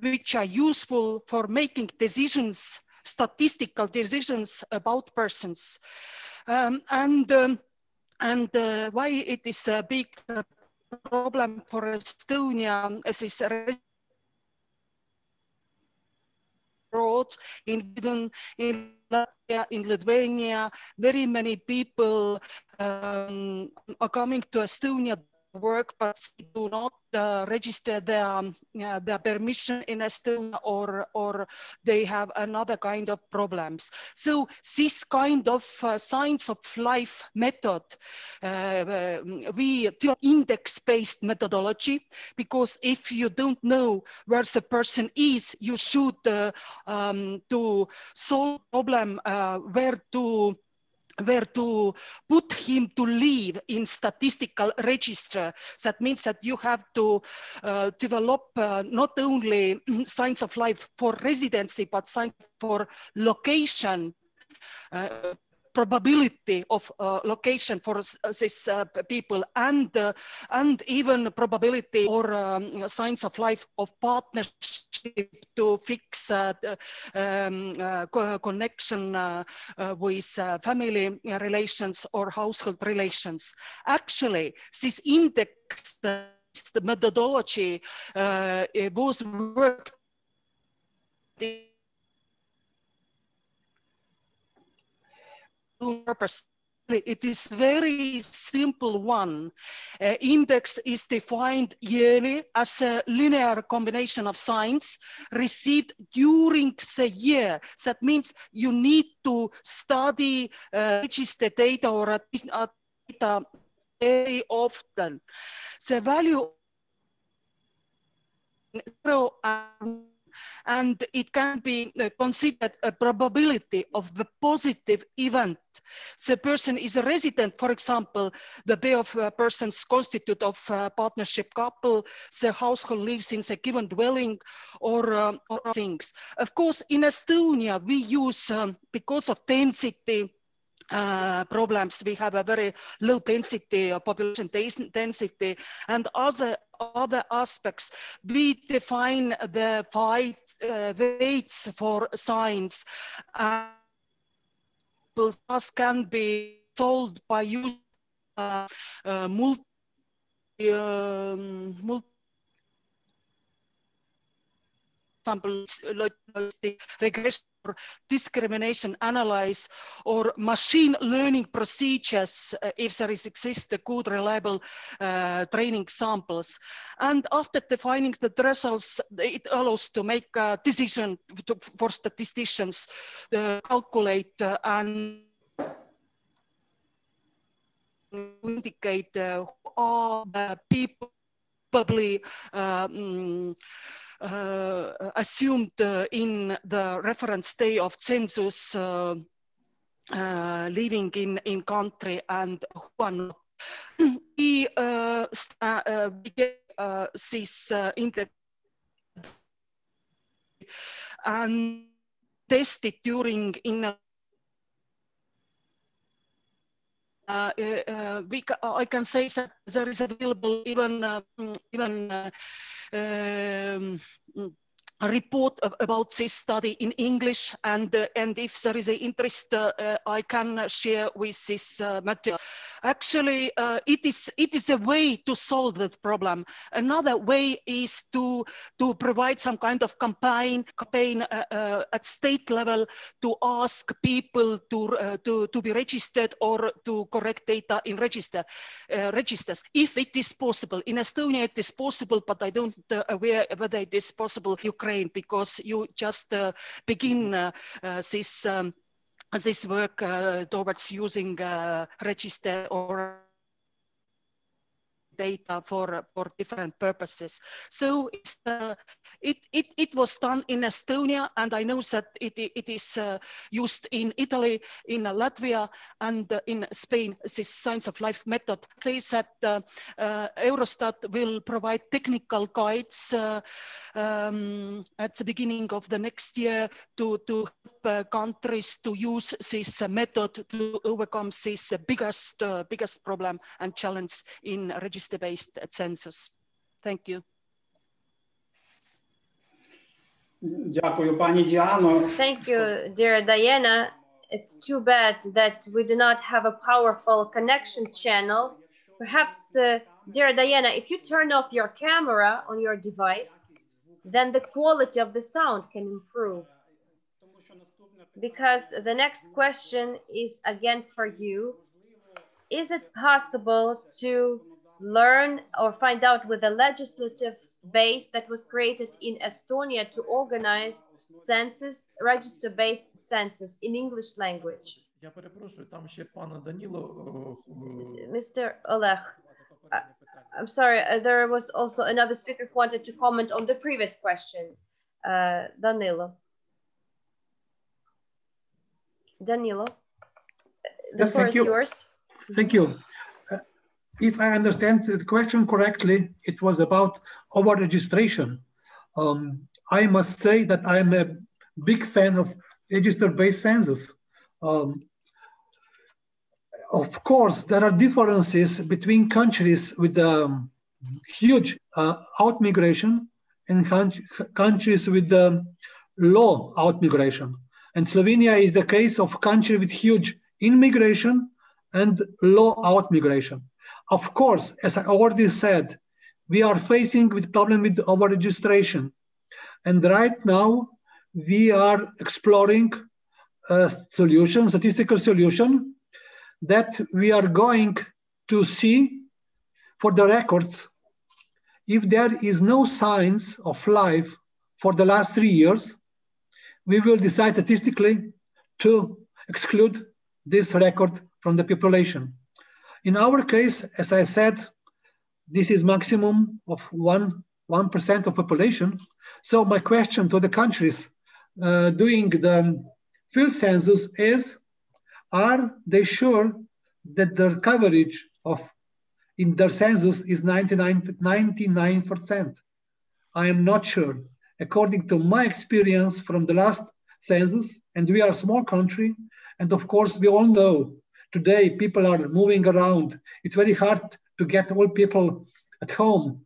which are useful for making decisions, statistical decisions about persons. And why it is a big problem for Estonia as is in Latvia, in Lithuania, very many people are coming to Estonia to work, but do not register their permission in Estonia, or they have another kind of problems. So this kind of signs of life method, we do index-based methodology, because if you don't know where the person is, you should to solve problem where to put him to live in statistical register. That means that you have to develop not only signs of life for residency, but signs for location, probability of location for these people, and even probability or signs of life of partnership to fix connection with family relations or household relations. Actually, this index, the methodology was worked purpose. It is very simple one. Index is defined yearly as a linear combination of signs received during the year. That means you need to study register data or data very often. The value and it can be considered a probability of the positive event. The person is a resident, for example, the pair of persons constitute of partnership couple, the household lives in the given dwelling, or things. Of course, in Estonia, we use, because of density, problems, we have a very low density, population density, and other aspects. We define the weights for signs. Thus can be solved by using multi sample regression or discrimination analysis or machine learning procedures if there exists a good reliable training samples. And after defining the results, it allows to make a decision for statisticians to calculate and indicate who are the people probably assumed in the reference day of census living in country and who are not. We get this index and tested during I can say that there is available even a report about this study in English, and if there is an interest, I can share with this material. Actually, it is a way to solve this problem. Another way is to provide some kind of campaign at state level to ask people to be registered or to correct data in registers, if it is possible. In Estonia, it is possible, but I don't aware whether it is possible in Ukraine, because you just begin this work towards using register or data for different purposes. So it was done in Estonia, and I know that it is used in Italy, in Latvia, and in Spain. This science of life method says that Eurostat will provide technical guides at the beginning of the next year to help countries to use this method to overcome this biggest problem and challenge in register-based census. Thank you. Дякую, пані Діано. Thank you, dear Diana. It's too bad that we do not have a powerful connection channel. Perhaps, dear Diana, if you turn off your camera on your device, then the quality of the sound can improve. Because the next question is again for you. Is it possible to learn or find out with the legislative base that was created in Estonia to organize census, register-based census in English language? Mr. Oleg, I'm sorry, there was also another speaker who wanted to comment on the previous question. Danilo. The floor is yours. Thank you. If I understand the question correctly, it was about our registration. I must say that I'm a big fan of register-based census. Of course, there are differences between countries with huge out-migration and countries with low out-migration. And Slovenia is the case of country with huge in-migration and low out-migration. Of course, as I already said, we are facing with problem with our registration. And right now, we are exploring a solution, statistical solution, that we are going to see for the records if there is no signs of life for the last 3 years, we will decide statistically to exclude this record from the population. In our case, as I said, this is maximum of 1% of population. So my question to the countries doing the field census is, are they sure that the coverage of in their census is 99%? I am not sure. According to my experience from the last census, and we are a small country, and of course we all know today people are moving around. It's very hard to get all people at home.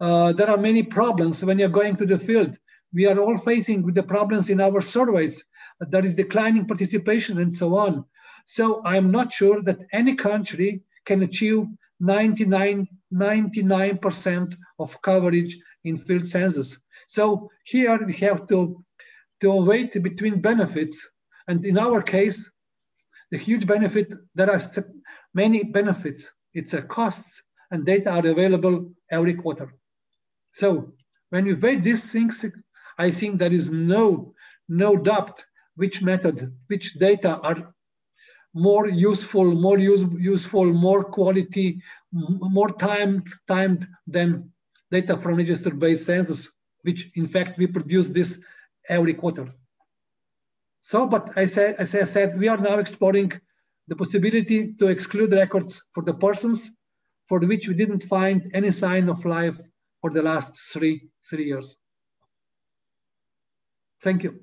There are many problems when you're going to the field. We are all facing with the problems in our surveys. There is declining participation and so on. So I'm not sure that any country can achieve 99% of coverage in field census. So here we have to wait between benefits. And in our case, the huge benefit, there are many benefits. It's a costs and data are available every quarter. So when we weigh these things, I think there is no doubt which method, which data are more useful, more quality, more timed than data from register-based census, which in fact we produce this every quarter. So, but as I said, we are now exploring the possibility to exclude records for the persons for which we didn't find any sign of life for the last three years. Thank you.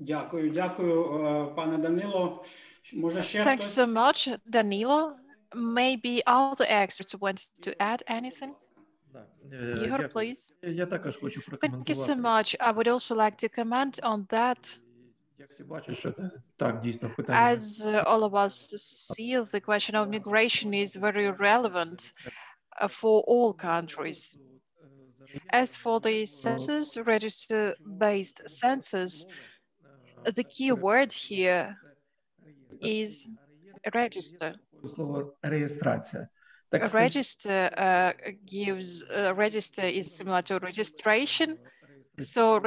Дякую, пане Данило. Може ще Thanks хтось? so much, Danilo. Maybe other experts want to add anything? Igor, please. Я також хочу Thank you so прокоментувати. much. I would also like to comment on that. Як всі бачать, що це так дійсно питання. As all of us see, the question of migration is very relevant for all countries. As for the census, register-based census, the key word here is register. Слово реєстрація. Так, Register register is similar to registration. So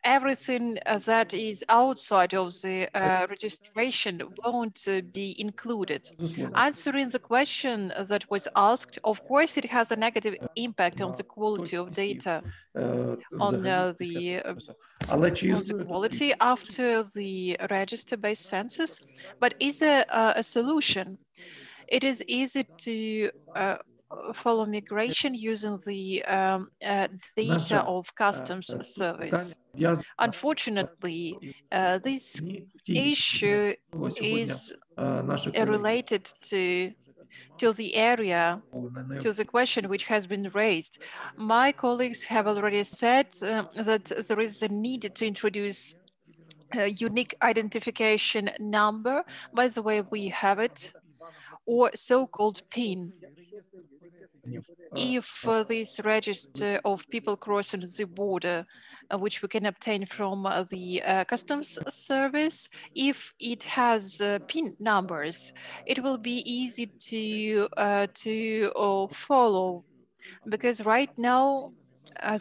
everything that is outside of the registration won't be included. Answering the question that was asked, of course, it has a negative impact on the quality of data, on the quality after the register-based census. But is there a solution? It is easy to follow migration using the data of customs service. Unfortunately, this issue is related to the area, to the question which has been raised. My colleagues have already said that there is a need to introduce a unique identification number. By the way, we have it, or so-called PIN. If this register of people crossing the border, which we can obtain from the customs service, if it has PIN numbers, it will be easy to follow, because right now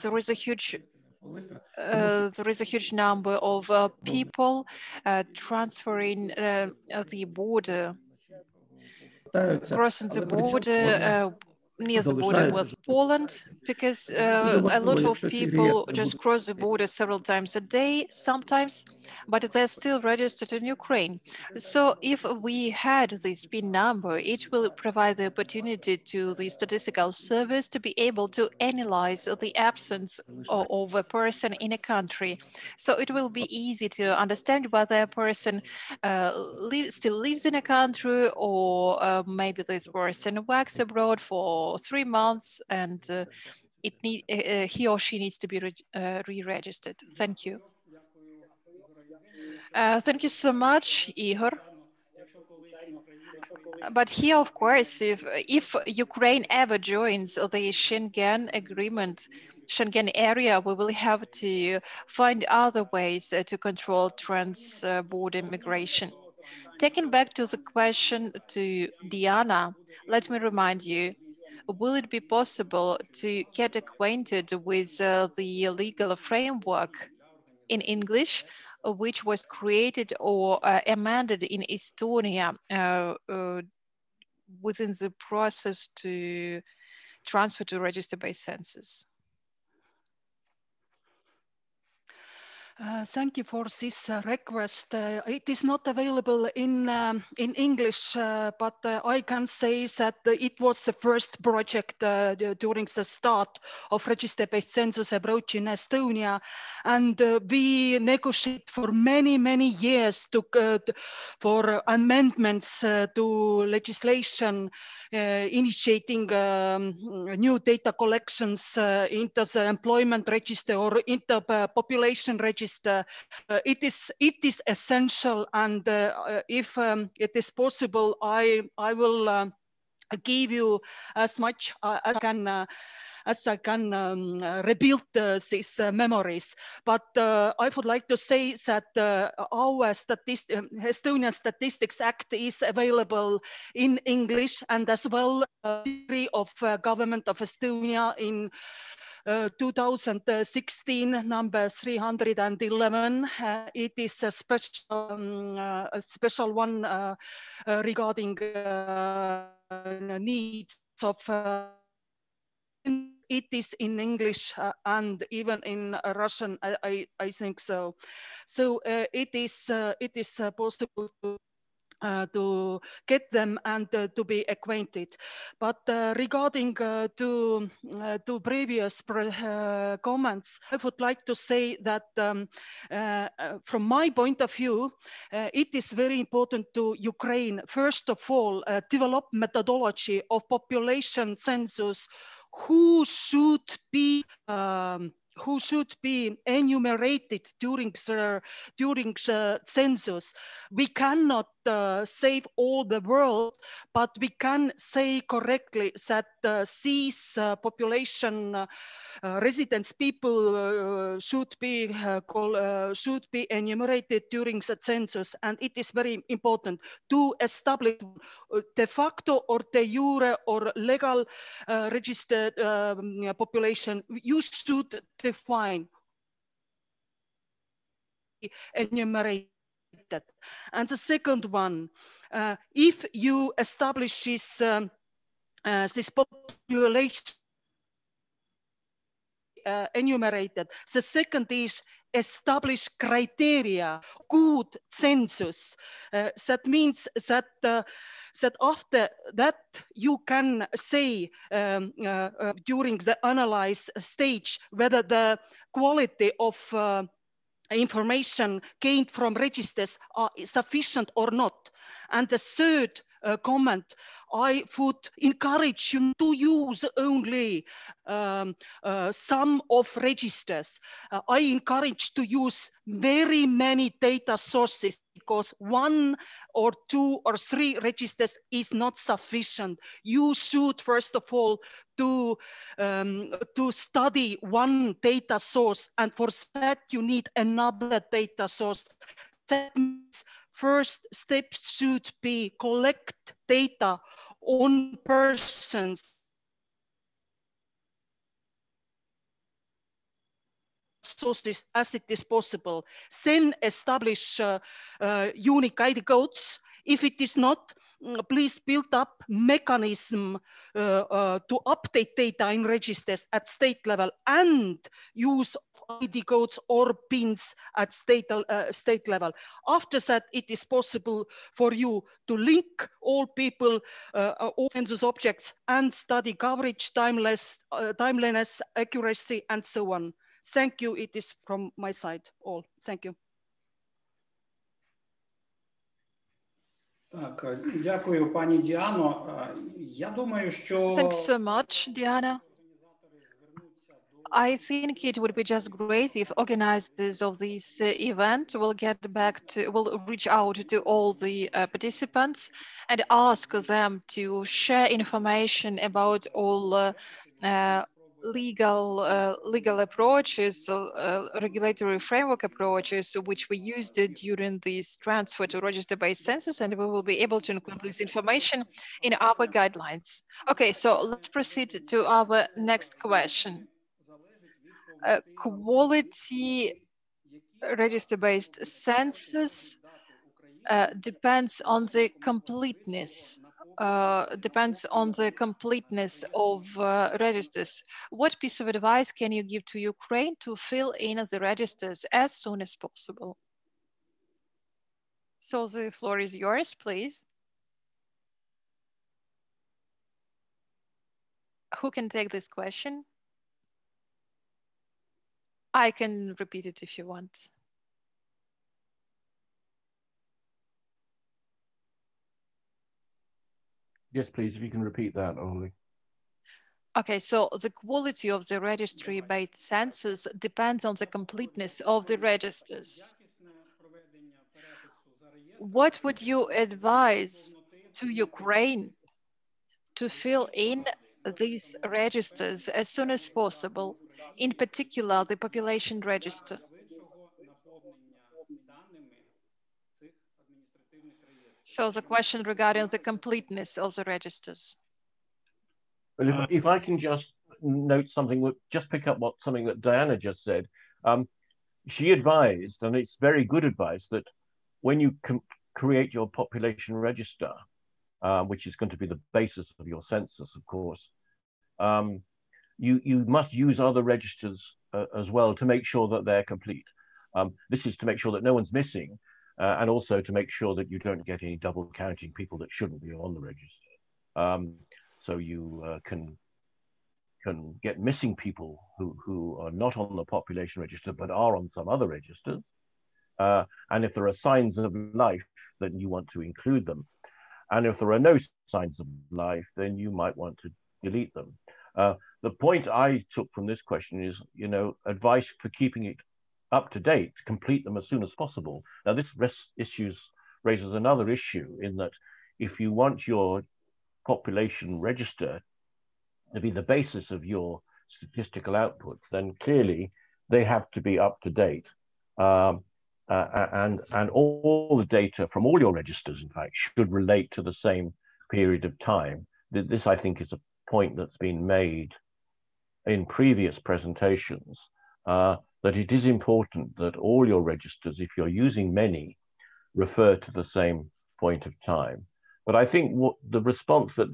there is a huge number of people transferring the border, crossing the border near the border with Poland, because a lot of people just cross the border several times a day sometimes, but they're still registered in Ukraine. So if we had this PIN number, it will provide the opportunity to the statistical service to be able to analyze the absence of a person in a country. So it will be easy to understand whether a person still lives in a country, or maybe this person works abroad for 3 months and he or she needs to be re-registered. Thank you. Thank you so much, Igor. But here, of course, if Ukraine ever joins the Schengen agreement, Schengen area, we will have to find other ways to control trans-border migration. Taking back to the question to Diana, let me remind you, will it be possible to get acquainted with the legal framework in English, which was created or amended in Estonia within the process to transfer to register-based census? Thank you for this request. It is not available in English, but I can say that it was the first project during the start of register-based census approach in Estonia, and we negotiate for many years for amendments to legislation initiating new data collections into the employment register or into population register. It is essential, and if it is possible, I will give you as much as I can rebuild these memories. But I would like to say that our Estonian Statistics Act is available in English, and as well theory of Government of Estonia in 2016 number 311. It is a special one regarding needs of it is in English and even in Russian, I think so. So it is possible to get them and to be acquainted. But regarding to previous comments, I would like to say that from my point of view, it is very important to Ukraine, first of all, develop methodology of population census, who should be enumerated during the census. We cannot save all the world, but we can say correctly that these population residents people should be enumerated during the census, and it is very important to establish de facto or de jure or legal registered population. You should define enumerated. And the second one, if you establish this population enumerated, the second is establish criteria, good census. That means that that after that you can say during the analyze stage whether the quality of information gained from registers are sufficient or not. And the third comment, I would encourage you to use only some of registers. I encourage to use very many data sources, because 1 or 2 or 3 registers is not sufficient. You should first of all to study one data source, and for that you need another data source. That means first step should be collect data on persons sources as it is possible. Then establish unique ID codes. If it is not, please build up mechanism to update data in registers at state level and use ID codes or pins at state level. After that, it is possible for you to link all people, all census objects, and study coverage, timeliness, accuracy, and so on. Thank you. It is from my side all. Thank you. Так, дякую, пані Діано. Я думаю, що Thanks so much, Diana. I think it would be just great if organizers of this event will reach out to all the participants and ask them to share information about all legal approaches, regulatory framework approaches, which we used during this transfer to register-based census, and we will be able to include this information in our guidelines. Okay, so let's proceed to our next question. Quality register-based census depends on the completeness. Of registers. What piece of advice can you give to Ukraine to fill in the registers as soon as possible? So the floor is yours, please. Who can take this question? I can repeat it if you want. Yes, please, if you can repeat that, Oli. Okay, so the quality of the registry-based census depends on the completeness of the registers. What would you advise to Ukraine to fill in these registers as soon as possible, in particular the population register? So the question regarding the completeness of the registers. Well, if I can just note something, just pick up something that Diana just said. She advised, and it's very good advice, that when you create your population register, which is going to be the basis of your census, of course, you must use other registers as well to make sure that they're complete. This is to make sure that no one's missing, and also to make sure that you don't get any double counting people that shouldn't be on the register. So you can get missing people who are not on the population register but are on some other registers. And if there are signs of life, then you want to include them. And if there are no signs of life, then you might want to delete them. The point I took from this question is, advice for keeping it up to date, complete them as soon as possible. Now, this raises another issue in that if you want your population register to be the basis of your statistical outputs, then clearly they have to be up to date. And all the data from all your registers, in fact, should relate to the same period of time. This, I think, is a point that's been made in previous presentations, that it is important that all your registers, if you're using many, refer to the same point of time. But I think what the response that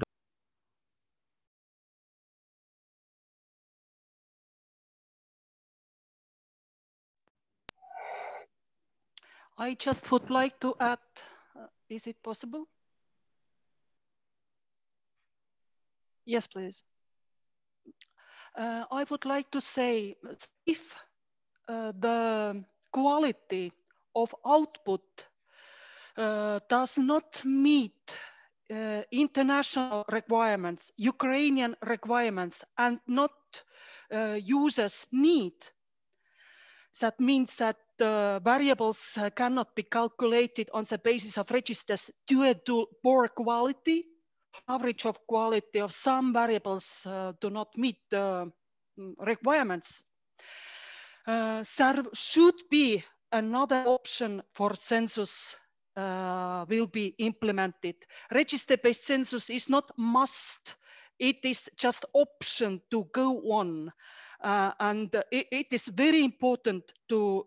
I just would like to add, is it possible? Yes, please. I would like to say, if the quality of output does not meet international requirements, Ukrainian requirements, and not users' need, that means that variables cannot be calculated on the basis of registers due to poor quality. Average of quality of some variables do not meet the requirements. There should be another option for census will be implemented. Register-based census is not must. It is just option to go on. And it is very important to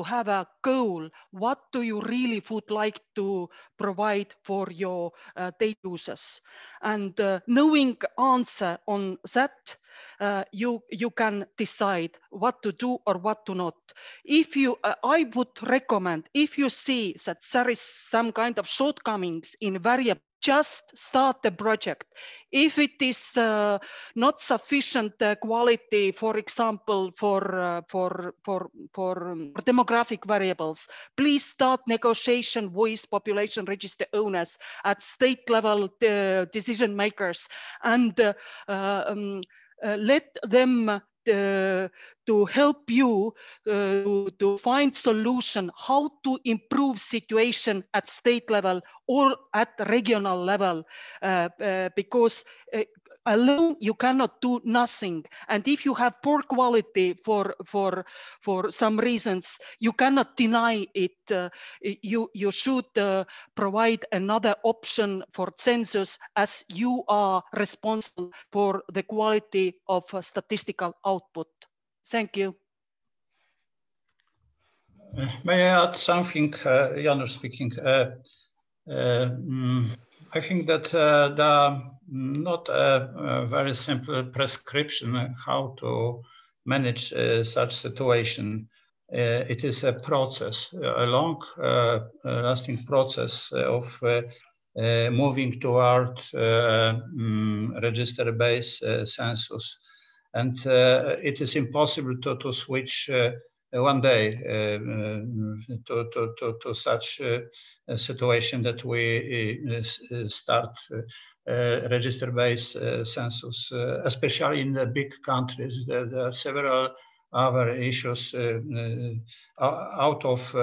have a goal. What do you really would like to provide for your data users? And knowing answer on that, you can decide what to do or what to not. If you, I would recommend, if you see that there is some kind of shortcomings in variable just start the project. If it is not sufficient quality, for example, for demographic variables, please start negotiation with population register owners at state level decision makers, and let them to help you to find solution how to improve situation at state level or at regional level, because alone you cannot do nothing. And if you have poor quality for some reasons, you cannot deny it. You should provide another option for census, as you are responsible for the quality of statistical output. Thank you. May I add something, Janusz speaking? I think that there are not a very simple prescription how to manage such situation. It is a process, a long lasting process of moving toward register-based census. And it is impossible to switch one day to such a situation that we start register-based census, especially in the big countries. There are several other issues out of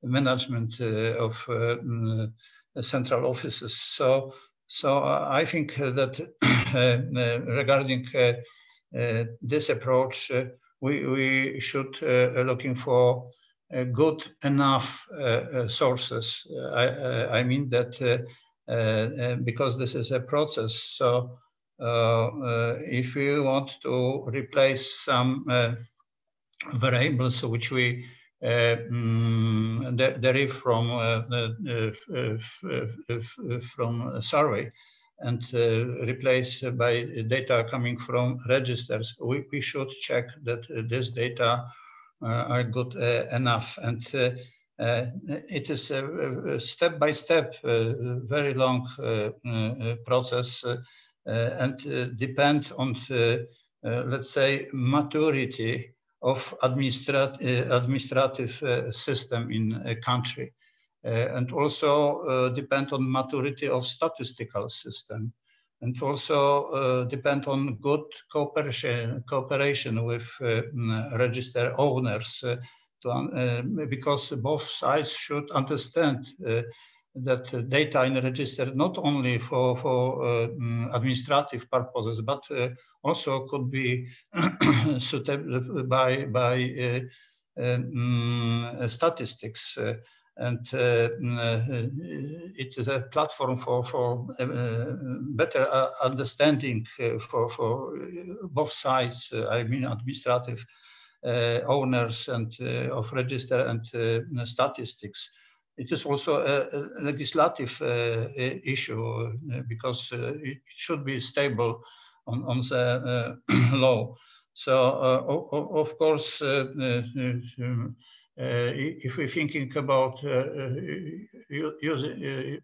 management of central offices. So I think that regarding this approach, we should looking for good enough sources. I mean that because this is a process. So if we want to replace some variables which we derive from survey and replace by data coming from registers, we should check that this data are good enough. And it is a step-by-step, very long process, and depend on the, let's say, maturity of administrative system in a country. And also depend on maturity of statistical system, and also depend on good cooperation with register owners, because both sides should understand that data in a register not only for administrative purposes, but also could be suitable by statistics. And it is a platform for better understanding for both sides, I mean administrative owners and of register and statistics. It is also a legislative issue, because it should be stable on the law. So of course, if we're thinking about using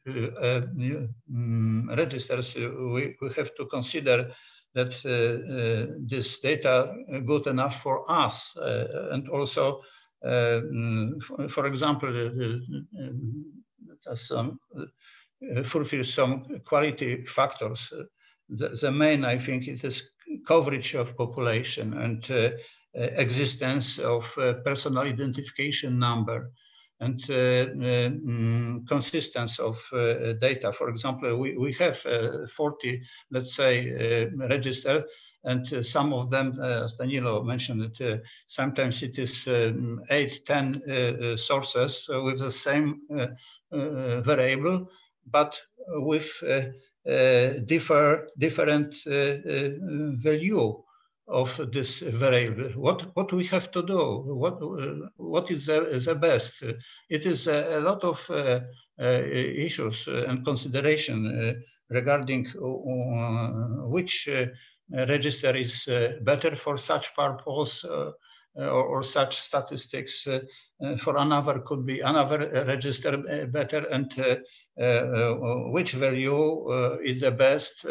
registers, we have to consider that this data good enough for us, and also, for example, fulfill some quality factors. The main, I think, it is coverage of population and existence of personal identification number and consistency of data. For example, we have 40, let's say, register, and some of them, as Danilo mentioned, it, sometimes it is 8-10 sources with the same variable, but with different value of this variable. What we have to do? What is the best? It is a lot of issues and consideration regarding which register is better for such purpose, or such statistics. For another could be another register better, and which value is the best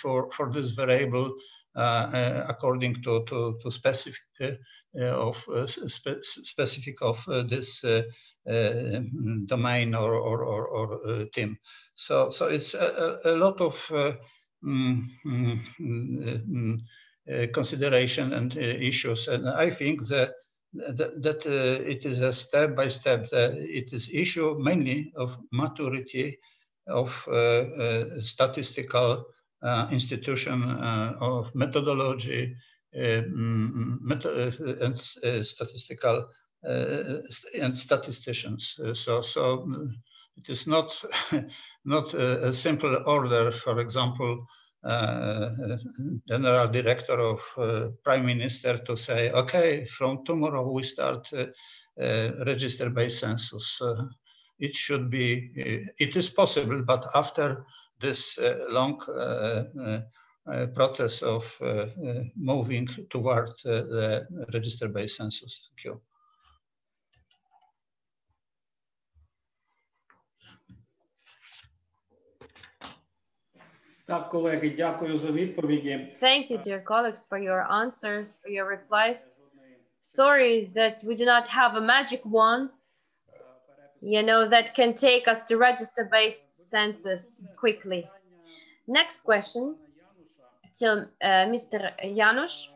for this variable according to specific specific of this domain or team. So it's a lot of consideration and issues, and I think that it is a step by step. It is issue mainly of maturity of statistical institution, of methodology, and statistical and statisticians. So it is not not a simple order. For example, general director of prime minister to say, okay, from tomorrow we start register-based census. It should be, it is possible, but after this long process of moving toward the register-based census. Thank you. Так, колеги, дякую за відповіді. Thank you, dear colleagues, for your answers, for your replies. Sorry that we do not have a magic wand, you know, that can take us to register-based census quickly. Next question to Mr. Janusz.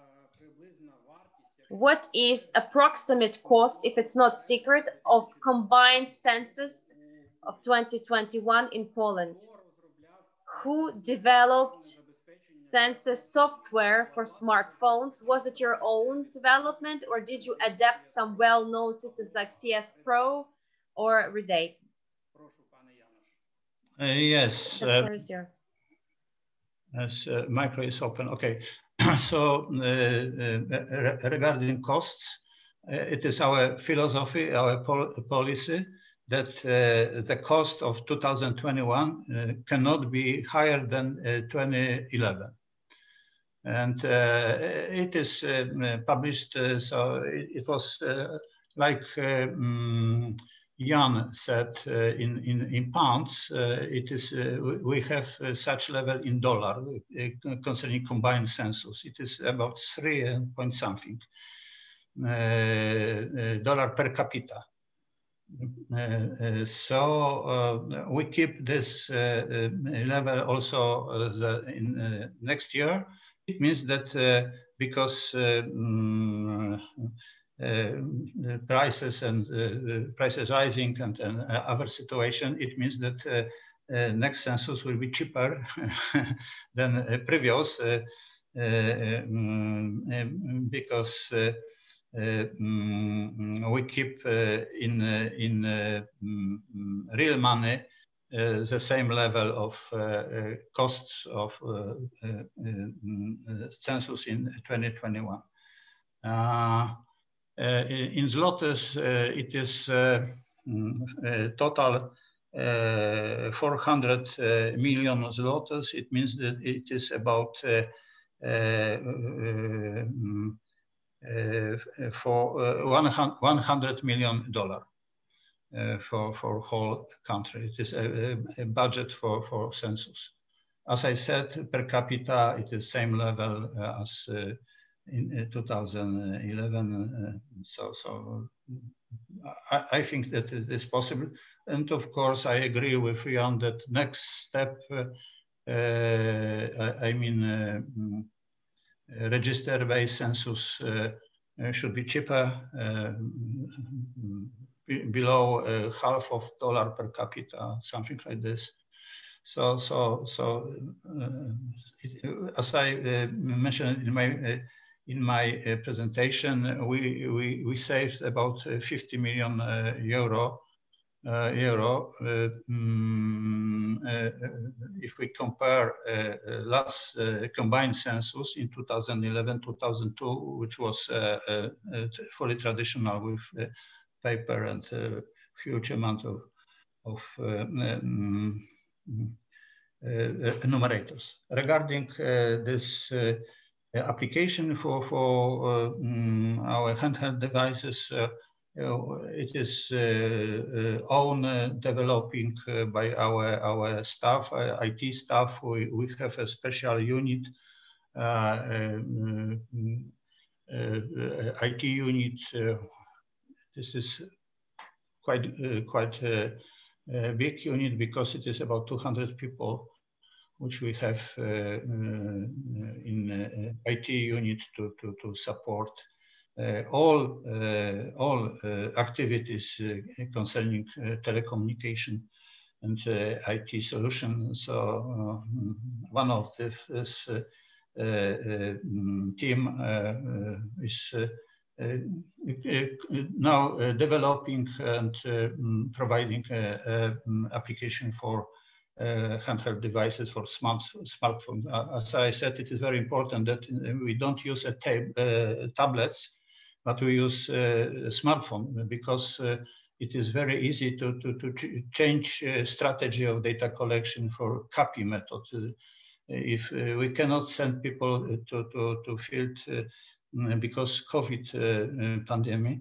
What is approximate cost, if it's not secret, of combined census of 2021 in Poland? Who developed census software for smartphones? Was it your own development, or did you adapt some well-known systems like CS Pro or Redate? Yes. The floor is yours. As micro is open. Okay. So regarding costs, it is our philosophy, our policy that the cost of 2021 cannot be higher than 2011. And it is published, so it was like Jan said, in pounds, it is we have such level in dollar concerning combined census. It is about 3 point something dollar per capita. So we keep this level also in next year. It means that because prices and prices rising and other situation, it means that next census will be cheaper than previous because we keep in real money the same level of costs of census in 2021. In zlotys, it is total 400 million zlotys. It means that it is about for $100 million for whole country. It is a budget for census. As I said, per capita, it is same level as in 2011. So I think that it is possible. And of course, I agree with Jan that next step, I mean, register-based census should be cheaper, below $0.50 per capita, something like this. So as I mentioned in my presentation, we saved about 50 million euro. If we compare last combined census in 2011-2002, which was fully traditional with paper and a huge amount of enumerators. Regarding this application for our handheld devices. It is own developing by our staff, IT staff. We have a special unit, IT unit. This is quite big unit because it is about 200 people, which we have in IT unit to support all activities concerning telecommunication and IT solution. So one of this team is now developing and providing application for handheld devices for smartphones. As I said, it is very important that we don't use tablets, but we use a smartphone, because it is very easy to change strategy of data collection for copy method. If we cannot send people to field because COVID pandemic,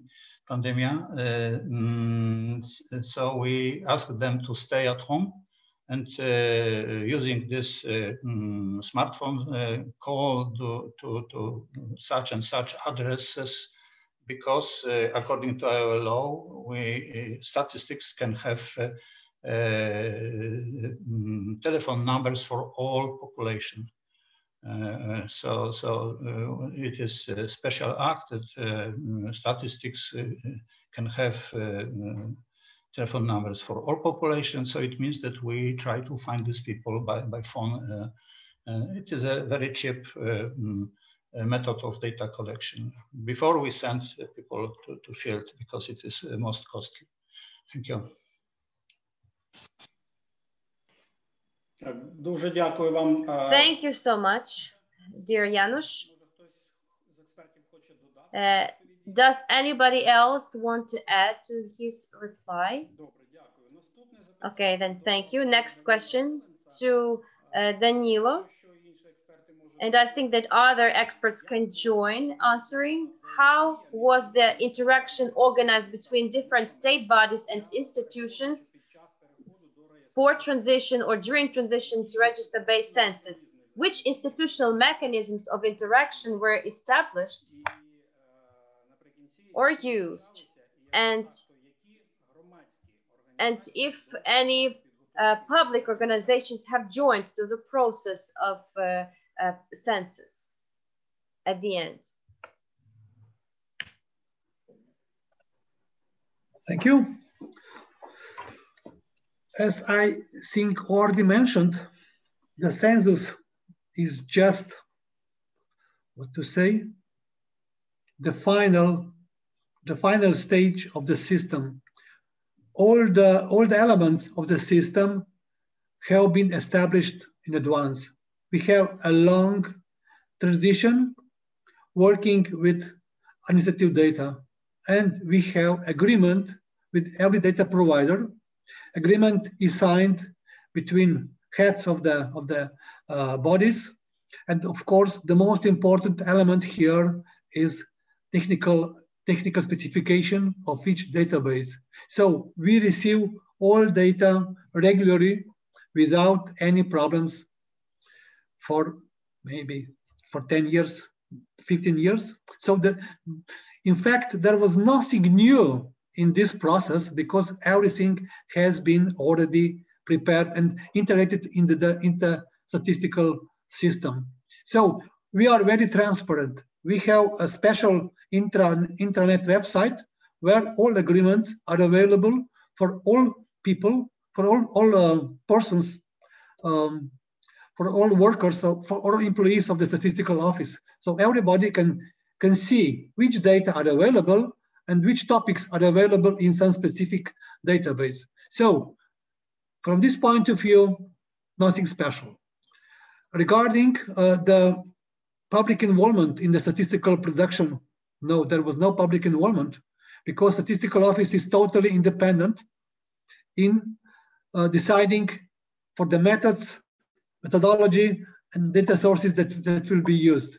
so we ask them to stay at home and using this smartphone call to such and such addresses, because according to our law, statistics can have telephone numbers for all population. So it is a special act that statistics can have telephone numbers for all population. So it means that we try to find these people by phone. It is a very cheap method of data collection before we send people to field, because it is most costly. Thank you. Дуже дякую вам. Thank you so much, dear Janusz. Does anybody else want to add to his reply? Okay, then thank you. Next question to Danilo. And I think that other experts can join answering. How was the interaction organized between different state bodies and institutions for transition or during transition to register-based census? Which institutional mechanisms of interaction were established or used? And if any public organizations have joined to the process of census at the end? Thank you. As I think already mentioned, the census is just, what to say, the final stage of the system. All the elements of the system have been established in advance. We have a long tradition working with administrative data, and we have agreement with every data provider. Agreement is signed between heads of the bodies, and of course the most important element here is technical specification of each database. So we receive all data regularly without any problems for maybe for 10 years, 15 years. So in fact, there was nothing new in this process, because everything has been already prepared and integrated in the statistical system. So we are very transparent. We have a special intranet website where all agreements are available for all people, for all persons, for all workers, for all employees of the statistical office. So everybody can see which data are available and which topics are available in some specific database. So from this point of view, nothing special. Regarding the public involvement in the statistical production, no, there was no public involvement, because statistical office is totally independent in deciding for the methodology and data sources that will be used.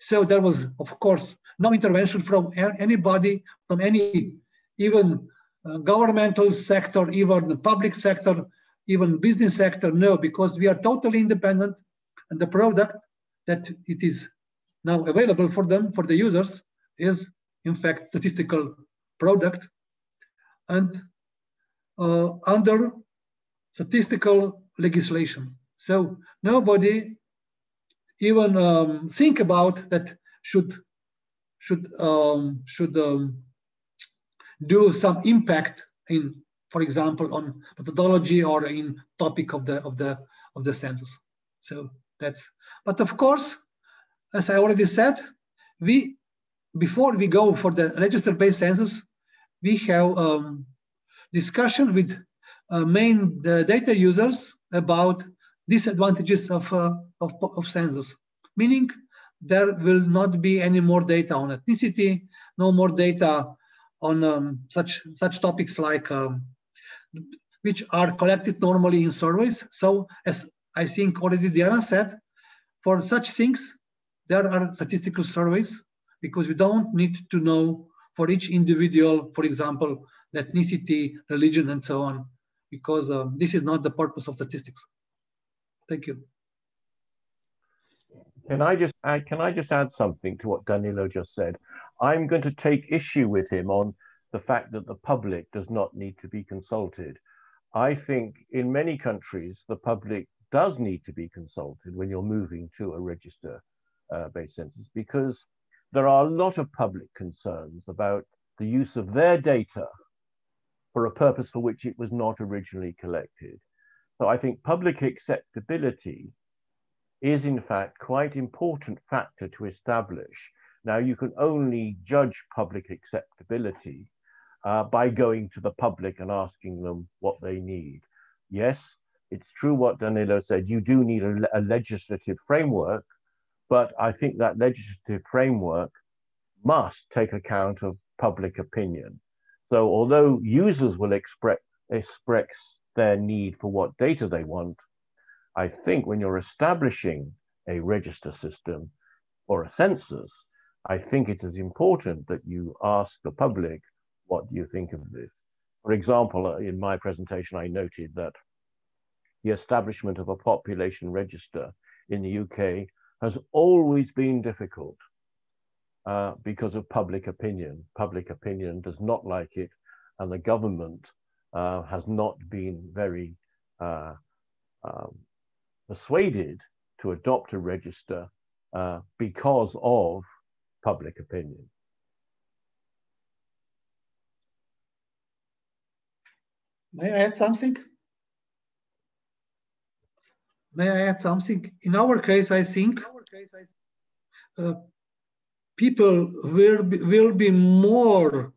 So there was, of course, no intervention from anybody, from any, even governmental sector, even the public sector, even business sector, no, because we are totally independent, and the product that it is now available for them, for the users, is in fact statistical product, and under statistical legislation. So nobody even think about that should do some impact in, for example, on methodology or in topic of the census. So that's. But of course, as I already said, before we go for the register-based census, we have discussion with main data users about disadvantages of census, meaning there will not be any more data on ethnicity, no more data on such topics like which are collected normally in surveys. So as I think already Diana said, for such things, there are statistical surveys, because we don't need to know for each individual, for example, the ethnicity, religion, and so on, because this is not the purpose of statistics. Thank you. Can I just add something to what Danilo just said? I'm going to take issue with him on the fact that the public does not need to be consulted. I think in many countries, the public does need to be consulted when you're moving to a register-based census, because there are a lot of public concerns about the use of their data for a purpose for which it was not originally collected. So I think public acceptability is in fact quite important factor to establish. Now, you can only judge public acceptability by going to the public and asking them what they need. Yes, it's true what Danilo said, you do need a legislative framework, but I think that legislative framework must take account of public opinion. So although users will express their need for what data they want, I think when you're establishing a register system or a census, I think it is important that you ask the public, what do you think of this? For example, in my presentation, I noted that the establishment of a population register in the UK has always been difficult because of public opinion. Public opinion does not like it, and the government has not been very persuaded to adopt a register because of public opinion. May I add something? May I add something? In our case, I think people will be more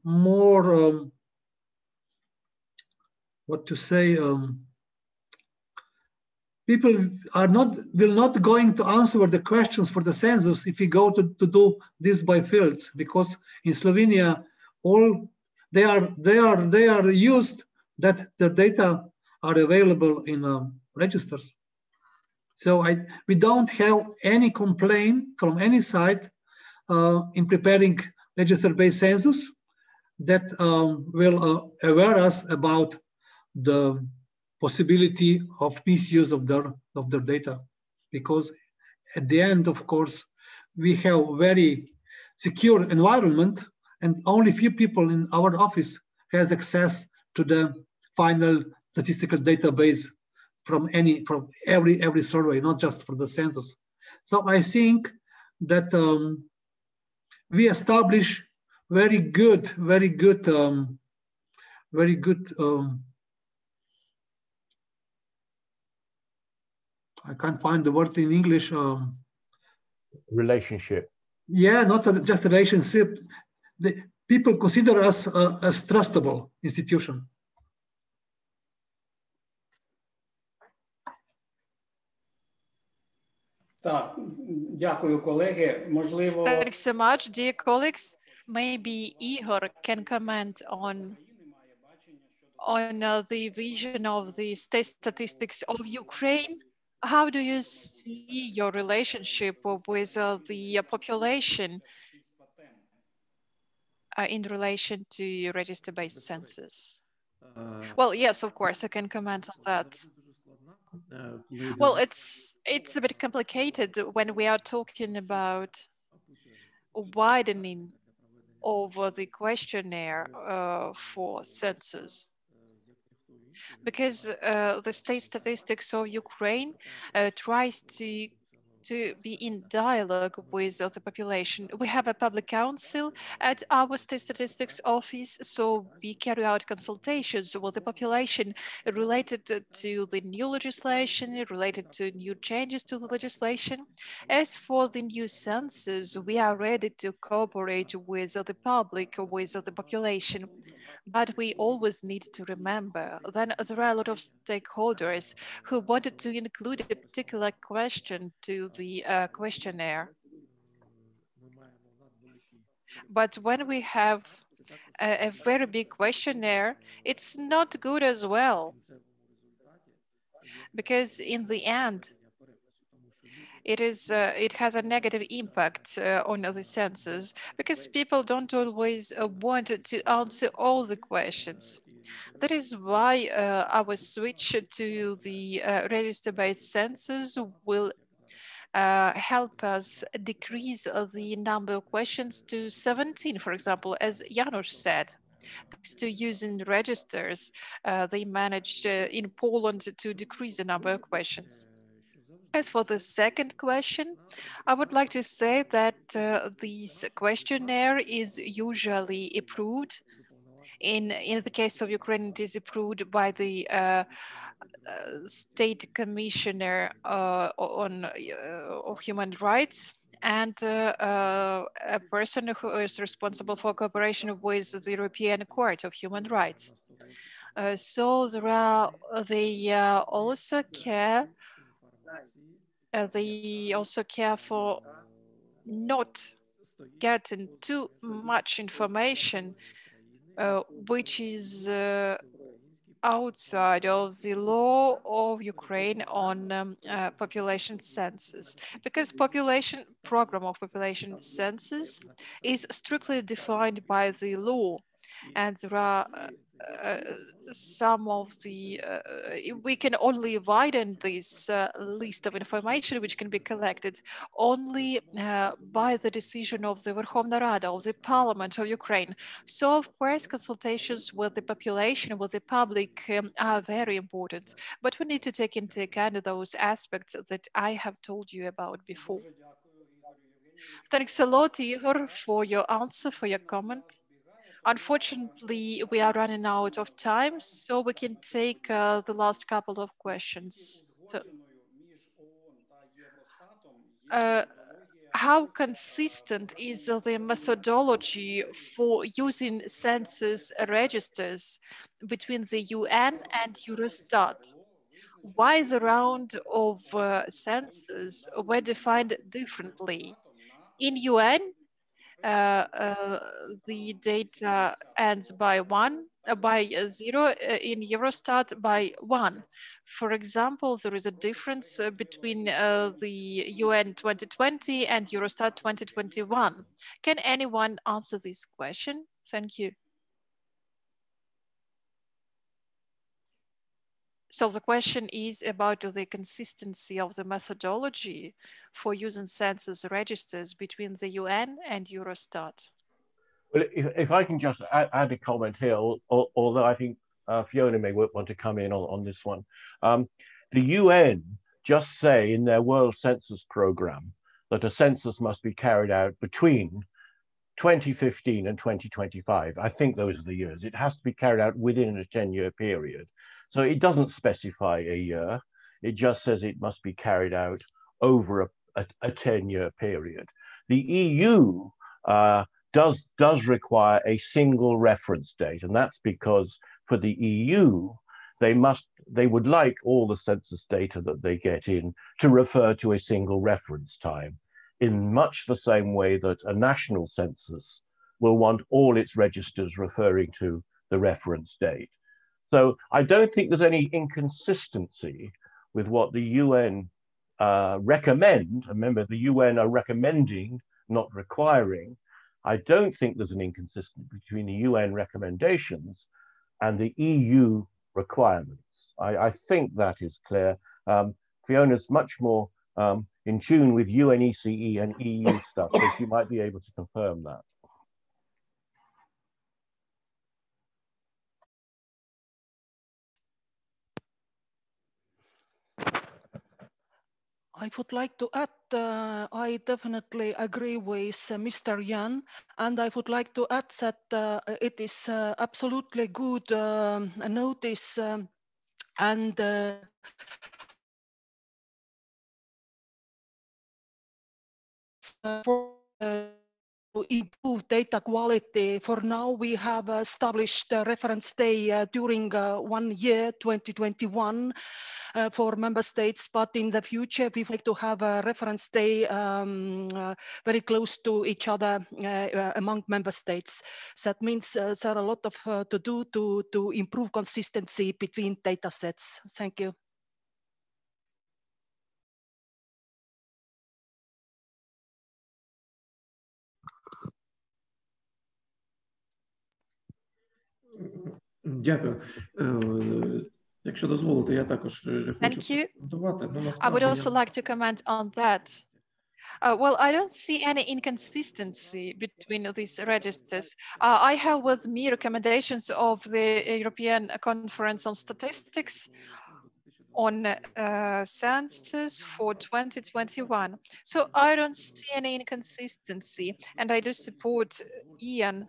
what to say, people will not going to answer the questions for the census if we go to do this by fields, because in Slovenia all they are used that the data are available in registers. So we don't have any complaint from any side in preparing register-based census that will aware us about the possibility of misuse of their data, because at the end, of course, we have very secure environment, and only few people in our office has access to the final statistical database from every survey, not just for the census. So I think that we establish very good I can't find the word in English. Relationship. Yeah, not just a relationship. The people consider us as trustable institution. Так, дякую, колеги. Можливо, Thanks so much, dear colleagues. Maybe Igor can comment on the vision of the state statistics of Ukraine. How do you see your relationship with the population in relation to register-based census? Well, yes, of course, I can comment on that. Well, it's a bit complicated when we are talking about widening of the questionnaire for census, because the state statistics of Ukraine tries to be in dialogue with the population. We have a public council at our state statistics office, so we carry out consultations with the population related to the new legislation, related to new changes to the legislation. As for the new census, we are ready to cooperate with the public, with the population. But we always need to remember that there are a lot of stakeholders who wanted to include a particular question to the questionnaire. But when we have a very big questionnaire, it's not good as well. Because in the end, it has a negative impact on the census, because people don't always want to answer all the questions. That is why our switch to the register-based census will help us decrease the number of questions to 17, for example, as Janusz said. Thanks to using registers, they managed in Poland to decrease the number of questions. As for the second question, I would like to say that this questionnaire is usually approved. In the case of Ukraine, it is approved by the State Commissioner of Human Rights, and a person who is responsible for cooperation with the European Court of Human Rights. So they also care for not getting too much information which is outside of the law of Ukraine on population census, because program of population census is strictly defined by the law, and there are some of the we can only widen this list of information which can be collected only by the decision of the Verkhovna Rada, of the Parliament of Ukraine. So of course consultations with the population, with the public are very important, but we need to take into account those aspects that I have told you about before. Thanks a lot, Igor, for your answer, for your comment. Unfortunately, we are running out of time, so we can take the last couple of questions. So, how consistent is the methodology for using census registers between the UN and Eurostat? Why the round of census were defined differently? In UN, the data ends by zero, in Eurostat by 1. For example, there is a difference between the UN 2020 and Eurostat 2021. Can anyone answer this question? Thank you. So the question is about the consistency of the methodology for using census registers between the UN and Eurostat. Well, if I can just add a comment here, although I think Fiona may want to come in on this one. The UN just say in their World Census Program that a census must be carried out between 2015 and 2025. I think those are the years. It has to be carried out within a 10-year period. So it doesn't specify a year. It just says it must be carried out over a 10-year period. The EU does require a single reference date, and that's because for the EU, they would like all the census data that they get in to refer to a single reference time, in much the same way that a national census will want all its registers referring to the reference date. So I don't think there's any inconsistency with what the UN recommend. Remember, the UN are recommending, not requiring. I don't think there's an inconsistency between the UN recommendations and the EU requirements. I think that is clear. Fiona's much more in tune with UNECE and EU stuff, so she might be able to confirm that. I would like to add, I definitely agree with Mr. Yan, and I would like to add that it is absolutely good notice and for to improve data quality. For now, we have established a reference day during 1 year, 2021, for member states, but in the future, we would like to have a reference day very close to each other among member states. So that means there are a lot of to do to improve consistency between data sets. Thank you. Дякую. Якщо дозволите, я також хочу прокоментувати. I would also like to comment on that. Well, I don't see any inconsistency between these registers. I have with me recommendations of the European Conference on Statistics on census for 2021. So I don't see any inconsistency, and I do support Ian.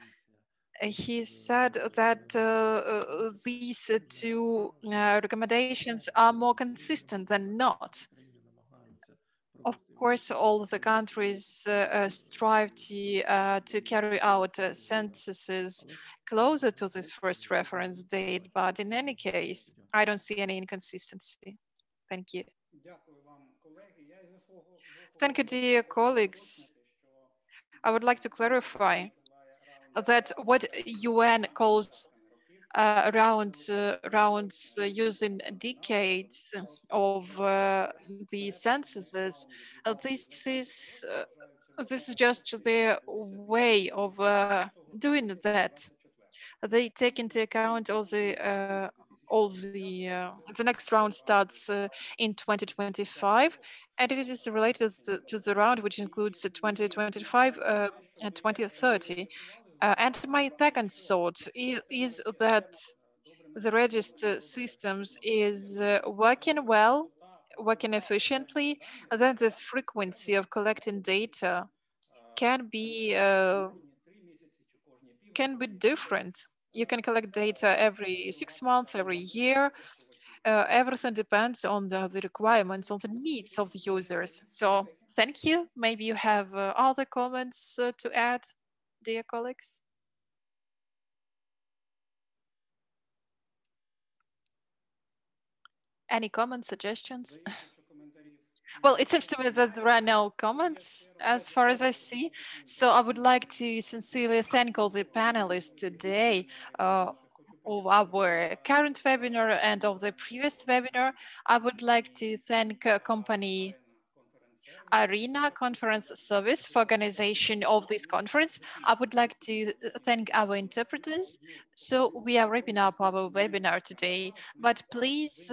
He said that these two recommendations are more consistent than not. Of course, all the countries strive to carry out censuses closer to this first reference date, but in any case, I don't see any inconsistency. Thank you. Thank you, dear colleagues. I would like to clarify that what UN calls rounds using decades of the censuses, this is just their way of doing that. They take into account all the next round starts in 2025, and it is related to the round which includes 2025 and 2030. And my second thought is that the register systems is working well, working efficiently, then the frequency of collecting data can be different. You can collect data every 6 months, every year. Everything depends on the requirements, on the needs of the users. So thank you. Maybe you have other comments to add, dear colleagues. Any comments, suggestions? Well, it seems to me that there are no comments as far as I see. So I would like to sincerely thank all the panelists today of our current webinar and of the previous webinar. I would like to thank company Arena Conference Service for organization of this conference. I would like to thank our interpreters. So we are wrapping up our webinar today, but please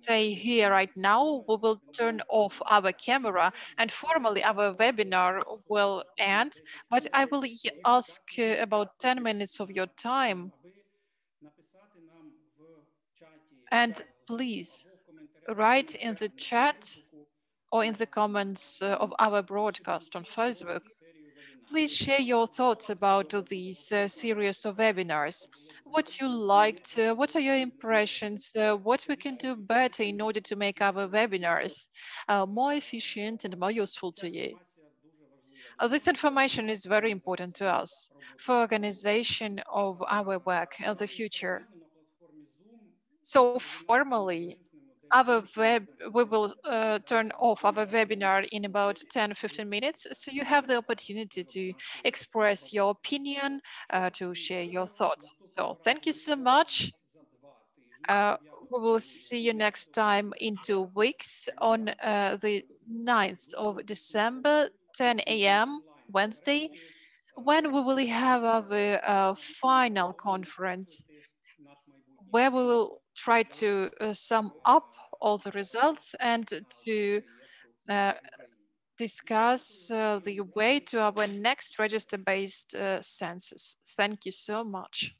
stay here right now. We will turn off our camera and formally our webinar will end, but I will ask about 10 minutes of your time. And please write in the chat or in the comments of our broadcast on Facebook. Please share your thoughts about these series of webinars. What you liked, what are your impressions, what we can do better in order to make our webinars more efficient and more useful to you. This information is very important to us for organization of our work in the future. So formally, we will turn off our webinar in about 10-15 minutes. So you have the opportunity to express your opinion, to share your thoughts. So thank you so much. We will see you next time in 2 weeks on the 9th of December, 10 a.m. Wednesday, when we will have our final conference, where we will try to sum up all the results and to discuss the way to our next register-based census. Thank you so much.